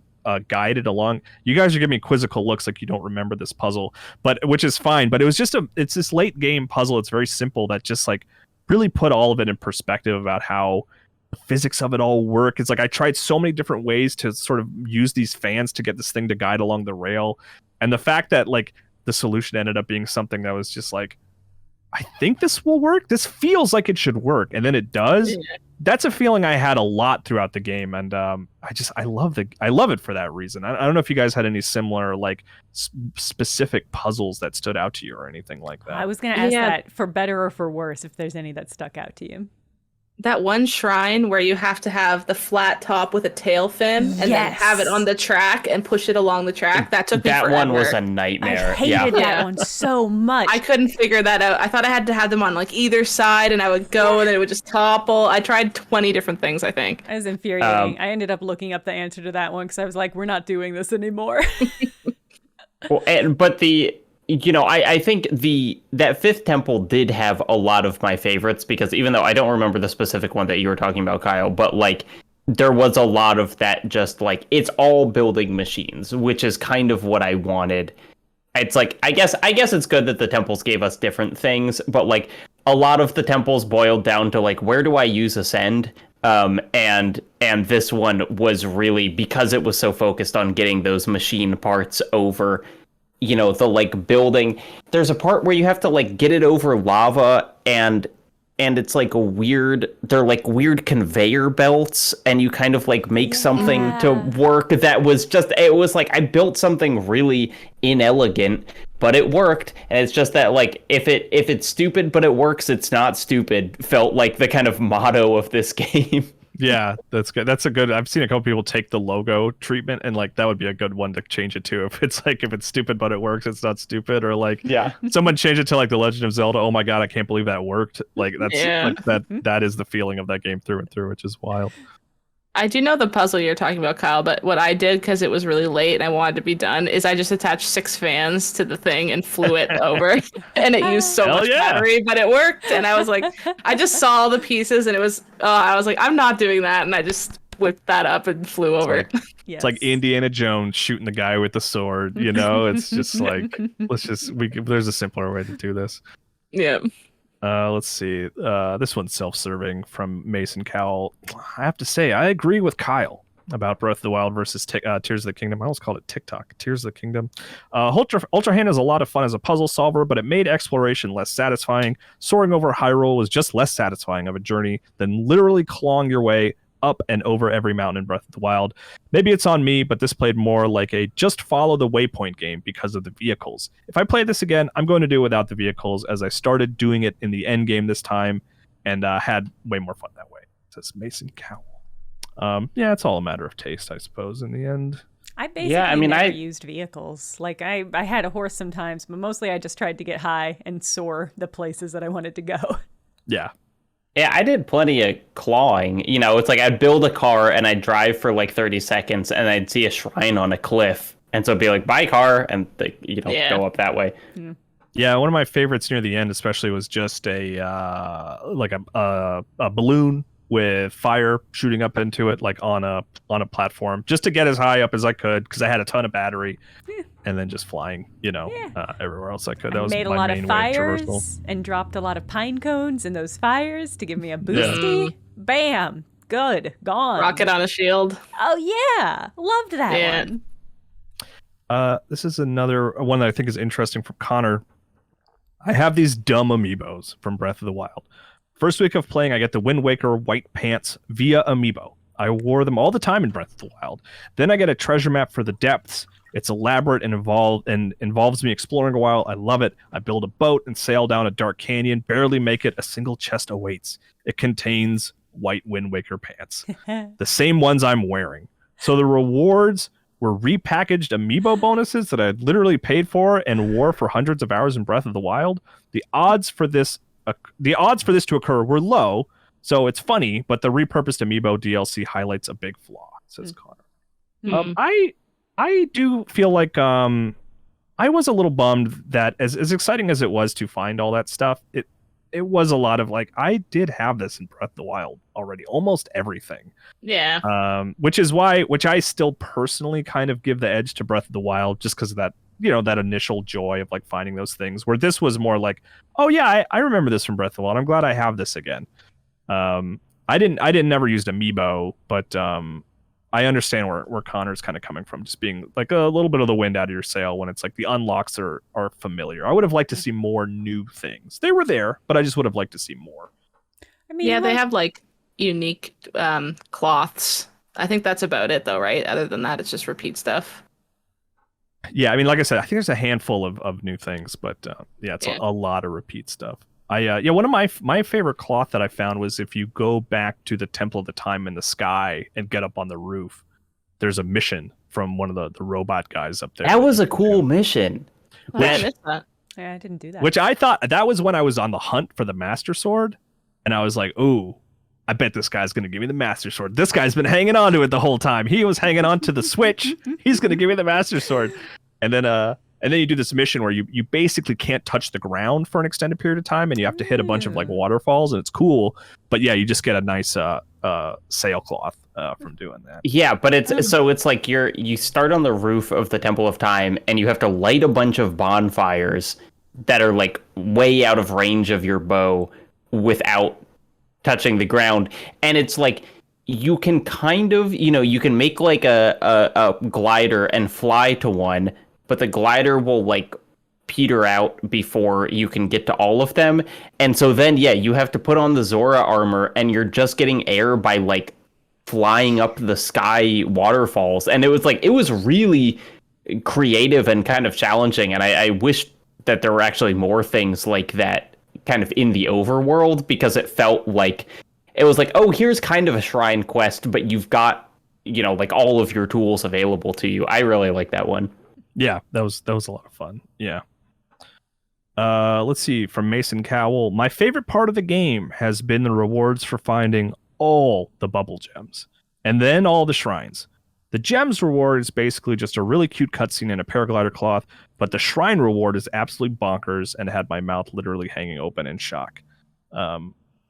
S1: guide it along. You guys are giving me quizzical looks like you don't remember this puzzle, but which is fine. But it was just it's this late game puzzle. It's very simple that just, like, really put all of it in perspective about how the physics of it all work. It's like I tried so many different ways to sort of use these fans to get this thing to guide along the rail, and the fact that, like, the solution ended up being something that was just like, I think this will work. This feels like it should work, and then it does. Yeah. That's a feeling I had a lot throughout the game, and I love it for that reason. I don't know if you guys had any similar, like, specific puzzles that stood out to you or anything like that.
S3: I was going to ask that, for better or for worse, if there's any that stuck out to you.
S2: That one shrine where you have to have the flat top with a tail fin and then have it on the track and push it along the track. That took me forever.
S4: That one was a nightmare.
S3: I hated that one so much.
S2: I couldn't figure that out. I thought I had to have them on, like, either side, and I would go and then it would just topple. I tried 20 different things, I think.
S3: It was infuriating. I ended up looking up the answer to that one because I was like, we're not doing this anymore.
S4: Well, I think that fifth temple did have a lot of my favorites, because even though I don't remember the specific one that you were talking about, Kyle, but, like, there was a lot of that, just, like, it's all building machines, which is kind of what I wanted. It's like, I guess it's good that the temples gave us different things, but, like, a lot of the temples boiled down to, like, where do I use ascend? And this one was really, because it was so focused on getting those machine parts over, the, like, building. There's a part where you have to, like, get it over lava, and it's like they're like weird conveyor belts, and you kind of, like, make something to work that was just, it was like I built something really inelegant, but it worked. And it's just that, like, if it's stupid but it works, it's not stupid, felt like the kind of motto of this game.
S1: Yeah, that's good. I've seen a couple people take the logo treatment, and, like, that would be a good one to change it to. If it's stupid but it works, it's not stupid. Or, like, someone change it to, like, the Legend of Zelda. Oh my god, I can't believe that worked. Like, that's like that is the feeling of that game through and through, which is wild.
S2: I do know the puzzle you're talking about, Kyle, but what I did, because it was really late and I wanted to be done, is I just attached 6 fans to the thing and flew it over. And it used so
S1: Hell
S2: much
S1: yeah.
S2: battery, but it worked. And I was like, I just saw all the pieces and it was, I was like, I'm not doing that. And I just whipped that up and flew over it.
S3: Yes.
S1: It's like Indiana Jones shooting the guy with the sword, you know? It's just like, there's a simpler way to do this.
S2: Yeah.
S1: Let's see. This one's self-serving from Mason Cowell. I have to say, I agree with Kyle about Breath of the Wild versus Tears of the Kingdom. I almost called it TikTok. Tears of the Kingdom. Ultra Hand is a lot of fun as a puzzle solver, but it made exploration less satisfying. Soaring over Hyrule was just less satisfying of a journey than literally clawing your way up and over every mountain in Breath of the Wild. Maybe it's on me, but this played more like a just follow the waypoint game because of the vehicles. If I play this again, I'm going to do it without the vehicles, as I started doing it in the end game this time and had way more fun that way, says Mason Cowell. Yeah, it's all a matter of taste, I suppose, in the end.
S3: I basically never used vehicles. Like, I had a horse sometimes, but mostly I just tried to get high and soar the places that I wanted to go.
S1: Yeah.
S4: Yeah, I did plenty of clawing. You know, it's like I'd build a car and I'd drive for like 30 seconds and I'd see a shrine on a cliff. And so it'd be like, bye car, and go up that way.
S1: Yeah, one of my favorites near the end especially was just a balloon with fire shooting up into it, like on a platform, just to get as high up as I could because I had a ton of battery, and then just flying, everywhere else I could. That was
S3: made a
S1: my
S3: lot
S1: main
S3: of
S1: way of traversal.
S3: fires and dropped a lot of pine cones in those fires to give me a boosty. Bam, good, gone.
S2: Rocket on a shield.
S3: Oh yeah, loved that one.
S1: This is another one that I think is interesting from Connor. I have these dumb amiibos from Breath of the Wild. First week of playing, I get the Wind Waker white pants via Amiibo. I wore them all the time in Breath of the Wild. Then I get a treasure map for the depths. It's elaborate and involves me exploring a while. I love it. I build a boat and sail down a dark canyon. Barely make it. A single chest awaits. It contains white Wind Waker pants. The same ones I'm wearing. So the rewards were repackaged Amiibo bonuses that I had literally paid for and wore for hundreds of hours in Breath of the Wild. The odds for this to occur were low, so it's funny, but the repurposed Amiibo DLC highlights a big flaw, says Connor. I do feel like I was a little bummed that as exciting as it was to find all that stuff, it was a lot of like, I did have this in Breath of the Wild already, almost everything.
S2: Yeah.
S1: Which I still personally kind of give the edge to Breath of the Wild just because of that, that initial joy of like finding those things, where this was more like, oh yeah, I remember this from Breath of the Wild. I'm glad I have this again. I didn't never used Amiibo, but I understand where Connor's kind of coming from, just being like a little bit of the wind out of your sail when it's like the unlocks are familiar. I would have liked to see more new things. They were there, but I just would have liked to see more.
S2: I mean, they have like unique cloths. I think that's about it though, right? Other than that, it's just repeat stuff.
S1: Yeah, I mean, like I said, I think there's a handful of new things, but it's a lot of repeat stuff. One of my favorite cloth that I found was if you go back to the Temple of the Time in the Sky and get up on the roof, there's a mission from one of the robot guys up there.
S4: That was a cool mission.
S2: I missed that.
S3: Yeah, I didn't do that.
S1: Which I thought that was when I was on the hunt for the Master Sword, and I was like, ooh, I bet this guy's going to give me the Master Sword. This guy's been hanging on to it the whole time. He was hanging on to the Switch. He's going to give me the Master Sword. And then you do this mission where you basically can't touch the ground for an extended period of time, and you have to hit a bunch of like waterfalls, and it's cool. But yeah, you just get a nice sailcloth from doing that.
S4: Yeah, but it's like you start on the roof of the Temple of Time, and you have to light a bunch of bonfires that are like way out of range of your bow without touching the ground. And it's like you can kind of, you can make like a glider and fly to one, but the glider will like peter out before you can get to all of them. And so then, you have to put on the Zora armor, and you're just getting air by like flying up the sky waterfalls. And it was really creative and kind of challenging. And I wish that there were actually more things like that kind of in the overworld, because it felt like it was like, oh, here's kind of a shrine quest, but you've got, like all of your tools available to you. I really like that one.
S1: Yeah, that was a lot of fun. Yeah. Let's see, from Mason Cowell. My favorite part of the game has been the rewards for finding all the bubble gems. and then all the shrines. The gems reward is basically just a really cute cutscene in a paraglider cloth, but the shrine reward is absolutely bonkers and had my mouth literally hanging open in shock.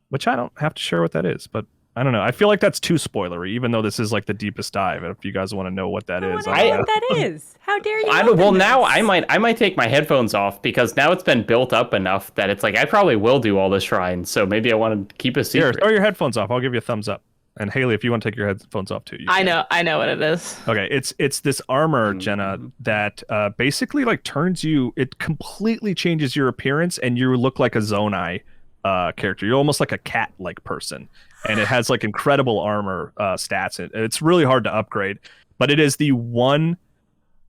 S1: Which I don't have to share what that is, but I don't know. I feel like that's too spoilery, even though this is like the deepest dive. And if you guys want to know what that is,
S3: I know what that is. How dare you?
S4: Well,
S3: open
S4: now
S3: this?
S4: I might take my headphones off because now it's been built up enough that it's like I probably will do all the shrines. So maybe I want to keep a
S1: Here,
S4: secret.
S1: throw your headphones off. I'll give you a thumbs up. And Haley, if you want to take your headphones off too, you
S2: I
S1: can.
S2: know what it is.
S1: Okay, it's this armor, Jenna, that basically like turns you. It completely changes your appearance, and you look like a Zonai character. You're almost like a cat-like person, and it has like incredible armor stats. It's really hard to upgrade, but it is the one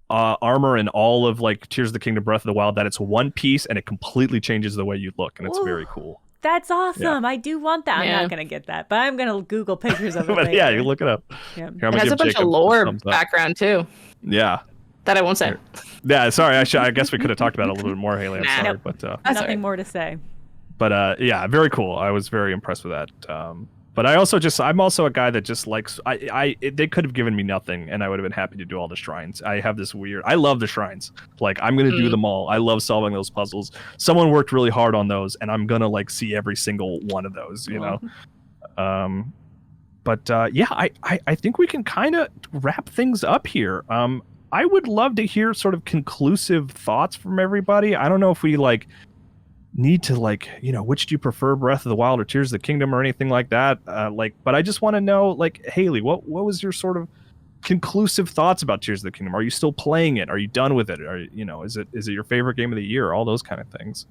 S1: armor in all of like Tears of the Kingdom, Breath of the Wild that it's one piece, and it completely changes the way you look, and it's very cool.
S3: That's awesome. I do want that. I'm
S2: Yeah.
S3: not going to get that, but I'm going to Google pictures of it.
S1: But
S3: later.
S1: yeah, you look it up.
S3: Yeah.
S1: Here, I'm
S2: It
S1: gonna
S2: has
S1: give
S2: a bunch
S1: Jacob
S2: of
S1: a
S2: lore
S1: thumbs up.
S2: background too
S1: Yeah.
S2: that I won't say.
S1: Yeah, sorry. I guess we could have talked about it a little bit more, Haley. I'm
S2: Nah.
S1: sorry,
S2: Nope.
S1: but
S2: That's
S3: Nothing
S2: alright.
S3: more to say.
S1: yeah, very cool. I was very impressed with that. But I'm also a guy that just likes. They could have given me nothing, and I would have been happy to do all the shrines. I have this weird. I love the shrines. Like I'm gonna do them all. I love solving those puzzles. Someone worked really hard on those, and I'm gonna like see every single one of those. You know. Yeah, I think we can kind of wrap things up here. I would love to hear sort of conclusive thoughts from everybody. I don't know if we like need to like, which do you prefer, Breath of the Wild or Tears of the Kingdom or anything like that? But I just want to know, like, Haley, what was your sort of conclusive thoughts about Tears of the Kingdom? Are you still playing it? Are you done with it? Is it your favorite game of the year? All those kind of things.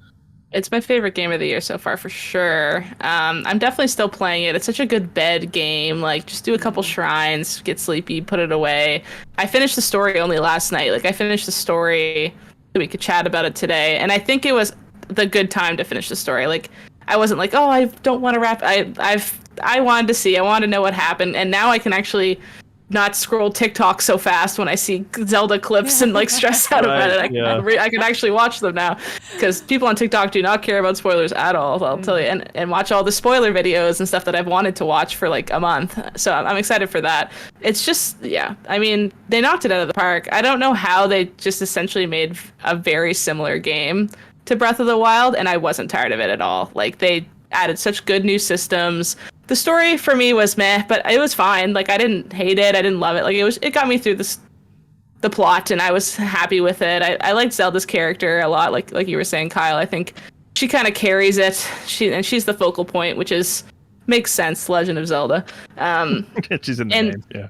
S2: It's my favorite game of the year so far, for sure. I'm definitely still playing it. It's such a good bed game. Like, just do a couple shrines, get sleepy, put it away. I finished the story only last night. Like, I finished the story so we could chat about it today. And I think it was the good time to finish the story. Like, I wasn't like, oh, I don't want to wrap. I wanted to see. I wanted to know what happened. And now I can actually not scroll TikTok so fast when I see Zelda clips and like stress out about it. I can actually watch them now because people on TikTok do not care about spoilers at all. I'll tell you, and watch all the spoiler videos and stuff that I've wanted to watch for like a month. So I'm excited for that. It's just, yeah, I mean, they knocked it out of the park. I don't know how they just essentially made a very similar game to Breath of the Wild, and I wasn't tired of it at all. Like, they added such good new systems. The story for me was meh, but it was fine. Like, I didn't hate it. I didn't love it. Like, it got me through the plot, and I was happy with it. I liked Zelda's character a lot. Like you were saying, Kyle. I think she kind of carries it. She's the focal point, which makes sense. Legend of Zelda.
S1: She's in the name. Yeah.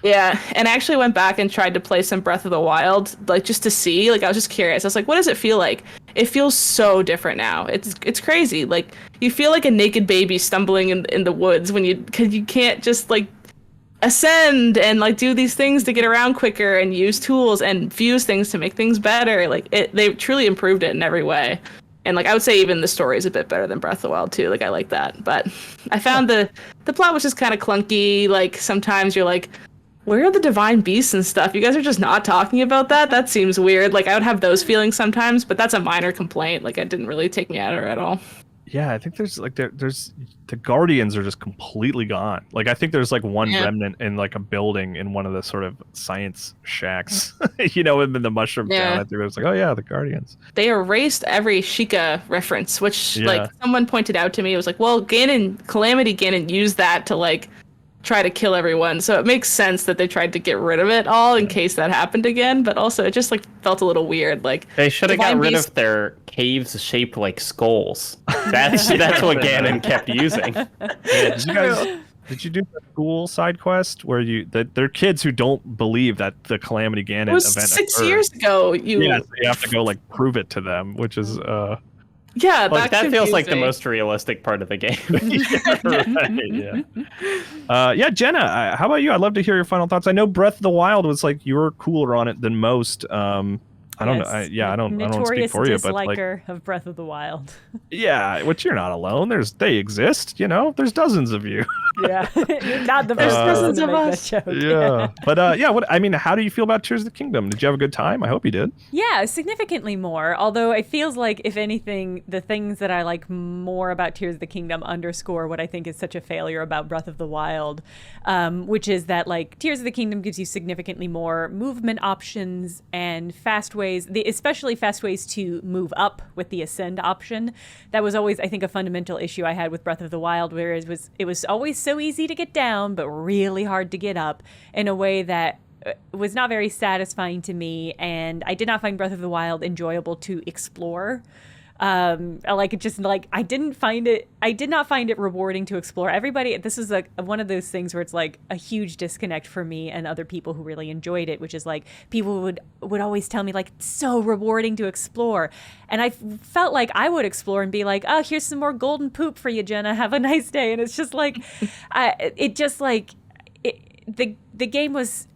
S2: Yeah, and I actually went back and tried to play some Breath of the Wild, like, just to see. Like, I was just curious. I was like, what does it feel like? It feels so different now. It's crazy. Like, you feel like a naked baby stumbling in the woods because you can't just, like, ascend and, like, do these things to get around quicker and use tools and fuse things to make things better. Like, they truly improved it in every way. And, like, I would say even the story is a bit better than Breath of the Wild, too. Like, I like that. But I found the plot was just kind of clunky. Like, sometimes you're like, where are the divine beasts and stuff? You guys are just not talking about that? That seems weird. Like, I would have those feelings sometimes, but that's a minor complaint. Like, it didn't really take me out of it at all.
S1: Yeah, I think there's the Guardians are just completely gone. Like, I think there's like one remnant in like a building in one of the sort of science shacks, in the mushroom town. I think it was like, oh yeah, the Guardians.
S2: They erased every Sheikah reference, which like someone pointed out to me. It was like, well, Calamity Ganon used that to like try to kill everyone, so it makes sense that they tried to get rid of it all in case that happened again. But also, it just like felt a little weird. Like,
S4: they should have got rid of their caves shaped like skulls. That's what Ganon kept using.
S1: Yeah, did you do the school side quest where they're kids who don't believe that the Calamity Ganon
S2: it was
S1: event
S2: 6
S1: occurred.
S2: years ago.
S1: So you have to go like prove it to them, which is
S2: yeah,
S4: like, that feels like the
S2: confusing.
S4: most realistic part of the game.
S1: Yeah, Jenna, how about you? I'd love to hear your final thoughts. I know Breath of the Wild was like you were cooler on it than most. I I don't know.
S3: Yes.
S1: I don't speak
S3: Notorious
S1: for you, but like,
S3: disliker of Breath of the Wild.
S1: yeah, which you're not alone. They exist. There's dozens of you.
S3: Yeah, you're not the first person to make that joke.
S1: Yeah, but yeah. How do you feel about Tears of the Kingdom? Did you have a good time? I hope you did.
S3: Yeah, significantly more. Although it feels like, if anything, the things that I like more about Tears of the Kingdom underscore what I think is such a failure about Breath of the Wild, which is that like Tears of the Kingdom gives you significantly more movement options and fast ways, especially fast ways to move up with the ascend option. That was always, I think, a fundamental issue I had with Breath of the Wild, whereas it was always so easy to get down, but really hard to get up in a way that was not very satisfying to me, and I did not find Breath of the Wild enjoyable to explore. I did not find it rewarding to explore. Everybody, this is like one of those things where it's like a huge disconnect for me and other people who really enjoyed it, which is like people would always tell me like it's so rewarding to explore, and I felt like I would explore and be like, oh, here's some more golden poop for you, Jenna, have a nice day. And it's just like the game was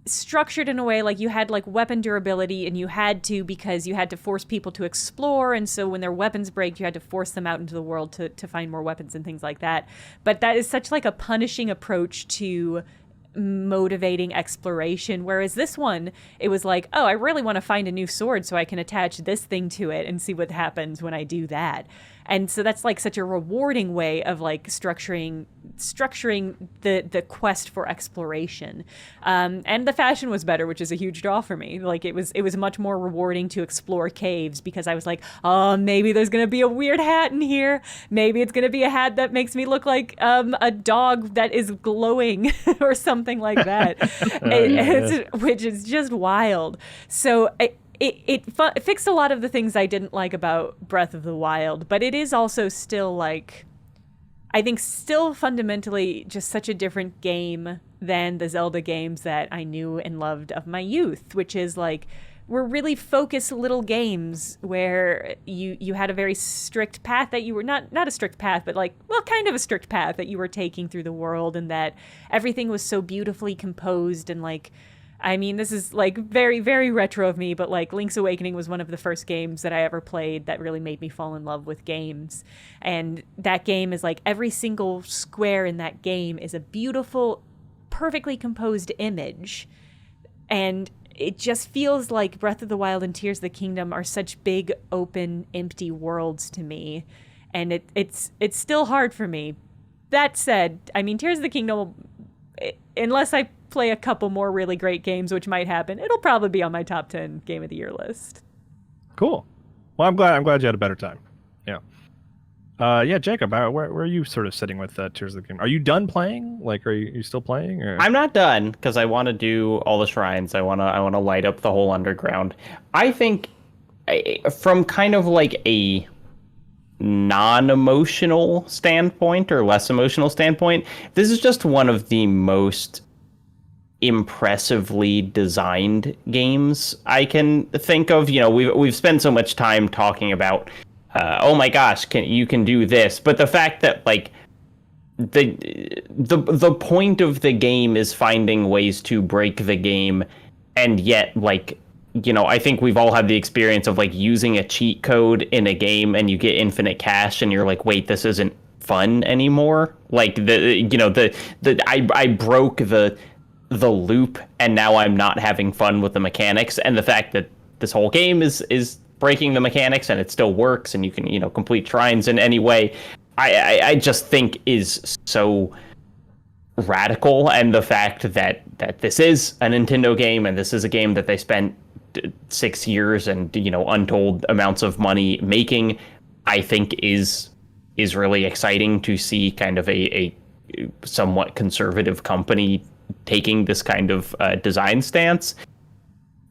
S3: structured in a way like you had like weapon durability, and you had to, because you had to force people to explore, and so when their weapons break you had to force them out into the world to find more weapons and things like that. But that is such like a punishing approach to motivating exploration, whereas this one, it was like, oh, I really want to find a new sword so I can attach this thing to it and see what happens when I do that. And so that's like such a rewarding way of like structuring the quest for exploration. And the fashion was better, which is a huge draw for me. Like it was much more rewarding to explore caves, because I was like, oh, maybe there's gonna be a weird hat in here. Maybe it's gonna be a hat that makes me look like a dog that is glowing or something like that, which is just wild. So it fixed a lot of the things I didn't like about Breath of the Wild, but it is also still like, I think still fundamentally just such a different game than the Zelda games that I knew and loved of my youth, which is like, were really focused little games where you had a very strict path that you were not a strict path, but like, well, kind of a strict path that you were taking through the world, and that everything was so beautifully composed. And like, I mean, this is like very, very retro of me, but like Link's Awakening was one of the first games that I ever played that really made me fall in love with games. And that game is like, every single square in that game is a beautiful, perfectly composed image. And it just feels like Breath of the Wild and Tears of the Kingdom are such big, open, empty worlds to me. And it's still hard for me. That said, I mean, Tears of the Kingdom, unless I play a couple more really great games, which might happen, it'll probably be on my top 10 game of the year list.
S1: Cool. Well, I'm glad you had a better time. Yeah. Yeah, Jacob, where are you sort of sitting with Tears of the Kingdom? Are you done playing? Like, are you still playing? Or?
S4: I'm not done, because I want to do all the shrines. I want to light up the whole underground. I think from kind of like a non-emotional standpoint or less emotional standpoint, this is just one of the most impressively designed games I can think of. You know, we've spent so much time talking about oh my gosh, you can do this, but the fact that like the point of the game is finding ways to break the game, and yet like, you know, I think we've all had the experience of like using a cheat code in a game and you get infinite cash and you're like, wait, this isn't fun anymore. Like I broke the loop and now I'm not having fun with the mechanics. And the fact that this whole game is breaking the mechanics and it still works and you can, you know, complete shrines in any way, I just think is so radical. And the fact that this is a Nintendo game and this is a game that they spent 6 years and, you know, untold amounts of money making, I think is really exciting to see kind of a somewhat conservative company taking this kind of design stance.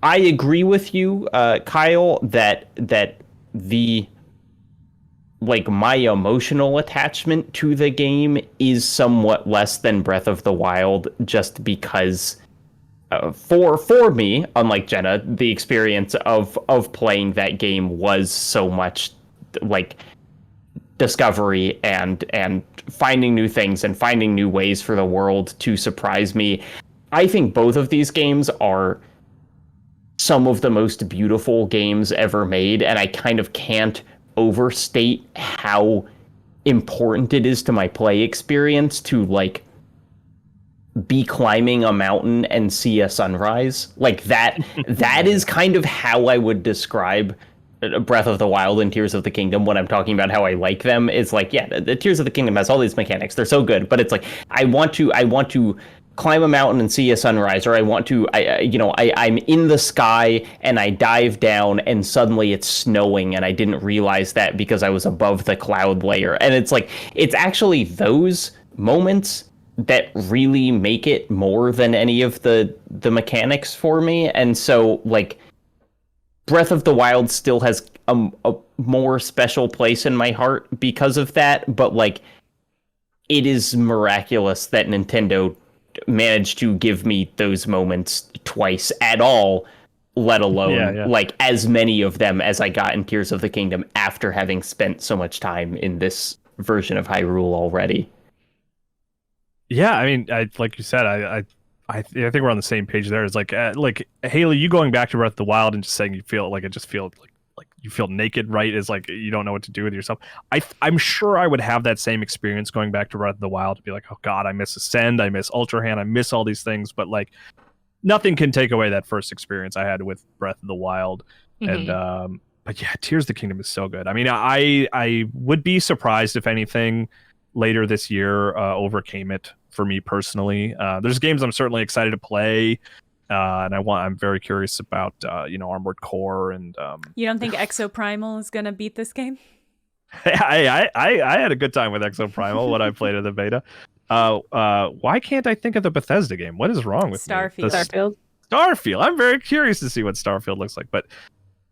S4: I agree with you, Kyle, that the like my emotional attachment to the game is somewhat less than Breath of the Wild, just because for me, unlike Jenna, the experience of playing that game was so much like discovery and finding new things and finding new ways for the world to surprise me. I think both of these games are some of the most beautiful games ever made, and I kind of can't overstate how important it is to my play experience to like be climbing a mountain and see a sunrise. Like that is kind of how I would describe Breath of the Wild and Tears of the Kingdom when I'm talking about how I like them. It's like, yeah, the Tears of the Kingdom has all these mechanics. They're so good, but it's like I want to climb a mountain and see a sunrise, or I'm in the sky and I dive down and suddenly it's snowing and I didn't realize that because I was above the cloud layer. And it's like, it's actually those moments that really make it more than any of the mechanics for me. And so like Breath of the Wild still has a more special place in my heart because of that, but like it is miraculous that Nintendo managed to give me those moments twice at all, let alone like as many of them as I got in Tears of the Kingdom after having spent so much time in this version of Hyrule already.
S1: Yeah, I mean, like you said, I think we're on the same page there. It's like Haley, you going back to Breath of the Wild and just saying you feel like you feel naked, right? Is like you don't know what to do with yourself. I'm sure I would have that same experience going back to Breath of the Wild to be like, oh God, I miss Ascend, I miss Ultra Hand, I miss all these things, but like nothing can take away that first experience I had with Breath of the Wild. Mm-hmm. And but yeah, Tears of the Kingdom is so good. I mean, I would be surprised if anything later this year overcame it for me personally. There's games I'm certainly excited to play. And I'm very curious about Armored Core and
S3: You don't think Exoprimal is gonna beat this game?
S1: I had a good time with Exoprimal when I played in the beta. Why can't I think of the Bethesda game? What is wrong with
S2: Starfield?
S1: Starfield. I'm very curious to see what Starfield looks like. But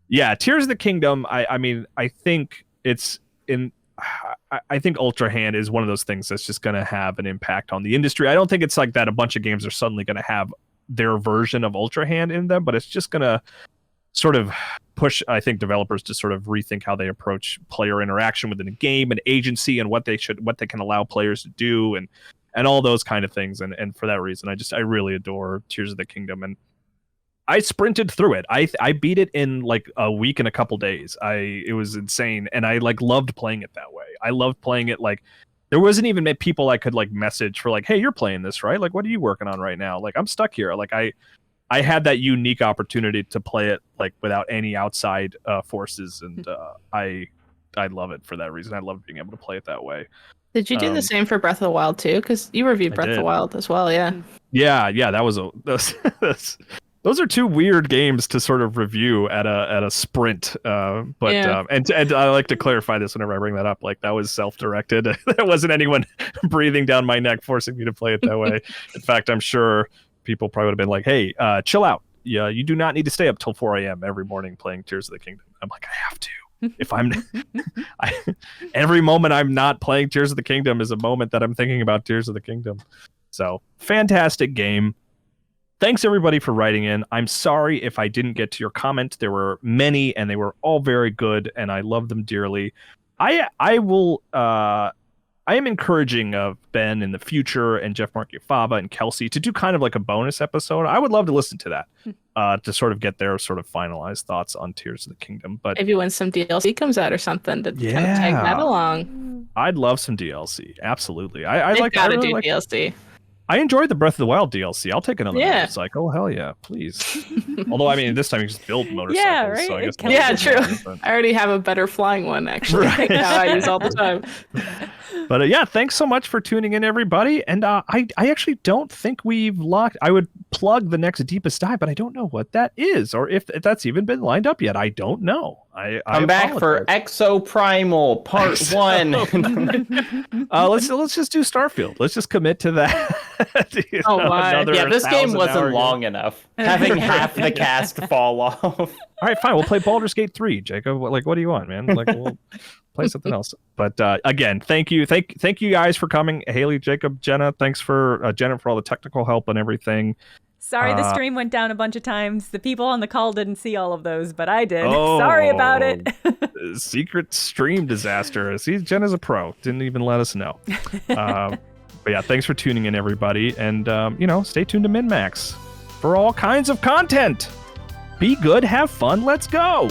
S1: yeah, Tears of the Kingdom. I mean, I think it's in. I think Ultra Hand is one of those things that's just going to have an impact on the industry. I don't think it's like that a bunch of games are suddenly going to have their version of Ultra Hand in them, but it's just going to sort of push, I think, developers to sort of rethink how they approach player interaction within a game and agency and what they can allow players to do and all those kind of things. And for that reason, I really adore Tears of the Kingdom. And I sprinted through it. I beat it in like a week and a couple days. It was insane, and I like loved playing it that way. I loved playing it like there wasn't even people I could like message for like, hey, you're playing this, right? Like, what are you working on right now? Like, I'm stuck here. Like, I had that unique opportunity to play it like without any outside forces, and I love it for that reason. I love being able to play it that way.
S2: Did you do the same for Breath of the Wild too? Because you reviewed Breath of the Wild as well, yeah.
S1: Yeah. That was those are two weird games to sort of review at a sprint. And I like to clarify this whenever I bring that up. Like, that was self-directed. There wasn't anyone breathing down my neck forcing me to play it that way. In fact, I'm sure people probably would have been like, hey, chill out. Yeah, you do not need to stay up till 4 a.m. every morning playing Tears of the Kingdom. I'm like, I have to. If I'm every moment I'm not playing Tears of the Kingdom is a moment that I'm thinking about Tears of the Kingdom. So, fantastic game. Thanks everybody for writing in. I'm sorry if I didn't get to your comment. There were many and they were all very good and I love them dearly. I am encouraging of Ben in the future and Jeff Markiafava and Kelsey to do kind of like a bonus episode. I would love to listen to that to sort of get their sort of finalized thoughts on Tears of the Kingdom. But
S2: maybe when some DLC comes out or something to kind of tag that along.
S1: I'd love some DLC. Absolutely.
S2: I gotta do DLC.
S1: I enjoyed the Breath of the Wild DLC. I'll take another motorcycle. Hell yeah, please. Although, I mean, this time you just build motorcycles.
S3: Yeah, right?
S1: So I guess
S2: true. I already have a better flying one, actually. Right. Now I use all the time.
S1: But yeah, thanks so much for tuning in, everybody. And I actually don't think we've locked. I would plug the next Deepest Dive, but I don't know what that is or if that's even been lined up yet. I don't know. I'm
S4: back for Exoprimal Part 1.
S1: Let's just do Starfield. Let's just commit to that.
S2: My.
S4: Yeah, this game wasn't long enough. Having half the cast fall off.
S1: All right, fine. We'll play Baldur's Gate 3, Jacob. Like, what do you want, man? Like, we'll play something else. But again, thank you guys for coming. Haley, Jacob, Jenna. Thanks for Jenna for all the technical help and everything.
S3: Sorry, the stream went down a bunch of times. The people on the call didn't see all of those, but I did. Sorry about it.
S1: Secret stream disaster. See, Jenna's a pro. Didn't even let us know. But yeah, thanks for tuning in, everybody. And, stay tuned to MinnMax for all kinds of content. Be good, have fun, let's go.